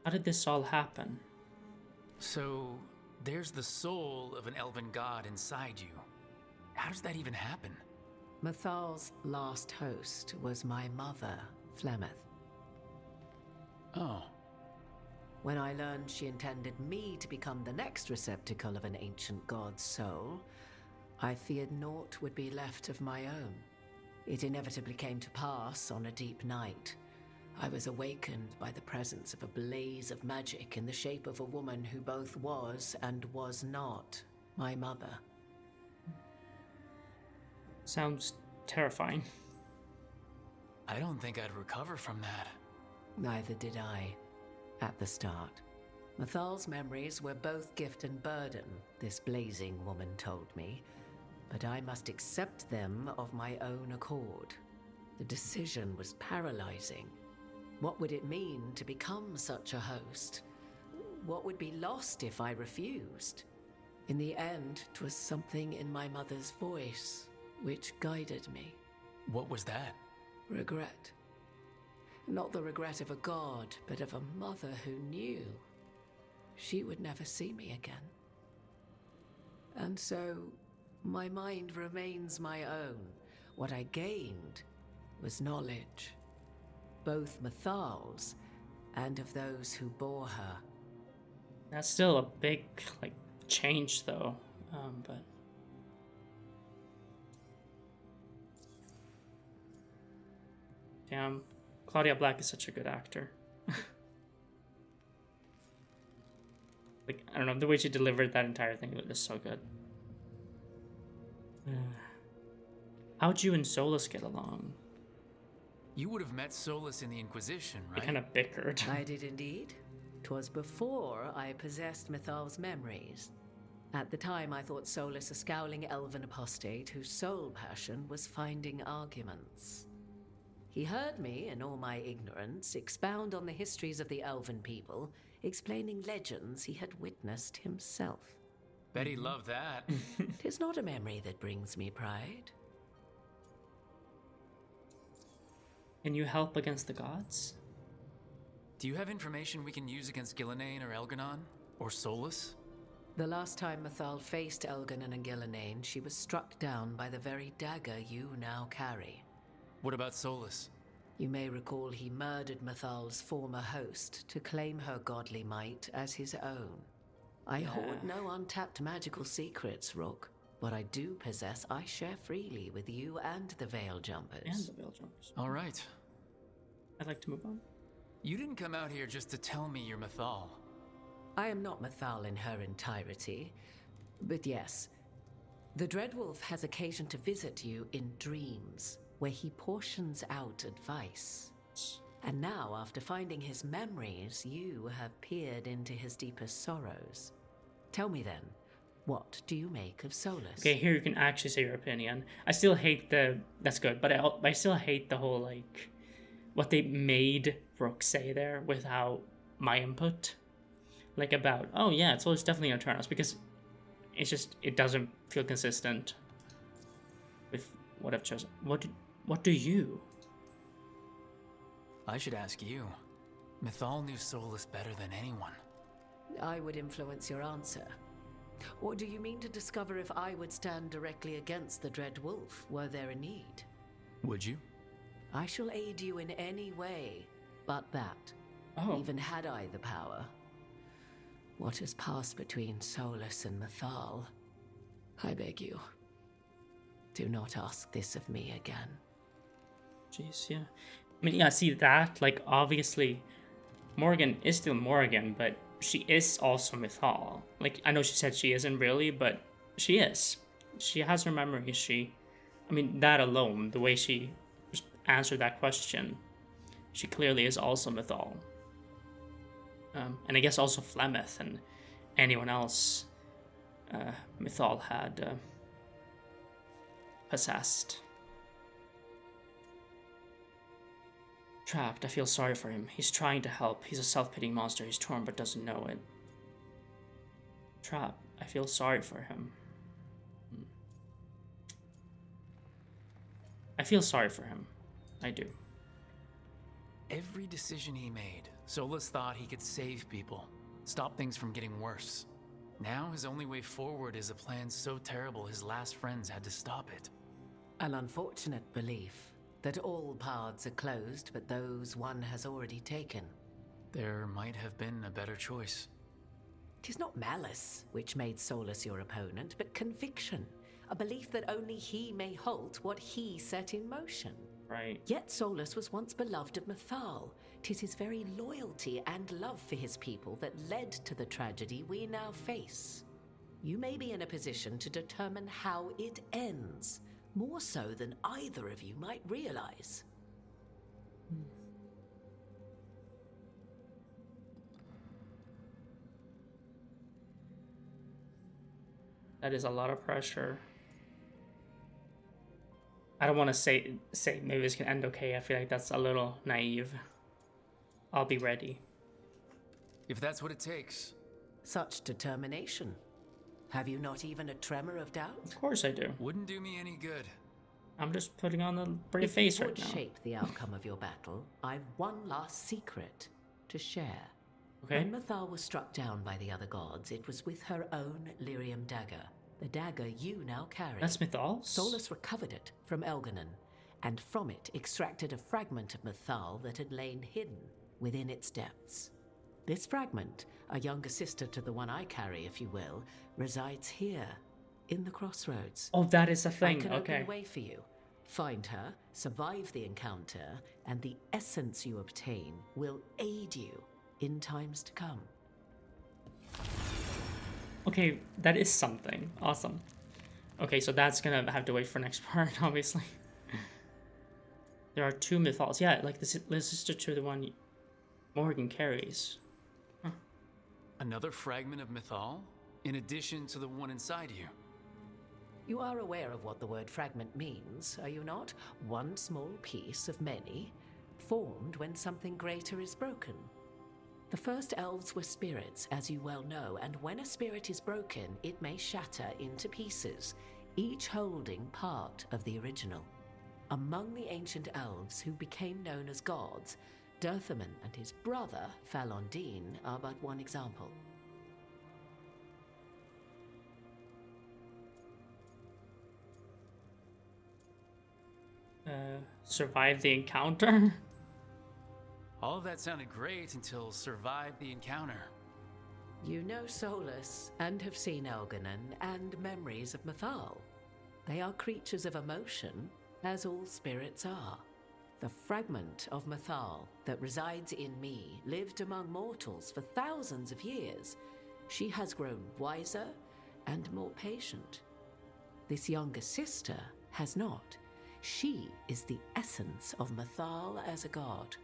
How did this all happen? So, there's the soul of an elven god inside you. How does that even happen? Mythal's last host was my mother, Flemeth. Oh. When I learned she intended me to become the next receptacle of an ancient god's soul, I feared naught would be left of my own. It inevitably came to pass on a deep night. I was awakened by the presence of a blaze of magic in the shape of a woman who both was and was not my mother. Sounds terrifying. I don't think I'd recover from that. Neither did I, at the start. Mythal's memories were both gift and burden, this blazing woman told me, but I must accept them of my own accord. The decision was paralyzing. What would it mean to become such a host? What would be lost if I refused? In the end, 'twas something in my mother's voice which guided me. What was that? Regret. Not the regret of a god, but of a mother who knew. she would never see me again. And so, my mind remains my own. What I gained was knowledge, both Mythal's and of those who bore her. That's still a big, like, change, though. But damn, Claudia Black is such a good actor. Like, I don't know, the way she delivered that entire thing was so good. How'd you and Solus get along? You would have met Solus in the Inquisition, right? They kind of bickered. I did indeed. 'Twas before I possessed Mythal's memories. At the time, I thought Solus a scowling elven apostate whose sole passion was finding arguments. He heard me, in all my ignorance, expound on the histories of the elven people, explaining legends he had witnessed himself. Bet he loved that. 'Tis not a memory that brings me pride. Can you help against the gods? Do you have information we can use against Ghilan'nain or Elgar'nan? Or Solus? The last time Mythal faced Elgar'nan and Ghilan'nain, she was struck down by the very dagger you now carry. What about Solus? You may recall he murdered Mythal's former host to claim her godly might as his own. I hoard no untapped magical secrets, Rook. What I do possess, I share freely with you and the Veil Jumpers. And the Veil Jumpers. All right. I'd like to move on. You didn't come out here just to tell me you're Mythal. I am not Mythal in her entirety, but yes. The Dreadwolf has occasion to visit you in dreams, where he portions out advice. And now, after finding his memories, you have peered into his deepest sorrows. Tell me then, what do you make of Solus? Okay, here you can actually say your opinion. I still hate the... That's good, but I still hate the whole, like... What they made Rook say there without my input. Like about, oh yeah, Solus definitely gonna turn us, because it's just, it doesn't feel consistent with what I've chosen. What do you? I should ask you. Mythal knew Solus better than anyone. I would influence your answer. Or do you mean to discover if I would stand directly against the Dread Wolf, were there a need? Would you? I shall aid you in any way but that, even had I the power. What has passed between Solus and Mythal, I beg you, do not ask this of me again. Jeez, yeah. I mean, yeah, see that? Like, obviously, Morgan is still Morgan, but she is also Mythal. Like, I know she said she isn't really, but she is. She has her memories. I mean, that alone, the way she answered that question, she clearly is also Mythal. And I guess also Flemeth and anyone else Mythal had possessed. Trapped, I feel sorry for him. He's trying to help. He's a self-pitying monster. He's torn but doesn't know it. Trapped, I feel sorry for him. I feel sorry for him. I do. Every decision he made, Solus thought he could save people, stop things from getting worse. Now his only way forward is a plan so terrible his last friends had to stop it. An unfortunate belief that all paths are closed but those one has already taken. There might have been a better choice. 'Tis not malice which made Solus your opponent, but conviction, a belief that only he may halt what he set in motion. Right. Yet Solus was once beloved of Mythal. 'Tis his very loyalty and love for his people that led to the tragedy we now face. You may be in a position to determine how it ends, more so than either of you might realize. That is a lot of pressure. I don't want to say maybe this can end okay. I feel like that's a little naive. I'll be ready. If that's what it takes. Such determination. Have you not even a tremor of doubt? Of course I do. Wouldn't do me any good. I'm just putting on a brave face right now. If you would shape the outcome of your battle, I've one last secret to share. Okay. When Mythal was struck down by the other gods, it was with her own lyrium dagger, the dagger you now carry. That's Mythal's? Solus recovered it from Elgar'nan, and from it extracted a fragment of Mythal that had lain hidden within its depths. This fragment, a younger sister to the one I carry, if you will, resides here, in the crossroads. Oh, that is a thing. I can okay. open the way for you. Find her, survive the encounter, and the essence you obtain will aid you in times to come. Okay, that is something. Awesome. Okay, so that's gonna have to wait for next part, obviously. There are 2 Mythals. Yeah, like this sister to the one Morgan carries. Huh. Another fragment of Mythal? In addition to the one inside you? You are aware of what the word fragment means, are you not? One small piece of many, formed when something greater is broken. The first elves were spirits, as you well know, and when a spirit is broken, it may shatter into pieces, each holding part of the original. Among the ancient elves who became known as gods, Dirthaman and his brother, Falondine, are but one example. Survive the encounter? All of that sounded great until survive the encounter. You know Solus and have seen Elgar'nan and memories of Mythal. They are creatures of emotion, as all spirits are. The fragment of Mythal that resides in me lived among mortals for thousands of years. She has grown wiser and more patient. This younger sister has not. She is the essence of Mythal as a god.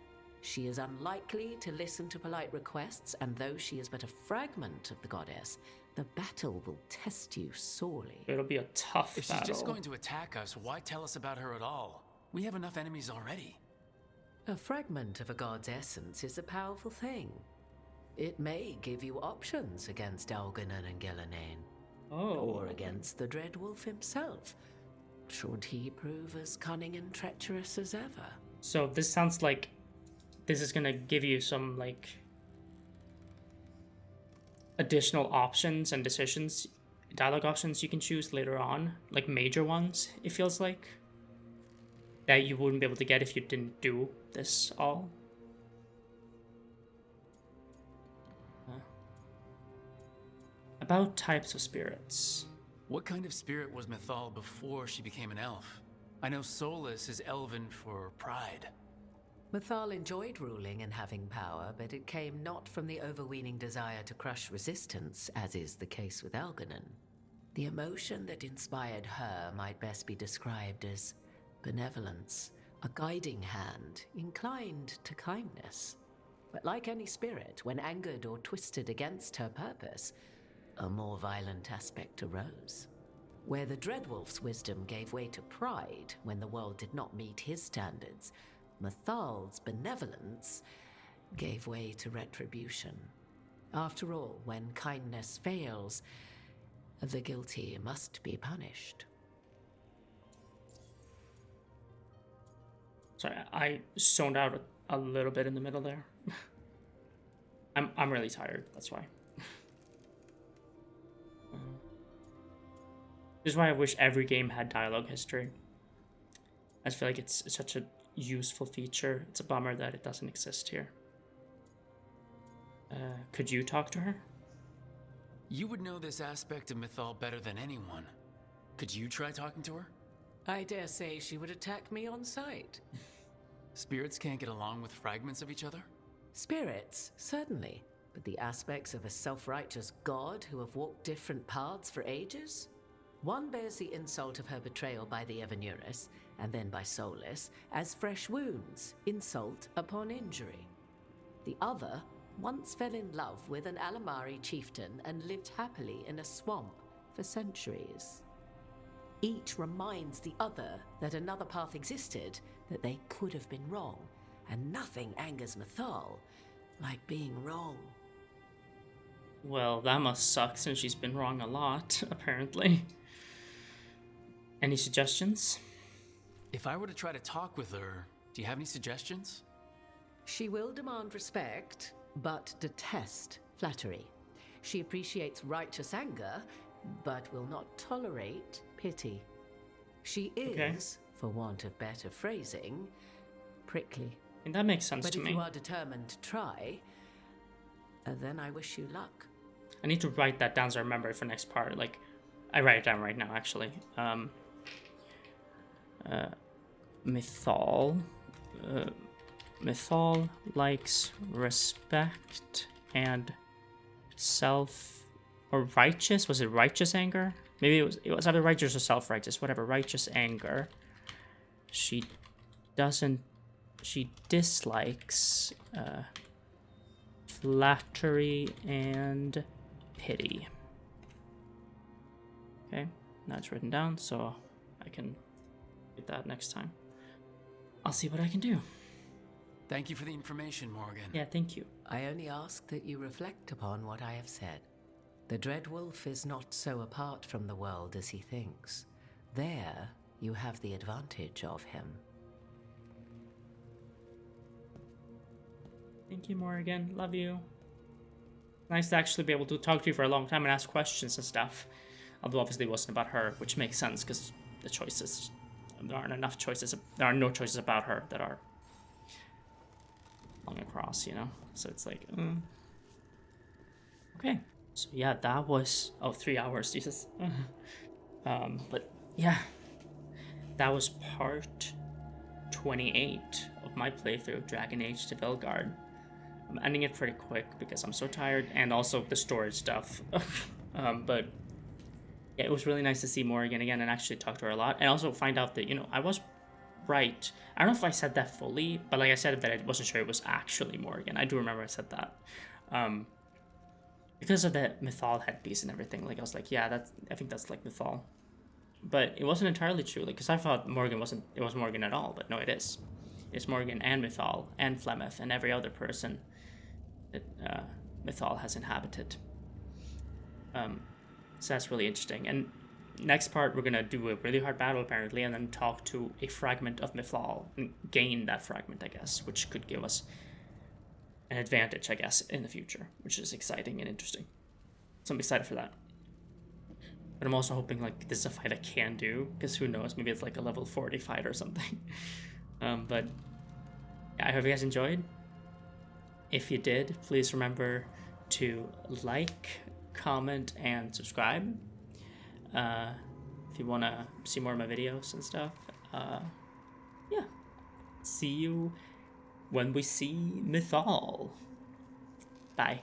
She is unlikely to listen to polite requests, and though she is but a fragment of the goddess, the battle will test you sorely. It'll be a tough battle. If she's just going to attack us, why tell us about her at all? We have enough enemies already. A fragment of a god's essence is a powerful thing. It may give you options against Elgar'nan and Ghilan'nain. Oh. Or against the Dread Wolf himself, should he prove as cunning and treacherous as ever. So this sounds like this is gonna give you some, like, additional options and decisions, dialogue options you can choose later on, like major ones, it feels like, that you wouldn't be able to get if you didn't do this all. About types of spirits. What kind of spirit was Mythal before she became an elf? I know Solus is elven for pride. Mythal enjoyed ruling and having power, but it came not from the overweening desire to crush resistance, as is the case with Elgar'nan. The emotion that inspired her might best be described as benevolence, a guiding hand, inclined to kindness. But like any spirit, when angered or twisted against her purpose, a more violent aspect arose. Where the Dreadwolf's wisdom gave way to pride when the world did not meet his standards, Mythal's benevolence gave way to retribution. After all, when kindness fails, the guilty must be punished. Sorry, I zoned out a little bit in the middle there. I'm really tired, that's why. This is why I wish every game had dialogue history. I feel like it's such a useful feature. It's a bummer that it doesn't exist here. Could you talk to her? You would know this aspect of Mythal better than anyone. Could you try talking to her? I dare say she would attack me on sight. Spirits can't get along with fragments of each other? Spirits, certainly. But the aspects of a self-righteous god who have walked different paths for ages? One bears the insult of her betrayal by the Evanurus, and then by Solus, as fresh wounds, insult upon injury. The other once fell in love with an Alamari chieftain and lived happily in a swamp for centuries. Each reminds the other that another path existed, that they could have been wrong, and nothing angers Mythal like being wrong. Well, that must suck since she's been wrong a lot, apparently. Any suggestions? If I were to try to talk with her, do you have any suggestions? She will demand respect, but detest flattery. She appreciates righteous anger, but will not tolerate pity. She is, for want of better phrasing, prickly. And that makes sense to me. But if you are determined to try, then I wish you luck. I need to write that down so I remember it for next part. Like, I write it down right now, actually. Mythal. Mythal likes respect and self... Or righteous? Was it righteous anger? Maybe it was either righteous or self-righteous. Whatever, righteous anger. She dislikes flattery and pity. Okay, now it's written down, so I can get that next time. I'll see what I can do. Thank you for the information, Morgan. Yeah, thank you. I only ask that you reflect upon what I have said. The Dread Wolf is not so apart from the world as he thinks. There, you have the advantage of him. Thank you, Morgan. Love you. Nice to actually be able to talk to you for a long time and ask questions and stuff. Although obviously it wasn't about her, which makes sense because the choices, there aren't enough choices. There are no choices about her that are long across, you know? So it's like, Okay. So yeah, that was, 3 hours, Jesus. But yeah, that was part 28 of my playthrough of Dragon Age to Veilguard. I'm ending it pretty quick because I'm so tired, and also the storage stuff. But yeah, it was really nice to see Morgan again and actually talk to her a lot, and also find out that, you know, I was right. I don't know if I said that fully, but like I said that I wasn't sure it was actually Morgan. I do remember I said that. Because of the Mythal headpiece and everything, like I was like, yeah, I think that's like Mythal. But it wasn't entirely true, like, because I thought Morgan wasn't Morgan at all, but no, it is. It's Morgan and Mythal and Flemeth and every other person that Mythal has inhabited. So that's really interesting. And next part, we're gonna do a really hard battle apparently, and then talk to a fragment of Mythal and gain that fragment, I guess, which could give us an advantage, I guess, in the future, which is exciting and interesting. So I'm excited for that. But I'm also hoping like this is a fight I can do, because who knows, maybe it's like a level 40 fight or something. But yeah, I hope you guys enjoyed. If you did, please remember to like, comment, and subscribe. If you want to see more of my videos and stuff. Yeah. See you when we see Mythal. Bye.